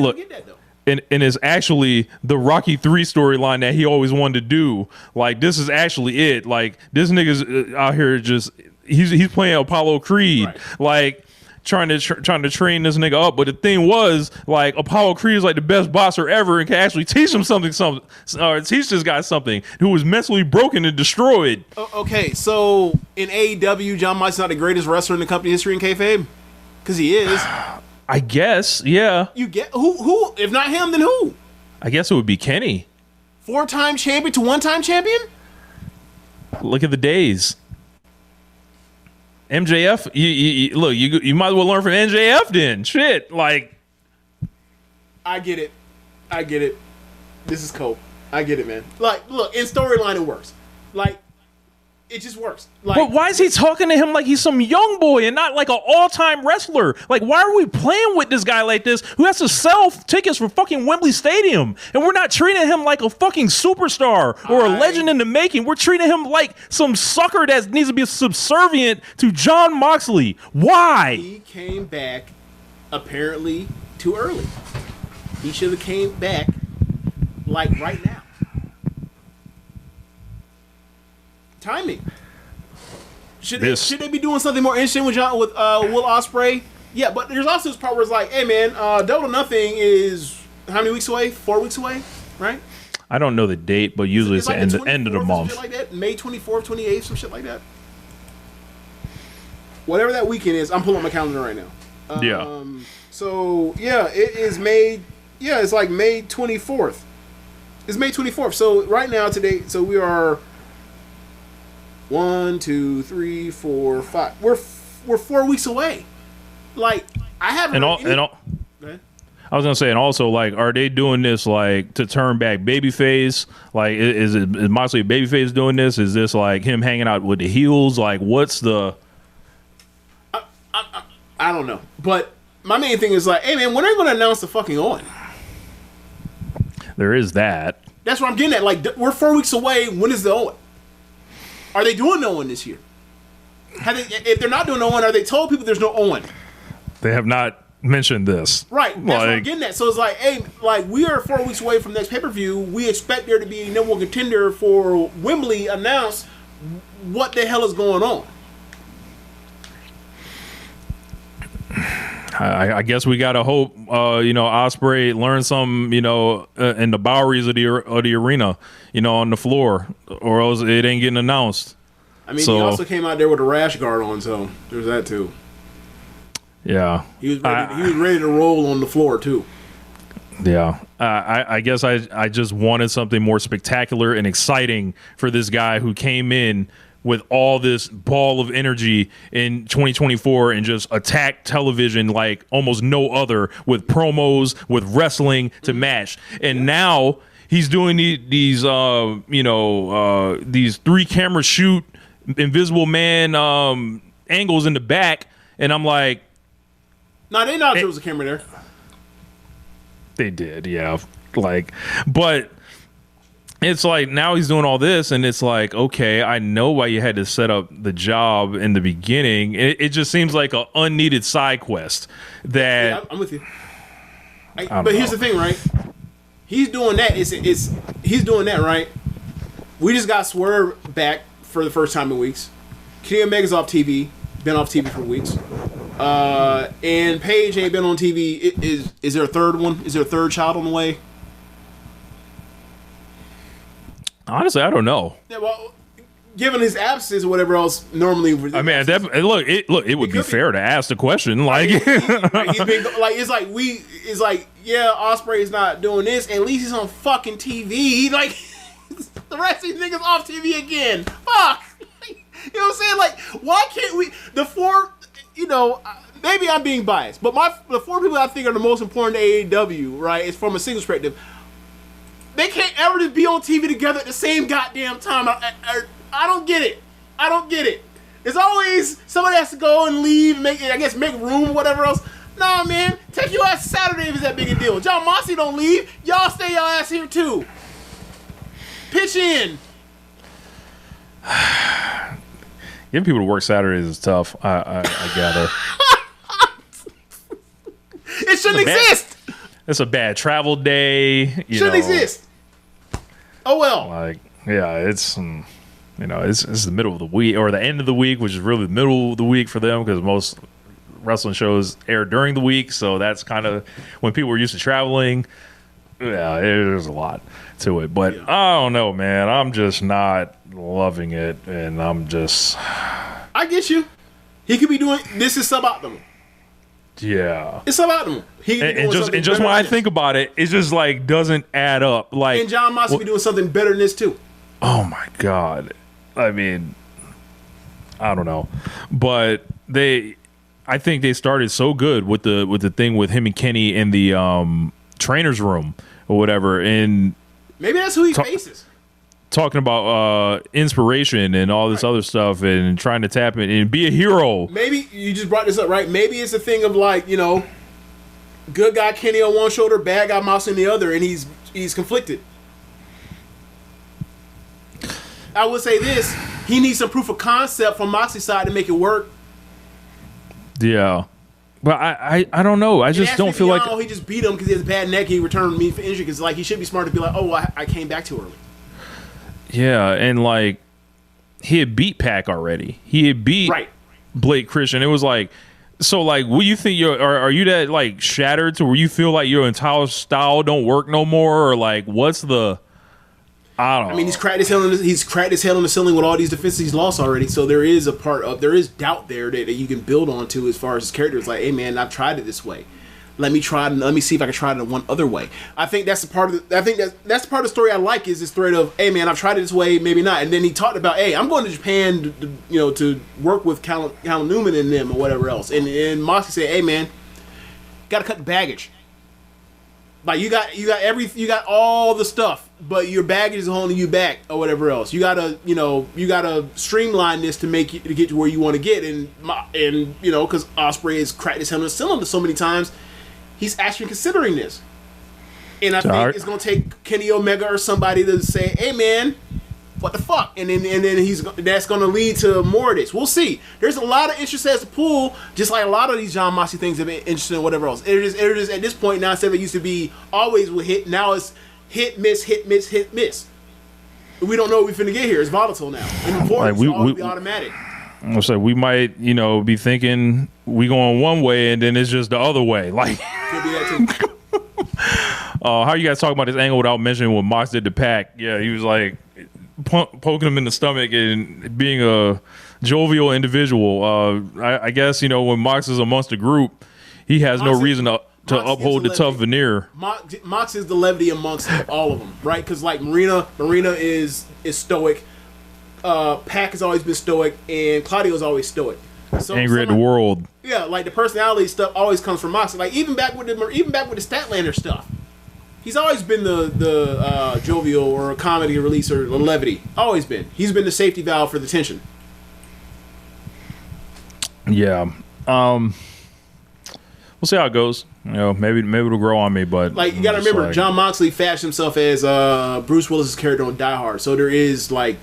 gonna get that though. And it's actually the Rocky 3 storyline that he always wanted to do. Like this is actually it. Like this nigga's out here just he's playing Apollo Creed. Right. Like. Trying to train this nigga up, but the thing was like Apollo Creed is like the best boxer ever and can actually teach him something, or teach this guy something who was mentally broken and destroyed. Okay, so in AEW, Jon Moxley's not the greatest wrestler in the company history in kayfabe, because he is. I guess, yeah. You get who? If not him, then who? I guess it would be Kenny. 4-time champion to 1-time champion. Look at the days. MJF, you might as well learn from MJF then. Shit, like. I get it. This is cope. I get it, man. Like, look, in storyline it works. Like, it just works. Like, but why is he talking to him like he's some young boy and not like an all-time wrestler? Like, why are we playing with this guy like this who has to sell tickets for fucking Wembley Stadium? And we're not treating him like a fucking superstar or a legend in the making. We're treating him like some sucker that needs to be subservient to Jon Moxley. Why? He came back apparently too early. He should have came back like right now. Timing. Should they be doing something more interesting with Will Ospreay? Yeah, but there's also this part where it's like, hey man, Double or Nothing is how many weeks away? 4 weeks away, right? I don't know the date, but usually it's like the end of the month. Shit like that. May 24th, 28th, some shit like that. Whatever that weekend is, I'm pulling up my calendar right now. Yeah. So yeah, it is May. Yeah, it's like May 24th. It's May 24th. So right now today, so we are 1, 2, 3, 4, 5. We're 4 weeks away. Like I haven't. I was gonna say, and also, like, are they doing this like to turn back babyface? Like, is Moxley babyface doing this? Is this like him hanging out with the heels? Like, what's the? I don't know, but my main thing is like, hey man, when are you going to announce the fucking Owen? There is that. That's what I'm getting at. Like, we're 4 weeks away. When is the Owen? Are they doing no Owen this year? If they're not doing no Owen, are they told people there's no Owen? They have not mentioned this. Right. That's what I'm getting at. So it's like, hey, like we are 4 weeks away from next pay-per-view. We expect there to be a number one contender for Wembley announced. What the hell is going on? I guess we gotta hope, Ospreay learns something, in the Boweries of the arena, on the floor, or else it ain't getting announced. I mean, he also came out there with a rash guard on, so there's that too. Yeah, he was ready to roll on the floor too. Yeah, I guess I just wanted something more spectacular and exciting for this guy who came in with all this ball of energy in 2024 and just attacked television like almost no other, with promos, with wrestling to match. And now he's doing these 3-camera shoot Invisible Man angles in the back, and I'm like, no, they know there was a camera there. They did, yeah. Like, but it's like now he's doing all this, and it's like, okay, I know why you had to set up the job in the beginning. It just seems like an unneeded side quest. That yeah, I'm with you. But here's the thing, right? He's doing that. He's doing that, right? We just got Swerve back for the first time in weeks. Kenny Omega's off TV. Been off TV for weeks. And Paige ain't been on TV. Is there a third one? Is there a third child on the way? Honestly, I don't know. Yeah, well, given his absence or whatever else, normally. I mean, it would be fair to ask the question. Like, it's like, yeah, Ospreay's not doing this. At least he's on fucking TV. Like, the rest of these niggas off TV again. Fuck. You know what I'm saying? Like, why can't we? The four, maybe I'm being biased, but the four people I think are the most important to AEW, right? Is from a single perspective. They can't ever just be on TV together at the same goddamn time. I don't get it. I don't get it. It's always somebody has to go and leave, make room, whatever else. Nah, man, take your ass Saturday if it's that big a deal. Jon Moxley don't leave. Y'all stay your ass here too. Pitch in. Getting people to work Saturdays is tough. I gather. It shouldn't exist. It's a bad travel day. Shouldn't exist. Oh well. Like, yeah, it's the middle of the week or the end of the week, which is really the middle of the week for them because most wrestling shows air during the week. So that's kind of when people were used to traveling. Yeah, there's a lot to it, but I don't know, man. I'm just not loving it, and I'm just. I get you. He could be doing this is suboptimal. Yeah, it's suboptimal. And just when I think about it, it just like doesn't add up. Like, and Jon Moxley be doing something better than this too. Oh my god! I mean, I don't know, but I think they started so good with the thing with him and Kenny in the trainer's room or whatever, and maybe that's who he faces. Talking about inspiration and all this other stuff and trying to tap in and be a hero. Maybe you just brought this up, right? Maybe it's a thing of like, you know, good guy Kenny on one shoulder, bad guy Moxley on the other, and he's conflicted. I would say this: he needs some proof of concept from Moxley's side to make it work. Yeah, but I don't know. I just don't feel like he just beat him because he has a bad neck. He returned me for injury because like he should be smart to be like, oh, I came back too early. Yeah, and like he had beat Pac already. He had beat Blake Christian. It was like, so like, what do you think? Are you that like shattered to where you feel like your entire style don't work no more, or like what's the? I don't know. I mean, he's cracked his head on the ceiling with all these defenses he's lost already. So there is doubt there that you can build onto as far as his character. It's like, hey man, I've tried it this way. Let me see if I can try it in one other way. I think that's the part of that's the part of the story I like is this thread of, hey man, I've tried it this way, maybe not. And then he talked about, hey, I'm going to Japan to work with Cal Newman and them or whatever else. And Moxley said, hey man, got to cut the baggage. Like you got all the stuff, but your baggage is holding you back or whatever else. You gotta streamline this to get to where you want to get, and because Ospreay has cracked his head on the cylinder so many times, he's actually considering this. And I think it's gonna take Kenny Omega or somebody to say, "Hey man, what the fuck?" And then that's gonna lead to more of this. We'll see. There's a lot of interest as a pool, just like a lot of these John Moxley things have been interesting, whatever else. It is at this point now. Instead of it used to be always with hit, now it's hit miss, hit miss, hit miss. We don't know what we're finna get here. It's volatile now. And important, it's always be automatic. So we might, be thinking we going one way and then it's just the other way. Like, could be that too. How you guys talk about this angle without mentioning what Mox did to Pac? Yeah, he was like poking him in the stomach and being a jovial individual. I guess when Mox is amongst a group, he has no reason to uphold the tough veneer. Mox is the levity amongst all of them, right? Because like Marina is stoic. Pac has always been stoic, and Claudio's always stoic. So angry at the world. Yeah, like the personality stuff always comes from Mox. Like even back with the Statlander stuff, he's always been the jovial or a comedy release or the levity. Always been. He's been the safety valve for the tension. Yeah. We'll see how it goes. Maybe it'll grow on me, but like you got to remember, John Moxley fashioned himself as Bruce Willis's character on Die Hard. So there is like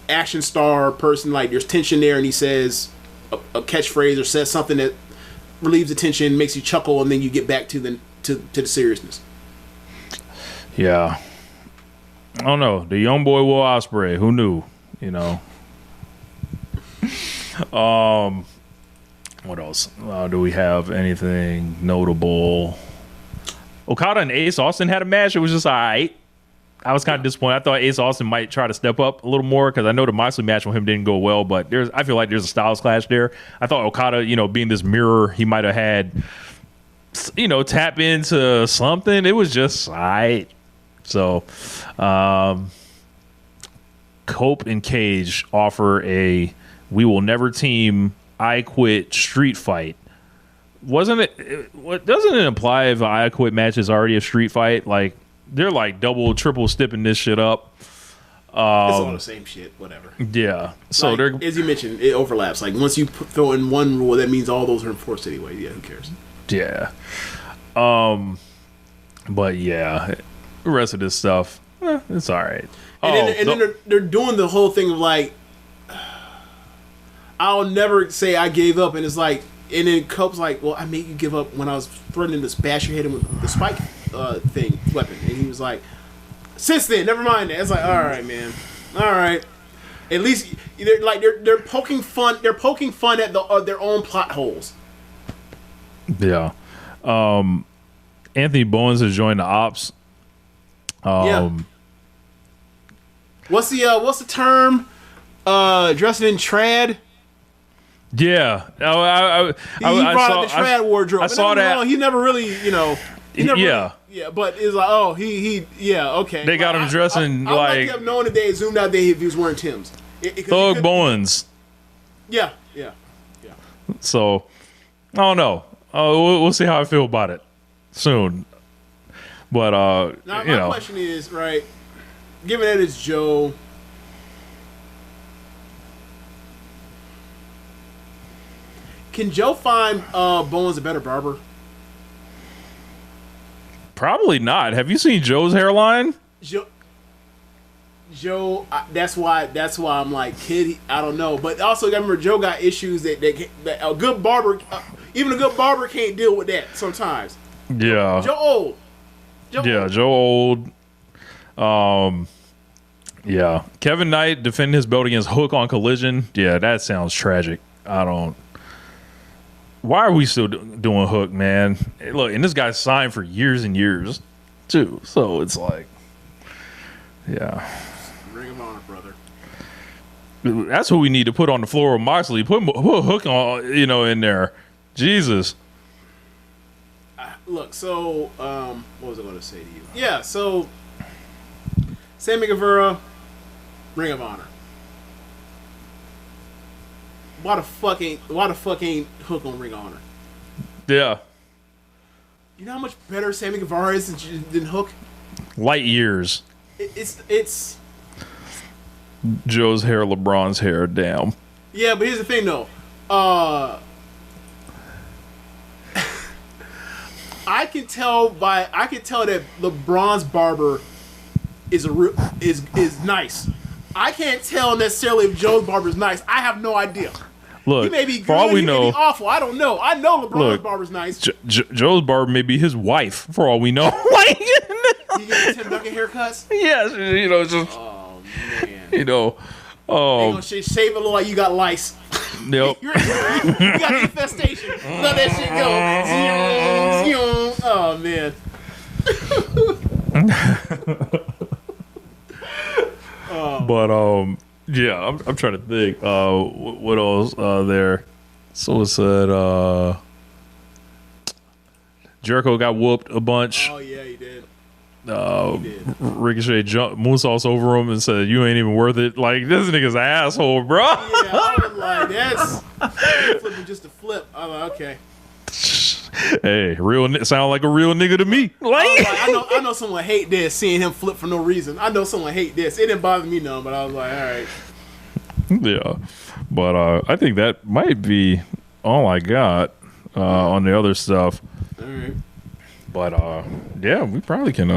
action star person, like there's tension there, and he says a catchphrase or says something that relieves the tension, makes you chuckle, and then you get back to the seriousness. Yeah. I don't know. The young boy Will Ospreay. Who knew? What else? Do we have anything notable? Okada and Ace Austin had a match. It was just all right. I was kind of disappointed. I thought Ace Austin might try to step up a little more because I know the Moxley match with him didn't go well, but I feel like there's a styles clash there. I thought Okada, being this mirror, he might have had, tap into something. It was just all right. So, Cope and Cage offer a "We will never team, I quit" street fight. Doesn't it imply if an I quit match is already a street fight? Like, they're like double, triple stepping this shit up. It's all the same shit, whatever. Yeah. So they're, as you mentioned, it overlaps. Like once you throw in one rule, that means all those are enforced anyway. Yeah, who cares? Yeah. But yeah, the rest of this stuff, it's all right. And then they're doing the whole thing of like, I'll never say I gave up, and it's like, and then Cope's like, well, I made you give up when I was threatening to bash your head in with the spike weapon, and he was like, since then, never mind that. It's like, all right, man, all right. At least they're poking fun. They're poking fun at their own plot holes. Yeah. Anthony Bowens has joined the Ops. Yeah. What's the term? Dressing in trad. Yeah, He brought up the trad wardrobe. I saw that. He never really, yeah. Yeah, but it's like, oh, okay. They got him dressing I like. kept knowing that they zoomed out there if he was wearing Timbs. Thug Bowens. Yeah. So I don't know. We'll see how I feel about it soon. But now my question is, right? Given that it's Joe, can Joe find Bowens a better barber? Probably not. Have you seen Joe's hairline? Joe, that's why I'm like, kid, I don't know. But also, remember, Joe got issues that a good barber, even a good barber can't deal with that sometimes. Yeah. Joe old. Yeah. Kevin Knight defending his belt against Hook on Collision. Yeah, that sounds tragic. Why are we still doing Hook, man? Look, and this guy's signed for years and years, too. So it's like, yeah. Ring of Honor, brother. That's who we need to put on the floor with Moxley. Put Hook on, in there. Jesus. Look, so what was I going to say to you? Yeah, so Sammy Guevara, Ring of Honor. Why the fuck ain't Hook on Ring of Honor? Yeah. You know how much better Sammy Guevara is than Hook? Light years. It's Joe's hair, LeBron's hair, damn. Yeah, but here's the thing though. I can tell that LeBron's barber is nice. I can't tell necessarily if Joe's barber is nice. I have no idea. Look, he may be good, for all we know, may be awful. I don't know. I know LeBron's barber's nice. Joe's barber may be his wife, for all we know. You get Tim Duncan haircuts? Yes, just. Oh man. They gonna shave it look like you got lice. Yep. you got infestation. Let that shit go. Oh man. But yeah, I'm trying to think. What else there? So it said Jericho got whooped a bunch. Oh yeah, he did. Ricochet jumped moonsaults over him and said, "You ain't even worth it." Like, this nigga's an asshole, bro. Yeah, I was like, that's flipping just a flip. I'm like, okay. Hey, sound like a real nigga to me. I know someone hate this, seeing him flip for no reason. I know someone hate this. It didn't bother me none, but I was like, all right. Yeah, but I think that might be all I got on the other stuff. All right. But yeah, we probably can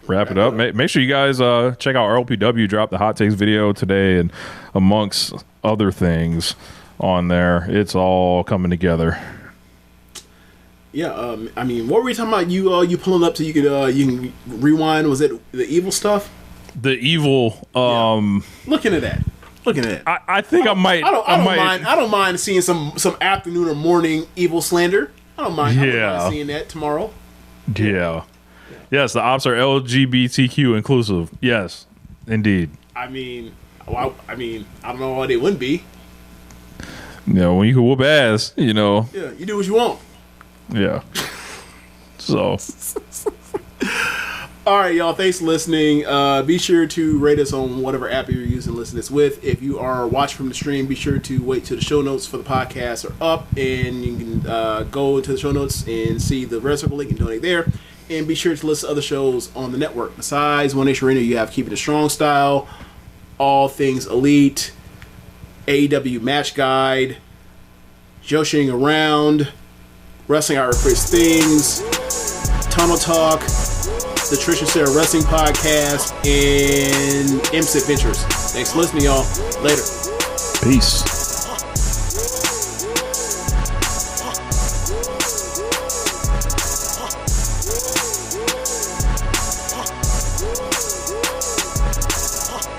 wrap it up. Make sure you guys check out RLPW. Dropped the hot takes video today, and amongst other things on there, it's all coming together. Yeah, I mean, what were we talking about? You pulling up so you can rewind? Was it the evil stuff? The evil. Looking at that. I think I might. I don't mind seeing some afternoon or morning evil slander. I don't mind seeing that tomorrow. Yeah. Yes, the ops are LGBTQ inclusive. Yes, indeed. I mean, I don't know why they wouldn't be. When you can whoop ass, Yeah, you do what you want. Yeah. So. All right, y'all. Thanks for listening. Be sure to rate us on whatever app you're using to listen to this with. If you are watching from the stream, be sure to wait till the show notes for the podcast are up, and you can go to the show notes and see the Red Circle link and donate there. And be sure to listen to other shows on the network. Besides One Nation Radio, you have Keepin It Strong Style, All Things Elite, AEW Match Guide, Joshi'ing Around, Wrestling Our First Things, Tunnel Talk, the Trish and Sarah Wrestling Podcast, and Imps Adventures. Thanks for listening, y'all. Later. Peace.